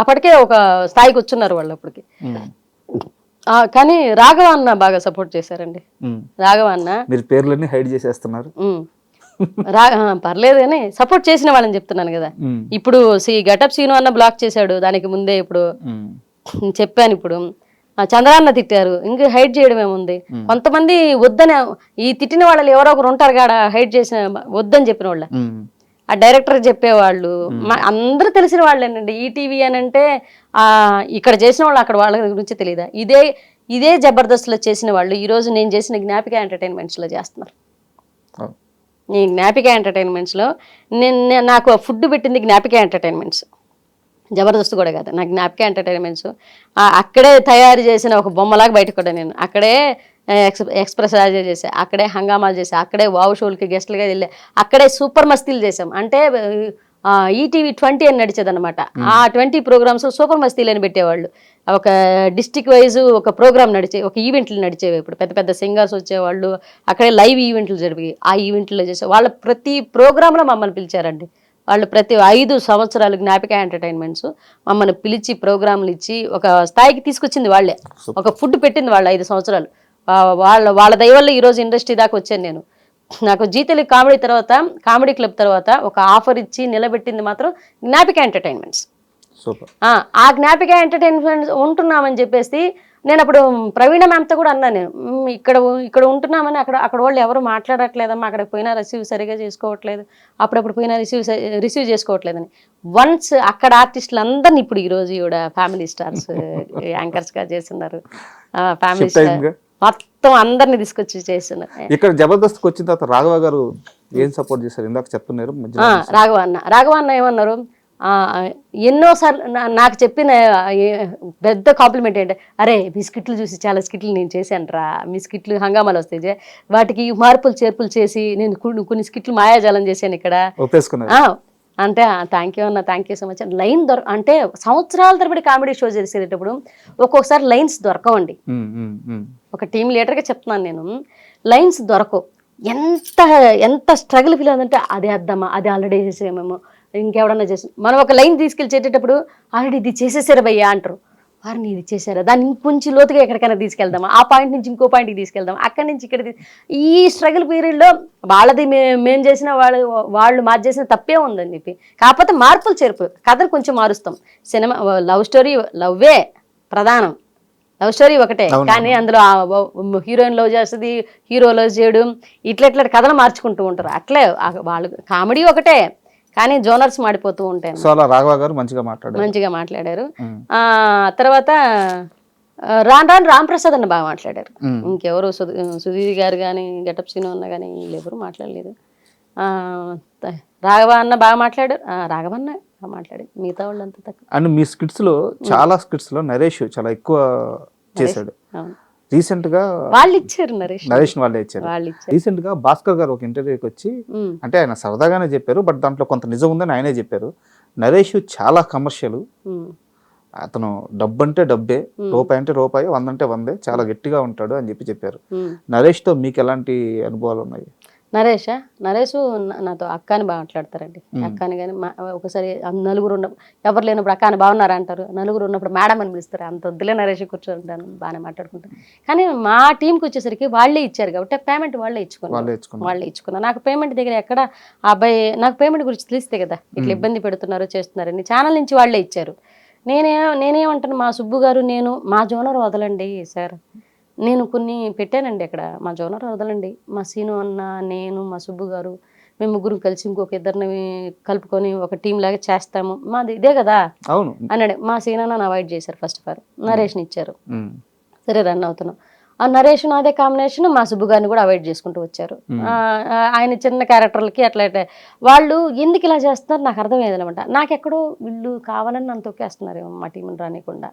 అప్పటికే ఒక స్థాయికి వచ్చున్నారు వాళ్ళు అప్పటికి. కానీ రాఘవ అన్న బాగా సపోర్ట్ చేశారండి. రాఘవ అన్న, మీరు పేర్లన్నీ హైడ్ చేసేస్తున్నారు. పర్లేదు కానీ సపోర్ట్ చేసిన వాళ్ళని చెప్తున్నాను కదా. ఇప్పుడు గెటప్ సీను అన్న బ్లాక్ చేశాడు, దానికి ముందే ఇప్పుడు చెప్పాను. ఇప్పుడు చంద్రాన్న తిట్టారు, ఇంకా హైడ్ చేయడం ఏముంది? కొంతమంది వద్దని, ఈ తిట్టిన వాళ్ళు ఎవరో ఒకరు ఉంటారు కాడ హైడ్ చేసిన వద్దని చెప్పిన వాళ్ళ, ఆ డైరెక్టర్ చెప్పేవాళ్ళు అందరూ తెలిసిన వాళ్ళేనండి. ఈటీవీ అని అంటే ఇక్కడ చేసిన వాళ్ళు అక్కడ వాళ్ళ గురించి తెలియదా? ఇదే జబర్దస్త్లో చేసిన వాళ్ళు ఈరోజు నేను చేసిన జ్ఞాపిక ఎంటర్టైన్మెంట్స్లో చేస్తున్నారు. ఈ జ్ఞాపిక ఎంటర్టైన్మెంట్స్లో నాకు ఫుడ్ పెట్టింది జ్ఞాపిక ఎంటర్టైన్మెంట్స్, జబర్దస్త్ కూడా కాదు, నాకు జ్ఞాపిక ఎంటర్టైన్మెంట్స్. అక్కడే తయారు చేసిన ఒక బొమ్మలాగా బయటకు కూడా నేను అక్కడే ఎక్స్ప్రెస్ రాజా చేసా, అక్కడే హంగామాలు చేసా, అక్కడే వావ్ షోలకి గెస్ట్లుగా వెళ్ళా, అక్కడే సూపర్ మస్తీలు చేసాం. అంటే ఈటీవీ 20 అని నడిచేది అనమాట. ఆ 20 ప్రోగ్రామ్స్ సూపర్ మస్తీలు అని పెట్టేవాళ్ళు. ఒక డిస్టిక్ వైజ్ ఒక ప్రోగ్రామ్ ఒక ఈవెంట్లు నడిచేవి. ఇప్పుడు పెద్ద పెద్ద సింగర్స్ వచ్చేవాళ్ళు, అక్కడే లైవ్ ఈవెంట్లు జరిపి ఆ ఈవెంట్లో చేసే వాళ్ళ ప్రతి ప్రోగ్రాంలో మమ్మల్ని పిలిచారండి. వాళ్ళు ప్రతి 5 సంవత్సరాలు జ్ఞాపిక ఎంటర్టైన్మెంట్స్ మమ్మల్ని పిలిచి ప్రోగ్రాంలు ఇచ్చి ఒక స్థాయికి తీసుకొచ్చింది వాళ్ళే. ఒక ఫుడ్ పెట్టింది వాళ్ళు 5 సంవత్సరాలు. వాళ్ళ దయ వల్ల ఈరోజు ఇండస్ట్రీ దాకా వచ్చాను నేను. నాకు జీ తెలుగు కామెడీ క్లబ్ తర్వాత ఒక ఆఫర్ ఇచ్చి నిలబెట్టింది మాత్రం జ్ఞాపిక ఎంటర్టైన్మెంట్స్. ఆ జ్ఞాపిక ఎంటర్టైన్మెంట్స్ ఉంటున్నామని చెప్పేసి నేను అప్పుడు ప్రవీణ మ్యామ్తో కూడా అన్నా, నేను ఇక్కడ ఉంటున్నామని అక్కడ వాళ్ళు ఎవరు మాట్లాడట్లేదమ్మా, అక్కడికి పోయినా రిసీవ్ సరిగా చేసుకోవట్లేదు, అప్పుడప్పుడు పోయినా రిసీవ్ చేసుకోవట్లేదని. వన్స్ అక్కడ ఆర్టిస్టులు అందరినీ ఇప్పుడు ఈరోజు కూడా ఫ్యామిలీ స్టార్స్ యాంకర్స్గా చేస్తున్నారు. ఫ్యామిలీ స్టార్ మొత్తం అందరినీ తీసుకొచ్చి చేస్తున్నారు. ఇక్కడ జబర్దస్త్కి వచ్చిన తర్వాత రాఘవ గారు ఏం సపోర్ట్ చేశారు? ఇందాక చెప్తున్నారు. రాఘవ అన్న ఏమన్నారు, ఎన్నోసార్లు నాకు చెప్పిన పెద్ద కాంప్లిమెంట్ ఏంటంటే, అరే మీ స్కిట్లు చూసి చాలా స్కిట్లు నేను చేశాను రా, మీ స్కిట్లు హంగామాలు వస్తాయి, వాటికి మార్పులు చేర్పులు చేసి నేను కొన్ని స్కిట్లు మాయాజాలం చేశాను ఇక్కడ అంటే. థ్యాంక్ యూ అన్న, thank you so much. Line అంటే సంవత్సరాల తరబడి కామెడీ షో చేసేటప్పుడు ఒక్కొక్కసారి లైన్స్ దొరకవండి. ఒక టీం లీడర్గా చెప్తున్నాను నేను, లైన్స్ దొరకవు. ఎంత స్ట్రగుల్ ఫీల్ అవుతుందంటే, అది అద్దామా, అది ఆల్రెడీ చేసేమేమో, ఇంకెవడన్నా చేసి మనం ఒక లైన్ తీసుకెళ్ళేటప్పుడు ఆల్రెడీ ఇది చేసేసారా భయ్యా అంటారు. వారిని ఇది చేశారా, దాన్ని ఇంకొంచెం లోతుగా ఎక్కడికైనా తీసుకెళ్దామా, ఆ పాయింట్ నుంచి ఇంకో పాయింట్కి తీసుకెళ్దాం, అక్కడి నుంచి ఇక్కడ. ఈ స్ట్రగుల్ పీరియడ్లో వాళ్ళది మేము చేసిన వాళ్ళు మాది చేసిన తప్పే ఉందని చెప్పి, కాకపోతే మార్పులు చేర్పు కథను కొంచెం మారుస్తాం. సినిమా లవ్ స్టోరీ, లవ్వే ప్రధానం, లవ్ స్టోరీ ఒకటే, కానీ అందులో హీరోయిన్ లవ్ చేస్తుంది, హీరో లవ్ చేయడం, ఇట్లా కథలు మార్చుకుంటూ ఉంటారు. అట్లే వాళ్ళు కామెడీ ఒకటే, కానీ జోనర్స్ మాడిపోతూ ఉంటాయి. రాఘవ గారు మంచిగా మాట్లాడారు. తర్వాత రాను రాంప్రసాద్ అన్న బాగా మాట్లాడారు. ఇంకెవరు సుధీర్ గారు కానీ గెటప్ సీను అన్న కానీ వీళ్ళెవరు మాట్లాడలేదు. రాఘవ అన్న బాగా మాట్లాడారు. రాఘవ అన్న బాగా మాట్లాడారు, మిగతా వాళ్ళంతా తక్కువ. అండ్ మీ చాలా స్కిట్స్ లో నరేష్ చాలా ఎక్కువ చేశాడు. రీసెంట్ గా వాళ్ళు ఇచ్చారు, నరేష్ వాళ్ళే ఇచ్చారు. రీసెంట్ గా భాస్కర్ గారు ఒక ఇంటర్వ్యూకి వచ్చి, అంటే ఆయన సరదాగానే చెప్పారు, బట్ దాంట్లో కొంత నిజం ఉందని ఆయనే చెప్పారు. నరేష్ చాలా కమర్షియల్, అతను డబ్బు అంటే డబ్బే, రూపాయి అంటే రూపాయి, 100 అంటే 100, చాలా గట్టిగా ఉంటాడు అని చెప్పారు. నరేష్ తో మీకు ఎలాంటి అనుభవాలు ఉన్నాయి? నరేష్ నాతో అక్క అని బాగా మాట్లాడతారండి. అక్కని కానీ ఒకసారి నలుగురు ఉన్నప్పుడు, ఎవరు లేనప్పుడు అక్క అని బాగున్నారా అంటారు, నలుగురు ఉన్నప్పుడు మేడం అని పిలుస్తారు. అంత వద్దులే నరేష్ కూర్చోంటాను, బాగానే మాట్లాడుకుంటాను. కానీ మా టీంకి వచ్చేసరికి వాళ్ళే ఇచ్చారు కాబట్టి పేమెంట్ వాళ్ళే ఇచ్చుకున్నారు. నాకు పేమెంట్ దగ్గర ఎక్కడ అబ్బాయి, నాకు పేమెంట్ గురించి తెలిస్తే కదా ఇట్లా ఇబ్బంది పెడుతున్నారు చేస్తున్నారని ఛానల్ నుంచి వాళ్ళే ఇచ్చారు. నేనేమంటాను, మా సుబ్బు గారు మా జోనర్ వదలండి సార్, నేను కొన్ని పెట్టానండి అక్కడ, మా జోనర్ వదలండి, మా సీను అన్న, నేను, మా సుబ్బు గారు మేము ముగ్గురు కలిసి ఇంకొక ఇద్దరిని కలుపుకొని ఒక టీం లాగా చేస్తాము, మాది ఇదే కదా అవును. అన్నాడు. మా సీనాన్ని అవాయిడ్ చేశారు ఫస్ట్ ఆఫ్ ఆల్, నరేష్ని ఇచ్చారు. సరే రన్ అవుతున్నాం. ఆ నరేష్ అదే కాంబినేషన్ మా సుబ్బు గారిని కూడా అవాయిడ్ చేసుకుంటూ వచ్చారు. ఆయన చిన్న క్యారెక్టర్లకి అట్లా వాళ్ళు ఎందుకు ఇలా చేస్తున్నారు నాకు అర్థమయ్యేది అనమాట. నాకెక్కడో వీళ్ళు కావాలని నన్ను తొక్కేస్తున్నారేమో మా టీంని రానికుండా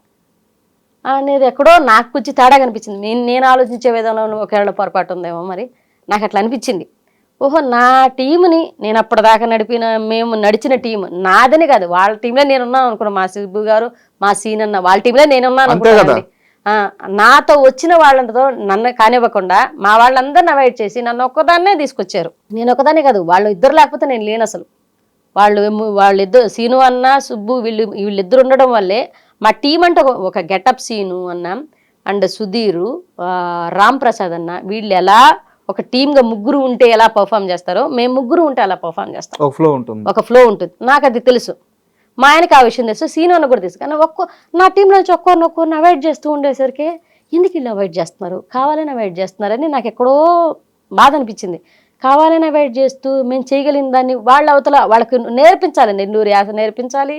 అనేది ఎక్కడో నాకు కొంచెం తేడా కనిపించింది. నేను ఆలోచించే విధానంలో ఒకవేళ పొరపాటు ఉందేమో మరి నాకు అట్లా అనిపించింది. ఓహో నా టీంని నేను అప్పటిదాకా మేము నడిచిన టీం నాదని కాదు, వాళ్ళ టీంలో నేనున్నాను అనుకున్నాను. మా సుబ్బు గారు మా సీనన్న వాళ్ళ టీంలో నేనున్నాను అనుకున్నాను. నాతో వచ్చిన వాళ్ళతో నన్ను కానివ్వకుండా మా వాళ్ళందరిని అవాయిడ్ చేసి నన్ను ఒక్కదాన్నే తీసుకొచ్చారు. నేను ఒక్కదాన్నే కాదు, వాళ్ళు ఇద్దరు లేకపోతే నేను లేను అసలు. వాళ్ళిద్దరు సీను అన్న సుబ్బు వీళ్ళిద్దరు ఉండడం వల్లే మా టీం అంటే ఒక గెటప్ సీను అన్న అండ్ సుధీరు రామ్ ప్రసాద్ అన్న వీళ్ళు ఎలా ఒక టీమ్గా ముగ్గురు ఉంటే ఎలా పర్ఫామ్ చేస్తారో మేము ముగ్గురు ఉంటే అలా పర్ఫామ్ చేస్తాం. ఒక ఫ్లో ఉంటుంది నాకు అది తెలుసు. మా ఆయనకి ఆ విషయం తెలుసు, సీను అన్న కూడా తెలుసు. కానీ నా టీంలో నుంచి ఒక్కొక్కరిని అవాయిడ్ చేస్తూ ఉండేసరికి ఎందుకు వీళ్ళు అవాయిడ్ చేస్తున్నారు, కావాలని అవాయిడ్ చేస్తున్నారని నాకు ఎక్కడో బాధ అనిపించింది. కావాలని అవాయిడ్ చేస్తూ మేము చేయగలిగిన దాన్ని వాళ్ళ అవతల వాళ్ళకి నేర్పించాలి, నెల్లూరు యాస నేర్పించాలి.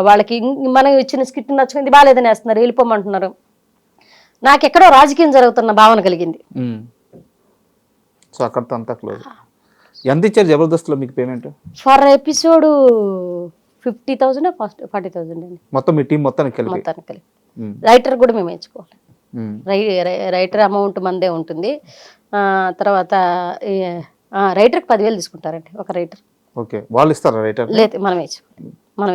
వాళ్ళకి మనం ఇచ్చిన స్కిట్ నచ్చుకుంది బాగాలేదని వేస్తున్నారు, వెళ్ళిపోమంటున్నారు. నాకు ఎక్కడో రాజకీయం జరుగుతున్న భావన కలిగింది. సో అక్కడితో అంతా క్లోజ్. ఎంత ఇచ్చారు జబర్దస్త్లో మీకు పేమెంట్? ఫర్ ఎపిసోడ్ 50,000 40,000 అండి మొత్తం మీ టీం మొత్తానికి కలిపి. రైటర్ కూడా మేము వేయించుకోవాలి. రైటర్ అమౌంట్ మందే ఉంటుంది. తర్వాత రైటర్కి 10,000 తీసుకుంటారండి ఒక రైటర్. ఓకే, వాళ్ళు ఇస్తారా రైటర్? లేదు, మనం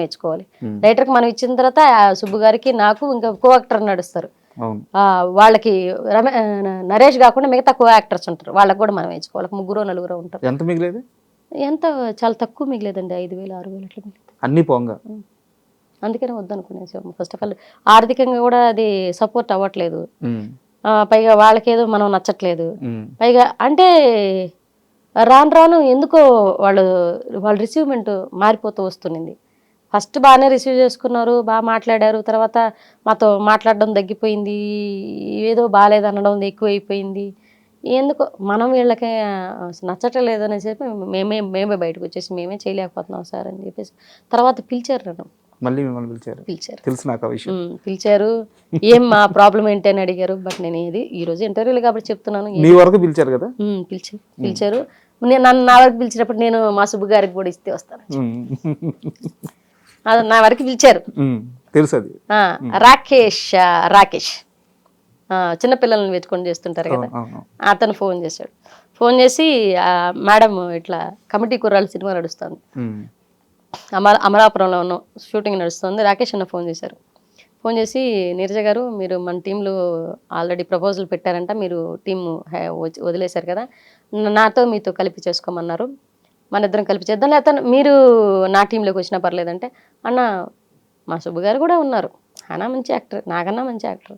వేయించుకోవాలి. రైటర్కి మనం ఇచ్చిన తర్వాత సుబ్బు గారికి నాకు ఇంకా కో యాక్టర్ నడుస్తారు. వాళ్ళకి నరేష్ కాకుండా మిగతా కో యాక్టర్స్ ఉంటారు, వాళ్ళకి కూడా మనం వేయించుకోవాలి. 3-4 ఉంటారు. ఎంత మిగిలేదు? ఎంత చాలా తక్కువ మిగిలేదండి, 5,000-6,000 అట్లా మిగిలేదు అన్ని పోంగా. అందుకనే వద్దనుకునేసాము. ఫస్ట్ ఆఫ్ ఆల్ ఆర్థికంగా కూడా అది సపోర్ట్ అవ్వట్లేదు. పైగా వాళ్ళకేదో మనం నచ్చట్లేదు. పైగా అంటే రాను రాను ఎందుకో వాళ్ళ రిసీవ్మెంట్ మారిపోతూ వస్తుంది. ఫస్ట్ బాగానే రిసీవ్ చేసుకున్నారు, బాగా మాట్లాడారు. తర్వాత మాతో మాట్లాడడం తగ్గిపోయింది, ఏదో బాగాలేదనడం ఎక్కువైపోయింది. ఎందుకో మనం వీళ్ళకి నచ్చట్లేదు అని చెప్పి మేమే బయటకు వచ్చేసి మేమే చేయలేకపోతున్నాం సార్ అని చెప్పేసి తర్వాత పిలిచారు నన్ను. మళ్ళీ మిమ్మల్ని పిలిచారు? తెలుసు నాకు ఆ విషయం. పిలిచారు, ఏం మా ప్రాబ్లం ఏంటి అని అడిగారు. బట్ నేను ఈ రోజు ఇంటర్వ్యూలు కాబట్టి చెప్తున్నాను. మీ వరకు పిలిచారు కదా? పిలిచారు. నన్ను నా వరకు పిలిచినప్పుడు నేను మా సుబ్బు గారికి కూడా ఇస్తే వస్తాను. నా వరకు పిలిచారు, తెలుసు అది. రాకేష్ చిన్నపిల్లల్ని వెతుకొని చేస్తుంటారు కదా, అతను ఫోన్ చేశాడు. ఫోన్ చేసి మేడం ఇట్లా కమిటీ కుర్రాళ్ళు సినిమా నడుస్తుంది, అమలాపురంలో ఉన్న షూటింగ్ నడుస్తుంది, రాకేష్ అన్న ఫోన్ చేశారు. ఫోన్ చేసి నీరజ గారు మీరు మన టీంలో ఆల్రెడీ ప్రపోజల్ పెట్టారంట, మీరు టీం వదిలేశారు కదా, నాతో మీతో కలిపి చేసుకోమన్నారు, మన ఇద్దరం కలిపి చేద్దాం, లేకపోతే మీరు నా టీంలోకి వచ్చినా పర్లేదంటే అన్న మా సుబ్బు గారు కూడా ఉన్నారు, ఆయన మంచి యాక్టర్, నాకన్నా మంచి యాక్టర్,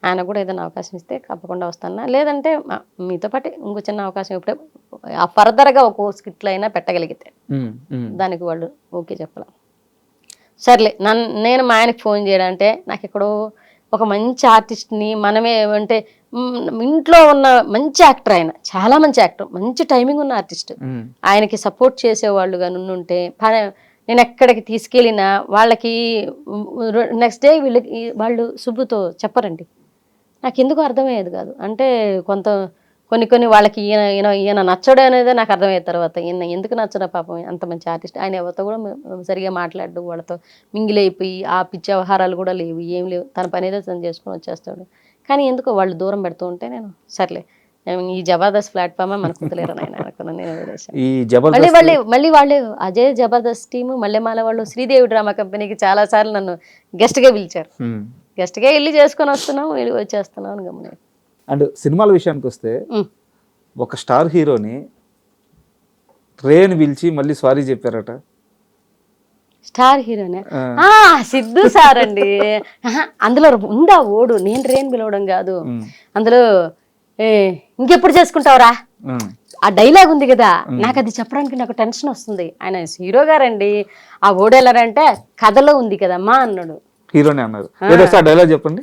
ఆయన కూడా ఏదైనా అవకాశం ఇస్తే తప్పకుండా వస్తాను, లేదంటే మీతో పాటు ఇంకో చిన్న అవకాశం ఇప్పుడే ఫర్దర్గా ఒక స్కిట్లో అయినా పెట్టగలిగితే దానికి వాళ్ళు ఓకే చెప్పాలి. సర్లే నేను మా ఆయనకి ఫోన్ చేయాలంటే నాకు ఎక్కడో ఒక మంచి ఆర్టిస్ట్ని మనమే అంటే ఇంట్లో ఉన్న మంచి యాక్టర్, ఆయన చాలా మంచి యాక్టర్, మంచి టైమింగ్ ఉన్న ఆర్టిస్ట్, ఆయనకి సపోర్ట్ చేసేవాళ్ళు కానీ ఉంటే నేను ఎక్కడికి తీసుకెళ్ళినా వాళ్ళకి నెక్స్ట్ డే వాళ్ళు సుబ్బుతో చెప్పరండి. నాకు ఎందుకు అర్థమయ్యేది కాదు. అంటే కొన్ని వాళ్ళకి ఈయన నచ్చడం అనేది నాకు అర్థమయ్యే తర్వాత ఈయన ఎందుకు నచ్చడం పాపం, అంత మంచి ఆర్టిస్ట్, ఆయన ఎవరితో కూడా సరిగా మాట్లాడు, వాళ్ళతో మింగిల్ అయిపోయి ఆ పిచ్చి వ్యవహారాలు కూడా లేవు, ఏం లేవు, తన పని ఏదో తను చేసుకొని వచ్చేస్తాడు. కానీ ఎందుకో వాళ్ళు దూరం పెడుతూ ఉంటే నేను సర్లే ఈ జబర్దస్త్ ప్లాట్ఫామ్ మనకు కుదలేరు ఆయన అనుకున్నాను. నేను మళ్ళీ వాళ్ళు అదే జబర్దస్త్ టీము మల్లెమాల వాళ్ళు శ్రీదేవి డ్రామా కంపెనీకి చాలా సార్లు నన్ను గెస్ట్గా పిలిచారు. గెస్ట్గా వెళ్ళి చేసుకొని వస్తున్నాం, వెళ్ళి వచ్చేస్తున్నాం అని గమని. అండ్ సినిమాల విషయానికి వస్తే ఒక స్టార్ హీరోని ట్రైన్ పిలిచి మళ్ళీ సారీ చెప్పారట. స్టార్ హీరోనే సిద్ధు సార్ అండి. అందులో ఉందా ఓడు, నేను ట్రైన్ పిలవడం కాదు, అందులో ఇంకెప్పుడు చేసుకుంటావురా ఆ డైలాగ్ ఉంది కదా, నాకు అది చెప్పడానికి నాకు టెన్షన్ వస్తుంది. ఆయన హీరో గారండి, ఆ ఓడు ఎలారంటే కథలో ఉంది కదమ్మా అన్నాడు. హీరోనే అన్నారు, డైలాగ్ చెప్పండి.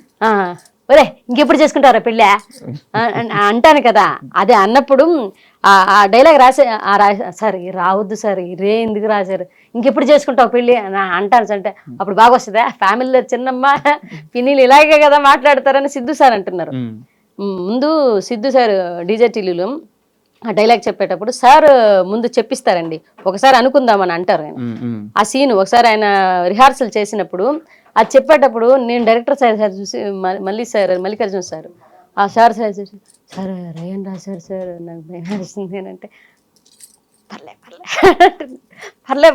ఒరే ఇంకెప్పుడు చేసుకుంటారా పెళ్ళా అంటాను కదా, అదే అన్నప్పుడు ఆ డైలాగ్ రాసే సార్ రావద్దు సార్ రే ఎందుకు రాశారు, ఇంకెప్పుడు చేసుకుంటావు పెళ్ళి అని అంటాను సార్. అంటే అప్పుడు బాగా వస్తుందా ఫ్యామిలీలో చిన్నమ్మ పిన్నిలు ఇలాగే కదా మాట్లాడతారని సిద్ధు సార్ అంటున్నారు. ముందు సిద్ధు సార్ డీజే టిల్లులో ఆ డైలాగ్ చెప్పేటప్పుడు సార్ ముందు చెప్పిస్తారండి, ఒకసారి అనుకుందామని అంటారు ఆయన. ఆ సీన్ ఒకసారి ఆయన రిహార్సల్ చేసినప్పుడు అది చెప్పేటప్పుడు నేను డైరెక్టర్ సార్ చూసి మల్లికార్జున సార్ ఆ సార్ చూసి సార్ రేయన్ రాశారు సార్ నాకు భయం వేస్తుంది అని అంటే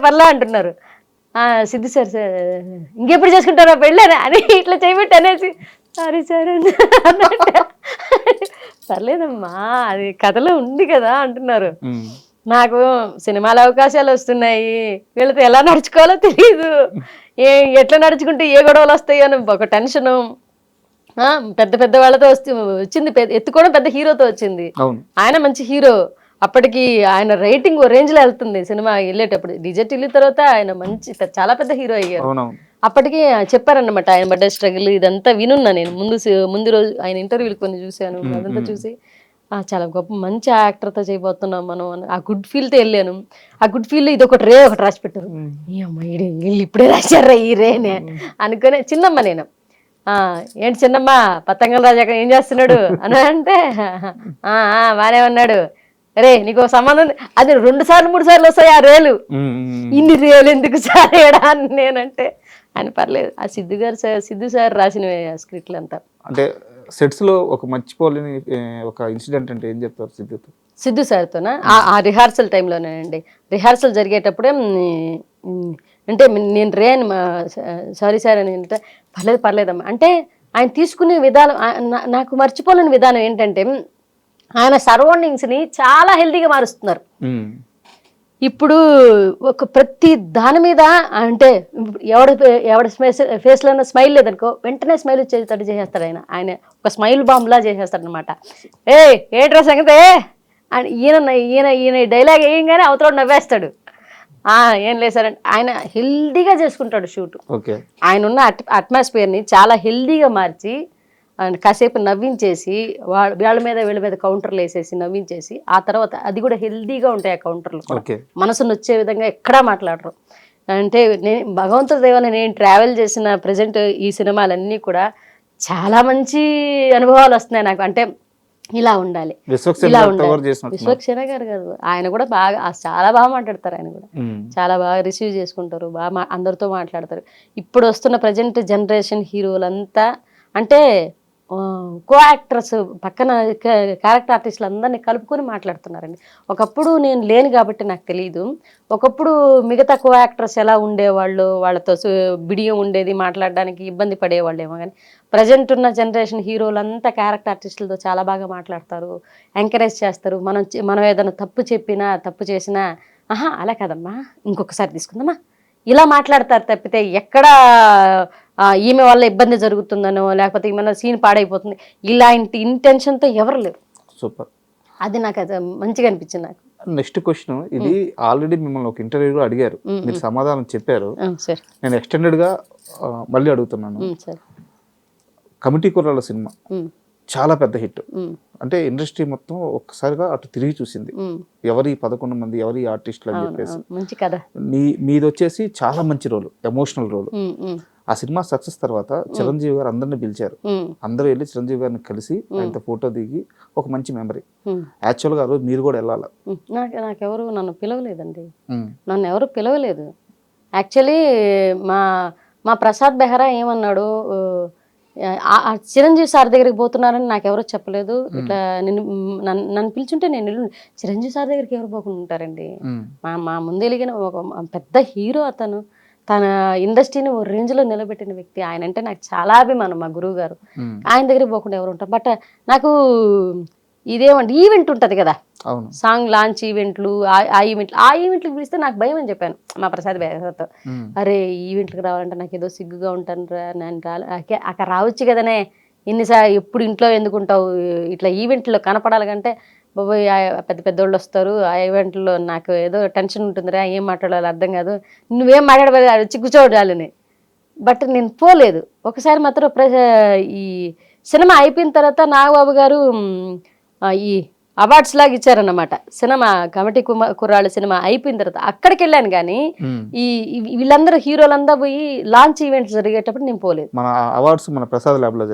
పర్లే అంటున్నారు. సిద్ధు సార్ ఇంకెప్పుడు చేసుకుంటారా పెళ్ళని అని ఇట్లా చేయబెట్టి అనేసి సారీ సార్ అన్నట్టు పర్లేదమ్మా అది కథలో ఉంది కదా అంటున్నారు. నాకు సినిమాల అవకాశాలు వస్తున్నాయి, వీళ్ళతో ఎలా నడుచుకోవాలో తెలియదు, ఎట్లా నడుచుకుంటే ఏ గొడవలు వస్తాయి అని ఒక టెన్షను. పెద్ద వాళ్ళతో వచ్చింది, ఎత్తుకోవడం పెద్ద హీరోతో వచ్చింది. ఆయన మంచి హీరో, అప్పటికి ఆయన రైటింగ్ రేంజ్ లో వెళ్తుంది సినిమా వెళ్ళేటప్పుడు. డీజే టిల్లు తర్వాత ఆయన మంచి చాలా పెద్ద హీరో అయ్యారు. అప్పటికి చెప్పారన్నమాట ఆయన పడ్డ స్ట్రగుల్ ఇదంతా వినున్నా నేను. ముందు రోజు ఆయన ఇంటర్వ్యూలు కొన్ని చూశాను, అదంతా చూసి చాలా గొప్ప మంచి యాక్టర్తో చేయబోతున్నాం మనం అని ఆ గుడ్ ఫీల్తో వెళ్ళాను. ఆ గుడ్ ఫీల్ ఇది ఒకటి రాసి పెట్టారు. ఈ అమ్మాయి ఇప్పుడే రాశారా ఈ రేనే అనుకునే చిన్నమ్మ నేను. ఏంటి చిన్నమ్మ పతంగల రాజా ఏం చేస్తున్నాడు అని అంటే బానే ఉన్నాడు, రే నీకు సంబంధం అది 2 సార్లు 3 సార్లు వస్తాయి ఆ రేలు, ఇన్ని రేలు ఎందుకు సారేడా అని నేనంటే ఆయన పర్లేదు. ఆ సిద్ధు సార్ రాసిన స్క్రిప్ట్లు అంతా. అంటే సెట్స్ లో ఒక మర్చిపోలేని ఒక ఇన్సిడెంట్ అంటే ఏం చెప్తారు సిద్ధు సార్తోనా? ఆ రిహార్సల్ టైంలోనేనండి. రిహార్సల్ జరిగేటప్పుడే అంటే నేను రేన్ సారీ సార్ అని అంటే పర్లేదమ్మా అంటే ఆయన తీసుకునే విధానం నాకు మర్చిపోలేని విధానం ఏంటంటే ఆయన సరౌండింగ్స్ని చాలా హెల్తీగా మారుస్తున్నారు. ఇప్పుడు ఒక ప్రతి దాని మీద అంటే ఎవడి ఫేస్లో స్మైల్ లేదనుకో వెంటనే స్మైల్ వచ్చేటట్టు చేసేస్తాడు ఆయన ఒక స్మైల్ బాంబ్లా చేసేస్తాడు అనమాట. ఏట్రా సంగతే అని ఈయన డైలాగ్ వేయంగానే అవతల నవ్వేస్తాడు. ఏం లేదు సార్ అంటే ఆయన హెల్దీగా చేసుకుంటాడు షూట్. ఆయన ఉన్న అట్మాస్ఫియర్ని చాలా హెల్దీగా మార్చి కాసేపు నవ్వించేసి వీళ్ళ మీద కౌంటర్లు వేసేసి నవ్వించేసి ఆ తర్వాత అది కూడా హెల్దీగా ఉంటాయి ఆ కౌంటర్లు. మనసును వచ్చే విధంగా ఎక్కడా మాట్లాడరు. అంటే నేను భగవంతుడి దేవాలని నేను ట్రావెల్ చేసిన ప్రజెంట్ ఈ సినిమాలన్నీ కూడా చాలా మంచి అనుభవాలు వస్తున్నాయి నాకు. అంటే ఇలా ఉండాలి, ఇలా ఉండాలి. విశ్వక్సేన గారు ఆయన కూడా బాగా చాలా బాగా మాట్లాడతారు. ఆయన కూడా చాలా బాగా రిసీవ్ చేసుకుంటారు, బాగా అందరితో మాట్లాడతారు. ఇప్పుడు వస్తున్న ప్రజెంట్ జనరేషన్ హీరోలంతా అంటే కో యాక్టర్స్ పక్కన క్యారెక్టర్ ఆర్టిస్టులు అందరినీ కలుపుకొని మాట్లాడుతున్నారండి. ఒకప్పుడు నేను లేను కాబట్టి నాకు తెలియదు. ఒకప్పుడు మిగతా కో యాక్టర్స్ ఎలా ఉండేవాళ్ళు, వాళ్ళతో బిడియం ఉండేది, మాట్లాడడానికి ఇబ్బంది పడేవాళ్ళు ఏమో. కానీ ప్రజెంట్ ఉన్న జనరేషన్ హీరోలంతా క్యారెక్టర్ ఆర్టిస్టులతో చాలా బాగా మాట్లాడతారు, ఎంకరేజ్ చేస్తారు. మనం ఏదైనా తప్పు చెప్పినా తప్పు చేసినా అలా కాదమ్మా ఇంకొకసారి తీసుకుందామా ఇలా మాట్లాడతారు తప్పితే ఎక్కడ ఈమె వల్ల ఇబ్బంది జరుగుతుందనో లేకపోతే ఈమె సీన్ పాడైపోతుంది ఇలాంటి ఇంటెన్షన్తో ఎవరు లేరు. సూపర్, అది నాకు అది మంచిగా అనిపించింది. నాకు నెక్స్ట్ క్వశ్చన్, ఇది ఆల్రెడీ మిమ్మల్ని ఒక ఇంటర్వ్యూలో అడిగారు, మీరు సమాధానం చెప్పారు. నేను ఎక్స్టెండెడ్గా మళ్ళీ అడుగుతున్నాను. కమిటీ కుర్రాళ్ళ సినిమా చాలా పెద్ద హిట్. అంటే ఇండస్ట్రీ మొత్తం ఒక్కసారిగా అటు తిరిగి చూసింది, ఎవరి 11 మంది ఎవరి ఆర్టిస్టులు అని చెప్పేసి. మంచి కథ. మీది వచ్చేసి చాలా మంచి రోల్, ఎమోషనల్ రోల్. ఆ సినిమా సక్సెస్ తర్వాత చిరంజీవి గారు అందరిని పిలిచారు. అందరూ వెళ్ళి చిరంజీవి గారిని కలిసి ఆయనతో ఫోటో దిగి ఒక మంచి మెమరీ. యాక్చువల్గా ఆ రోజు మీరు కూడా వెళ్ళాలి. నాకెవరు నన్ను పిలవలేదండి, నన్ను ఎవరు పిలవలేదు. యాక్చువల్లీ మా ప్రసాద్ బెహ్రా ఏమన్నాడు, చిరంజీవి సార్ దగ్గరికి పోతున్నారని నాకెవరో చెప్పలేదు. ఇట్లా నన్ను పిలుచుంటే నేను చిరంజీవి సార్ దగ్గరికి ఎవరు పోకుండా ఉంటారండి. మా ముందు వెలిగిన ఒక పెద్ద హీరో అతను, తన ఇండస్ట్రీని ఓ రేంజ్లో నిలబెట్టిన వ్యక్తి. ఆయన అంటే నాకు చాలా అభిమానం, మా గురువు గారు. ఆయన దగ్గరికి పోకుండా ఎవరు ఉంటారు. బట్ నాకు ఇదేమంటే ఈవెంట్ ఉంటుంది కదా, సాంగ్ లాంచ్ ఈవెంట్లు, ఆ ఈవెంట్లకు పిలిస్తే నాకు భయం అని చెప్పాను మా ప్రసాద్ బెహ్రాతో. అరే ఈవెంట్లకు రావాలంటే నాకు ఏదో సిగ్గుగా ఉంటాను రా, నేను అక్కడ రావచ్చు కదనే, ఎప్పుడు ఇంట్లో ఎందుకుంటావు, ఇట్లా ఈవెంట్లో కనపడాలంటే బాబోయ్ పెద్దోళ్ళు వస్తారు, ఆ ఈవెంట్లో నాకు ఏదో టెన్షన్ ఉంటుందిరా, ఏం మాట్లాడాలి అర్థం కాదు, నువ్వేం మాట్లాడబోయే వచ్చి కూర్చోడాలని. బట్ నేను పోలేదు. ఒకసారి మాత్రం ఈ సినిమా అయిపోయిన తర్వాత నాగబాబు గారు ఈ అవార్డ్స్ లాగా ఇచ్చారన్నమాట. సినిమా కమిటీ కుర్రాళ్ళు సినిమా అయిపోయిన తర్వాత అక్కడికి వెళ్ళాను కానీ వీళ్ళందరూ హీరోలందరూ పోయి లాంచ్ ఈవెంట్స్ జరిగేటప్పుడు నేను పోలేదు. మన అవార్డ్స్ మన ప్రసాద్ ల్యాబ్ లో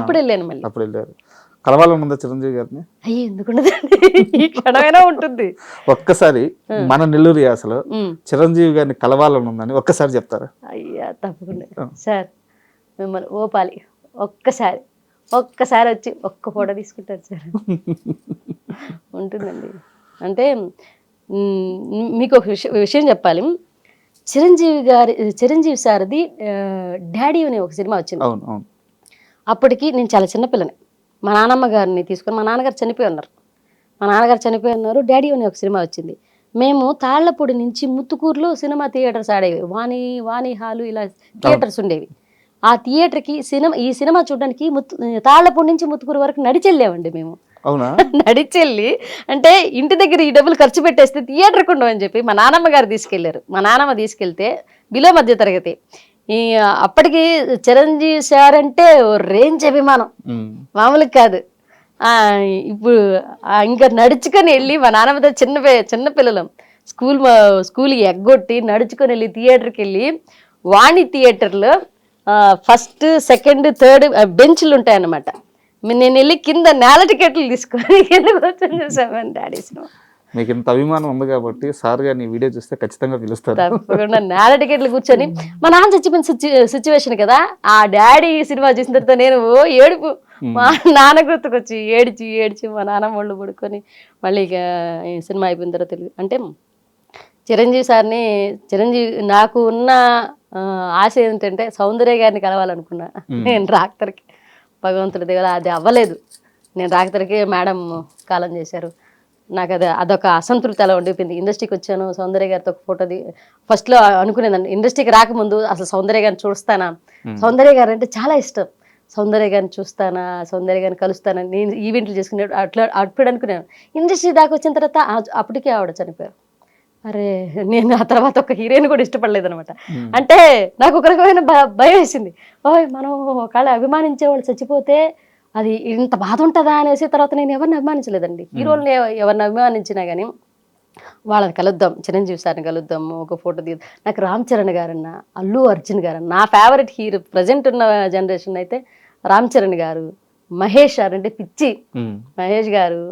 అప్పుడు వెళ్ళాను మళ్ళీ. అప్పుడు వెళ్ళారు. కలవాలని ఉందా చిరంజీవి గారిని? అయ్యి ఎందుకుండదండి, ఈ క్షణమైనా ఉంటుంది. ఒక్కసారి మన నెల్లూరు యాసలో చిరంజీవి గారిని కలవాలని ఉందని ఒక్కసారి చెప్తారా? అయ్యా తప్పకుండా సార్, మిమ్మల్ని ఓపాలి ఒక్కసారి వచ్చి ఒక్క ఫోటో తీసుకుంటారు సార్. ఉంటుందండి. అంటే మీకు ఒక విషయం చెప్పాలి. చిరంజీవి సార్ది డాడీ అనే ఒక సినిమా వచ్చింది. అప్పటికి నేను చాలా చిన్నపిల్లని. మా నాన్నమ్మ గారిని తీసుకొని, మా నాన్నగారు చనిపోయి ఉన్నారు. డాడీ అనే ఒక సినిమా వచ్చింది. మేము తాళ్లపూడి నుంచి ముత్తుకూరులో సినిమా థియేటర్స్ ఆడేవి. వాణి హాలు ఇలా థియేటర్స్ ఉండేవి. ఆ థియేటర్కి ఈ సినిమా చూడడానికి తాళ్లపూడి నుంచి ముత్తుకూరు వరకు నడిచెళ్ళామండి మేము. నడిచెళ్ళి అంటే ఇంటి దగ్గర ఈ డబ్బులు ఖర్చు పెట్టేస్తే థియేటర్కి ఉండవని చెప్పి మా నాన్నమ్మ గారు తీసుకెళ్లారు. మా నాన్నమ్మ తీసుకెళ్తే బిలో మధ్య తరగతి. అప్పటికి చిరంజీవి సార్ అంటే రేంజ్ అభిమానం మామూలుగా కాదు. ఇప్పుడు ఇంకా నడుచుకొని వెళ్ళి మా నాన్నమ్మతో చిన్న పిల్లలం స్కూల్కి ఎగ్గొట్టి నడుచుకొని వెళ్ళి థియేటర్కి వెళ్ళి వాణి థియేటర్లో ఫస్ట్ సెకండ్ థర్డ్ బెంచ్లు ఉంటాయన్నమాట. నేను వెళ్ళి కింద నేల టికెట్లు తీసుకొని కింద కూర్చొని చూసామని డాడీ సినిమా. మీకు ఇంత అభిమానం ఉంది కాబట్టి సార్ గారిని వీడియో చూస్తే ఖచ్చితంగా పిలుస్తారు. తప్పకుండా నేల టికెట్లు కూర్చొని, మా నాన్న చచ్చిపోయిన సిచ్యువేషన్ కదా, ఆ డాడీ సినిమా చూసిన తర్వాత నేను ఏడుపు, మా నాన్న గుర్తుకొచ్చి ఏడ్చి మా నాన్న ఒళ్ళు పడుకొని మళ్ళీ ఇక ఈ సినిమా అయిపోయిన తర్వాత అంటే చిరంజీవి నాకు ఉన్న ఆశ ఏంటంటే సౌందర్య గారిని కలవాలనుకున్నా. నేను రాక్తరికి భగవంతుడి దగ్గర అది అవ్వలేదు. నేను రాక్తరికి మేడం కాలం చేశారు. నాకు అదొక అసంతృప్తి అలా ఉండిపోయింది. ఇండస్ట్రీకి వచ్చాను, సౌందర్య గారితో ఒక ఫోటో ఫస్ట్లో అనుకునేదాన్ని, ఇండస్ట్రీకి రాకముందు అసలు సౌందర్య గారిని చూస్తానా, సౌందర్య గారు అంటే చాలా ఇష్టం, సౌందర్య గారిని చూస్తానా, సౌందర్య గారిని కలుస్తానా, నేను ఈవెంట్లు చేసుకునేప్పుడు అప్పుడు అనుకున్నాను. ఇండస్ట్రీ దాకా వచ్చిన తర్వాత అప్పటికే ఆవిడ చనిపోయారు. అరే నేను ఆ తర్వాత ఒక హీరోయిన్ కూడా ఇష్టపడలేదు అనమాట. అంటే నాకు ఒక రకమైన భయం వేసింది. మనం ఒకవేళ అభిమానించే వాళ్ళు చచ్చిపోతే అది ఇంత బాధ ఉంటుందా అనేసి తర్వాత నేను ఎవరిని అభిమానించలేదండి. హీరోల్ని ఎవరిని అభిమానించినా కానీ వాళ్ళని కలుద్దాం, చిరంజీవి సార్ని కలుద్దాం, ఒక ఫోటో దిగుదాం. నాకు రామ్ చరణ్ గారన్న, అల్లు అర్జున్ గారన్న, నా ఫేవరెట్ హీరో ప్రజెంట్ ఉన్న జనరేషన్ అయితే రామ్ చరణ్ గారు, మహేష్ గారు అంటే పిచ్చి. మహేష్ గారు,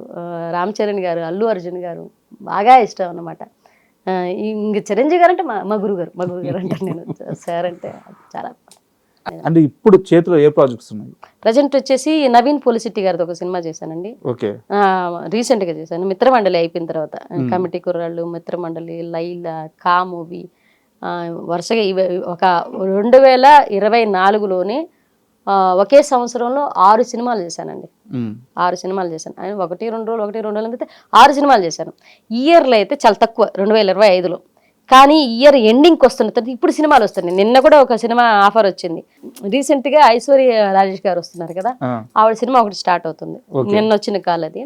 రామ్ చరణ్ గారు, అల్లు అర్జున్ గారు బాగా ఇష్టం అన్నమాట. ఇంక చిరంజీవి గారు అంటే మా గురువు గారు అంటాను నేను. సార్ అంటే చాలా. అంటే ఇప్పుడు చేతిలో ఏ ప్రాజెక్ట్స్ ఉన్నాయి? ప్రజెంట్ వచ్చేసి నవీన్ పోలిసిటీ గారితో ఒక సినిమా చేశానండి. రీసెంట్ గా చేశాను. మిత్రమండలి అయిపోయిన తర్వాత కమిటీ కుర్రాళ్ళు, మిత్రమండలి, లైలా, కా మూవీ వరుసగా ఒక 2024లోనే ఒకే సంవత్సరంలో 6 సినిమాలు చేశానండి. 6 సినిమాలు చేశాను. ఆయన 1-2 రోజులు అయితే 6 సినిమాలు చేశాను. ఇయర్లో అయితే చాలా తక్కువ 2025లో. కానీ ఇయర్ ఎండింగ్కి వస్తున్న తర్వాత ఇప్పుడు సినిమాలు వస్తున్నాయి. నిన్న కూడా ఒక సినిమా ఆఫర్ వచ్చింది. రీసెంట్ గా ఐశ్వర్య రాజేష్ గారు వస్తున్నారు కదా, ఆవిడ సినిమా ఒకటి స్టార్ట్ అవుతుంది. నిన్న వచ్చిన కాల్ అది.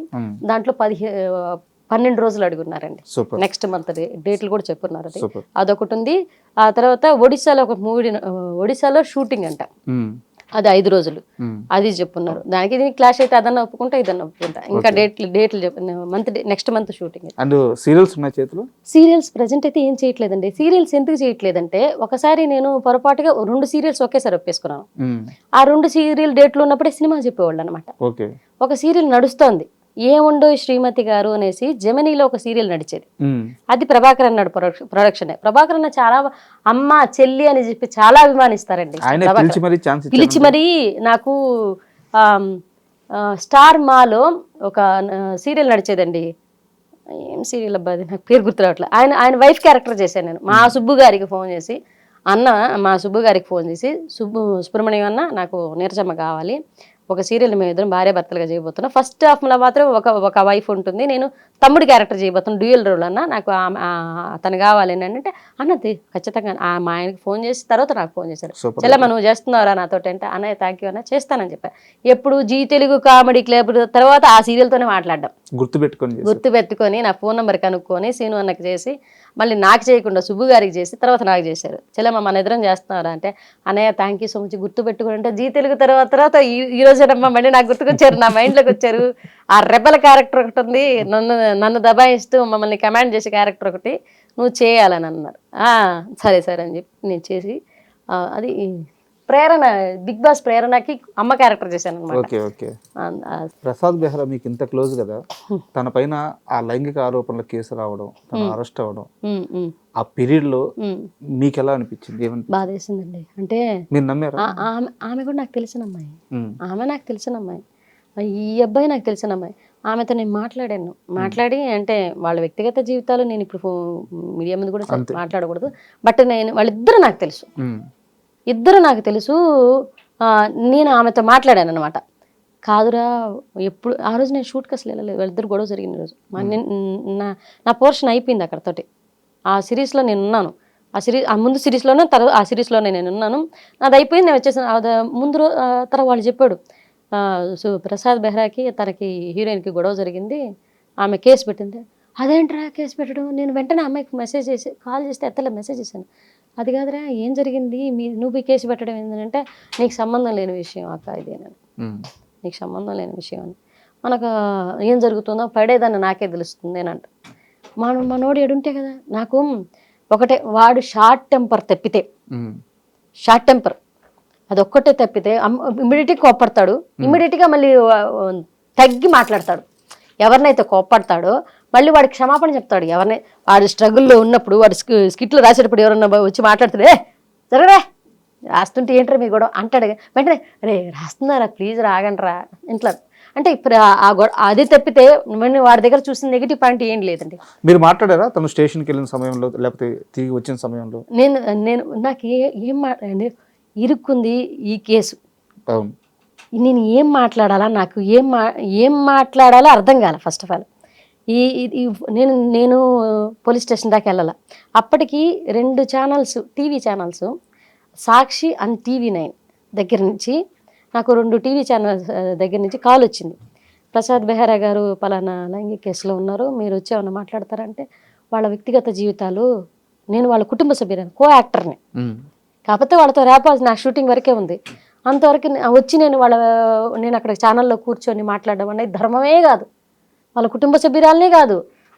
దాంట్లో 12 రోజులు అడుగున్నారండి. నెక్స్ట్ మంత్ డేట్లు కూడా చెప్పున్నారు. అదొకటి ఉంది. ఆ తర్వాత ఒడిశాలో షూటింగ్ అంట, అది 5 రోజులు, అది చెప్పున్నారు. దానికి దీనికి క్లాష్ అయితే అదన్నా ఒప్పుకుంటా, ఇదన్నా ఒప్పుకుంటా. ఇంకా డేట్లు next month shooting. And serials ఉన్నాయి చేతిలో? సీరియల్స్ ప్రెజెంట్ అయితే ఏం చేయట్లేదండి. సీరియల్స్ ఎందుకు చేయట్లేదంటే, ఒకసారి నేను పొరపాటుగా 2 సీరియల్స్ ఒకేసారి ఒప్పేసుకున్నాను. ఆ 2 సీరియల్ డేట్లు ఉన్నప్పుడే సినిమా చెప్పేవాళ్ళు అనమాట. ఒక సీరియల్ నడుస్తోంది, ఏముండో శ్రీమతి గారు అనేసి జెమినీలో ఒక సీరియల్ నడిచేది. అది ప్రభాకర్ అన్నాడు ప్రొడక్షన్. ప్రభాకర్ అన్న చాలా అమ్మ చెల్లి అని చెప్పి చాలా అభిమానిస్తారండి. పిలిచి మరీ నాకు స్టార్ మాలో ఒక సీరియల్ నడిచేదండి. ఏం సీరియల్ అబ్బా అది, నాకు పేరు గుర్తు రావట్లేదు. ఆయన వైఫ్ క్యారెక్టర్ చేశాను నేను. మా సుబ్బు గారికి ఫోన్ చేసి, మా సుబ్బు గారికి ఫోన్ చేసి, సుబ్రహ్మణ్యం అన్న నాకు నీరజమ్మ కావాలి, ఒక సీరియల్ మేము ఇద్దరం భార్య భర్తలుగా చేయబోతున్నాం. ఫస్ట్ హాఫ్లో మాత్రం ఒక వైఫ్ ఉంటుంది, నేను తమ్ముడి క్యారెక్టర్ చేయబోతున్నాను, డ్యూయల్ రోల్ అన్న, నాకు తను కావాలి అంటే అన్నది ఖచ్చితంగా. మా ఆయనకి ఫోన్ చేసి తర్వాత నాకు ఫోన్ చేశారు, చెల్లమ్మ నువ్వు చేస్తున్నారా నాతో అంటే, అన్నయ్య థ్యాంక్ యూ అన్న చేస్తానని చెప్పాను. ఎప్పుడు జీ తెలుగు కామెడీ క్లబ్ తర్వాత ఆ సీరియల్తోనే మాట్లాడడం గుర్తుపెట్టుకొని నా ఫోన్ నెంబర్ కనుక్కొని సీను అన్నకి చేసి, మళ్ళీ నాకు చేయకుండా సుబ్బు గారికి చేసి తర్వాత నాకు చేశారు. చెల్లమ్మ మన ఇద్దరం చేస్తున్నారా అంటే, అన్నయ్య థ్యాంక్ యూ సో మచ్ గుర్తుపెట్టుకుని అంటే జీ తెలుగు తర్వాత ఈ రోజేనమ్మా మళ్ళీ నాకు గుర్తుకొచ్చారు, నా మైండ్లోకి వచ్చారు ఆ రెబల్ క్యారెక్టర్ ఒకటి ఉంది, నన్ను దబాయిస్తూ మమ్మల్ని కమాండ్ చేసే క్యారెక్టర్ ఒకటి నువ్వు చేయాలని అన్నారు. సరే సరే అని చెప్పి నేను చేసి అది ప్రేరణ, బిగ్ బాస్ ప్రేరణకి అమ్మ క్యారెక్టర్ చేశాను అనమాట. Okay okay. ప్రసాద్ బెహ్రా మీకు ఇంత క్లోజ్ కదా, తన పైన ఆ లైంగిక ఆరోపణల కేసు రావడం, తన అరెస్ట్ అవ్వడం, ఆ పీరియడ్ లో మీకు ఎలా అనిపించింది? బాధేసిందండి. అంటే మీరు నమ్మారా? ఆమె కూడా నాకు తెలిసిన అమ్మాయి, ఆమె నాకు తెలిసిన అమ్మాయి, ఈ అబ్బాయి నాకు తెలిసిన అమ్మాయి. ఆమెతో నేను మాట్లాడి అంటే వాళ్ళ వ్యక్తిగత జీవితాలు నేను ఇప్పుడు మీడియా ముందు కూడా మాట్లాడకూడదు, బట్ వాళ్ళిద్దరూ నాకు తెలుసు, ఇద్దరు నాకు తెలుసు. నేను ఆమెతో మాట్లాడాను అనమాట. కాదురా ఎప్పుడు ఆ రోజు నేను షూట్కి అసలు వెళ్ళలేదు, వాళ్ళిద్దరు గొడవ జరిగిన రోజు. నా పోర్షన్ అయిపోయింది అక్కడతోటి. ఆ సిరీస్లో నేను ఉన్నాను, ఆ ముందు సిరీస్లోనే ఆ సిరీస్లోనే నేను ఉన్నాను, నాది అయిపోయింది, నేను వచ్చేసాను. ముందు తర్వాత వాళ్ళు చెప్పాడు, సో ప్రసాద్ బెహ్రాకి తనకి హీరోయిన్కి గొడవ జరిగింది, ఆమె కేసు పెట్టింది. అదేంట్రా కేసు పెట్టడం? నేను వెంటనే అమ్మాయికి మెసేజ్ చేసి కాల్ చేస్తే ఎత్తలే, మెసేజ్ చేశాను. అది కాదురా ఏం జరిగింది, నువ్వు ఈ కేసు పెట్టడం ఏంటంటే నీకు సంబంధం లేని విషయం అక్క ఇది, నీకు సంబంధం లేని విషయం అని. మనకు ఏం జరుగుతుందో పడేదాన్ని నాకే తెలుస్తుంది అని అంట. మనోడు ఏడుంటే కదా. నాకు ఒకటే, వాడు షార్ట్ టెంపర్ తప్పితే, షార్ట్ టెంపర్ అదొక్కటే తప్పితే ఇమ్మీడియట్గా కోప్పడతాడు, ఇమ్మీడియట్గా మళ్ళీ తగ్గి మాట్లాడతాడు. ఎవరినైతే కోప్పడతాడో మళ్ళీ వాడికి క్షమాపణ చెప్తాడు. ఎవరిని వాడు స్ట్రగుల్లో ఉన్నప్పుడు, వాడు స్కిట్లు రాసేటప్పుడు ఎవరన్నా వచ్చి మాట్లాడుతుంటే జరగరా రాస్తుంటే ఏంటరా మీ గొడవ అంటాడు. వెంటనే రే రాస్తున్నారా ప్లీజ్ రాగండ్రా ఇంట్లో. అంటే ఇప్పుడు అది తప్పితే వాడి దగ్గర చూసిన నెగిటివ్ పాయింట్ ఏం లేదండి. మీరు మాట్లాడారా తను స్టేషన్కి వెళ్ళిన సమయంలో లేకపోతే తిరిగి వచ్చిన సమయంలో? నాకు ఏం ఇరుక్కుంది ఈ కేసు, నేను ఏం మాట్లాడాలా, నాకు ఏం మాట్లాడాలో అర్థం కాలే. ఫస్ట్ ఆఫ్ ఆల్ నేను పోలీస్ స్టేషన్ దాకా వెళ్ళాల. అప్పటికి 2 channels, TV channels, Sakshi and TV9 దగ్గర నుంచి నాకు 2 టీవీ ఛానల్స్ దగ్గర నుంచి కాల్ వచ్చింది. ప్రసాద్ బెహ్రా గారు పలానా లైంగిక కేసులో ఉన్నారు, మీరు వచ్చి ఏమన్నా మాట్లాడతారంటే వాళ్ళ వ్యక్తిగత జీవితాలు, నేను వాళ్ళ కుటుంబ సభ్యులని, కో-యాక్టర్ని, కాకపోతే వాళ్ళతో ర్యాపాల్సి నాకు షూటింగ్ వరకే ఉంది. అంతవరకు వచ్చి నేను అక్కడ ఛానల్లో కూర్చొని మాట్లాడడం అనేది ధర్మమే కాదు, వాళ్ళ కుటుంబ సభ్యురాలనే కాదు.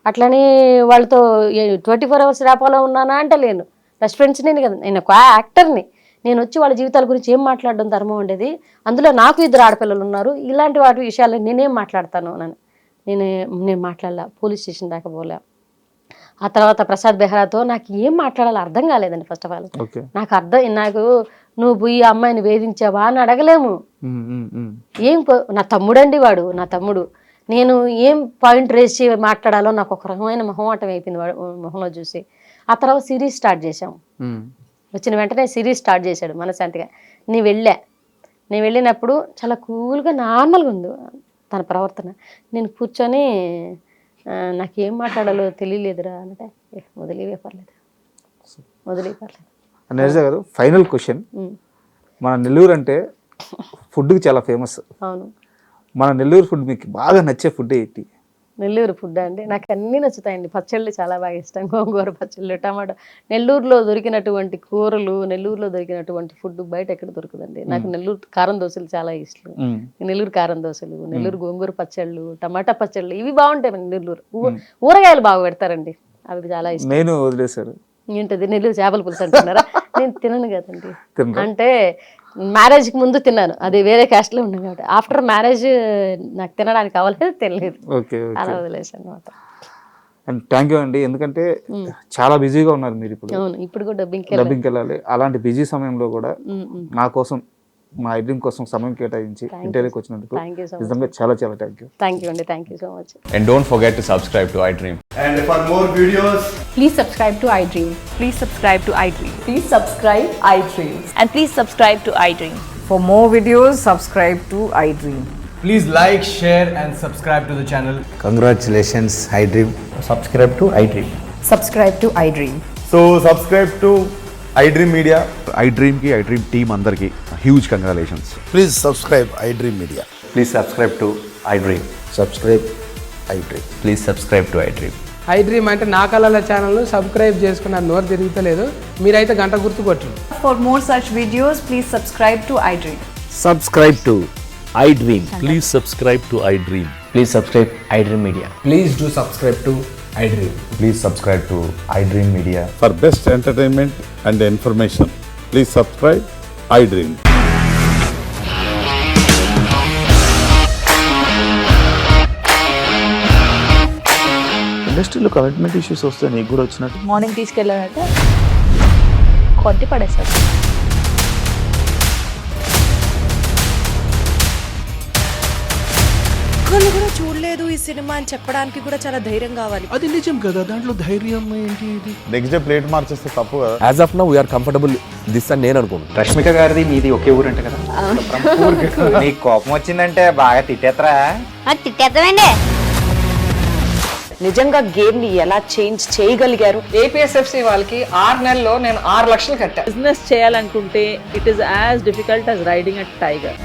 అట్లనే వాళ్ళతో 24 hours ర్యాపాలో ఉన్నానా అంటే లేను, బెస్ట్ ఫ్రెండ్స్ నేను కదా, నేను ఒక యాక్టర్ని. నేను వచ్చి వాళ్ళ జీవితాల గురించి ఏం మాట్లాడడం ధర్మం ఉండేది? అందులో నాకు 2 ఆడపిల్లలు ఉన్నారు, ఇలాంటి వాటి విషయాలు నేనేం మాట్లాడతాను అని నేను మాట్లాడలా, పోలీస్ స్టేషన్ దాకా పోలే. ఆ తర్వాత ప్రసాద్ బెహ్రాతో నాకు ఏం మాట్లాడాలో అర్థం కాలేదండి. ఫస్ట్ ఆఫ్ ఆల్ నాకు నువ్వు పోయి అమ్మాయిని వేధించావా అని అడగలేము. నా తమ్ముడండి వాడు, నా తమ్ముడు. నేను ఏం పాయింట్ రేస్ చేసి మాట్లాడాలో నాకు ఒక రకమైన మొహమాటం అయిపోయింది వాడు మొహంలో చూసి. ఆ తర్వాత సిరీస్ స్టార్ట్ చేసాము. వచ్చిన వెంటనే సిరీస్ స్టార్ట్ చేశాడు మనశాంతిగా. నేను వెళ్ళినప్పుడు చాలా కూల్గా నార్మల్గా ఉంది తన ప్రవర్తన. నేను కూర్చొని నాకేం మాట్లాడాలో తెలియలేదురా అంటే వదిలేవే పర్లేదు. నీరజ గారు, ఫైనల్ క్వశ్చన్. మన నెల్లూరు అంటే ఫుడ్కి చాలా ఫేమస్. అవును. మన నెల్లూరు ఫుడ్ మీకు బాగా నచ్చే ఫుడ్ ఏంటి? నెల్లూరు ఫుడ్ అంటే నాకు అన్నీ నచ్చుతాయండి. పచ్చళ్ళు చాలా బాగా ఇష్టం, గోంగూర పచ్చళ్ళు, టమాటో. నెల్లూరులో దొరికినటువంటి కూరలు, నెల్లూరులో దొరికినటువంటి ఫుడ్ బయట ఎక్కడ దొరకదండి. నాకు నెల్లూరు కారం దోశలు చాలా ఇష్టం. నెల్లూరు కారం దోశలు, నెల్లూరు గోంగూర పచ్చళ్ళు, టమాటా పచ్చళ్ళు, ఇవి బాగుంటాయి. నెల్లూరు ఊరగాయలు బాగా పెడతారండి, అవి చాలా ఇష్టం. నేను వదిలేశారు ఏంటది నెల్లూరు చేపల పులుసు అంటున్నారా? నేను తినను కదండి. అంటే మ్యారేజ్కి ముందు తిన్నాను, అది వేరే క్యాస్ట్లో ఉన్నాను కాబట్టి. ఆఫ్టర్ మ్యారేజ్ నాకు తినడానికి అవ్వలేదు, తెలియదు, అలా వదిలేసాను అనమాట. అండ్ థ్యాంక్ యూ అండి, ఎందుకంటే చాలా బిజీగా ఉన్నారు మీరు ఇప్పుడు. అవును, ఇప్పుడు కూడా డబ్బింగ్కి వెళ్ళాలి. అలాంటి బిజీ సమయంలో కూడా నా కోసం, మా ఐడ్రీమ్ కోసం సమయం కేటాయించి ఇంటర్వ్యూకి వచ్చినందుకు నిజంగా చాలా చాలా థ్యాంక్ యూ. థ్యాంక్ యూ అండి, thank you so much. And don't forget to subscribe to iDream. And for more videos, please subscribe to iDream. Please subscribe to iDream. Please subscribe iDream. And please subscribe to iDream. For more videos, subscribe to iDream. please like, share and subscribe to the channel. Congratulations, iDream. Subscribe to iDream. Subscribe to iDream. So subscribe to iDream Media. iDream ki iDream team andarki huge congratulations. Please subscribe iDream Media. Please subscribe to iDream. Subscribe iDream. Please subscribe to iDream. iDream అంటే నా కళల ఛానల్ను సబ్స్క్రైబ్ చేసుకున్న నోరు తిరుగుతలేదు, మీరైతే గంట గుర్తు కొట్టండి. For more such videos, please subscribe to iDream. Subscribe to iDream. Please subscribe to iDream. Please subscribe iDream Media. Please do subscribe to iDream. Please subscribe to iDream Media. For best entertainment and information, please subscribe iDream. ఇండస్ట్రీలో కమిట్మెంట్ ఇష్యూస్ వస్తే నీకు కూడా వచ్చినట్టు మార్నింగ్ తీసుకెళ్ళారంటే కొట్టి పడేస్తారు. ఒక్కళ్ళు కూడా చూడలేదు ఈ సినిమా అని చెప్పడానికి కూడా చాలా ధైర్యం కావాలి. అది నిజం కదా, దాంట్లో ధైర్యం ఏంటి ఇది? నెక్స్ట్ డే ప్లేట్ మార్చేస్తే తప్పు కదా. As of now we are comfortable this అని నేను అనుకుంటున్నాను. రష్మిక గారిది మీది ఒకే ఊరు అంట కదా? నీకు కోపం వచ్చిందంటే బాగా తిట్టేత్తరా? తిట్టేద్దామండి. నిజంగా గేమ్ ని ఎలా చేంజ్ చేయగలిగారు? ఏపీఎస్ఎఫ్సి వాళ్ళకి 6 నెలల్లో నేను 6 లక్షలు కట్టా. బిజినెస్ చేయాలనుకుంటే it is as difficult as riding a tiger.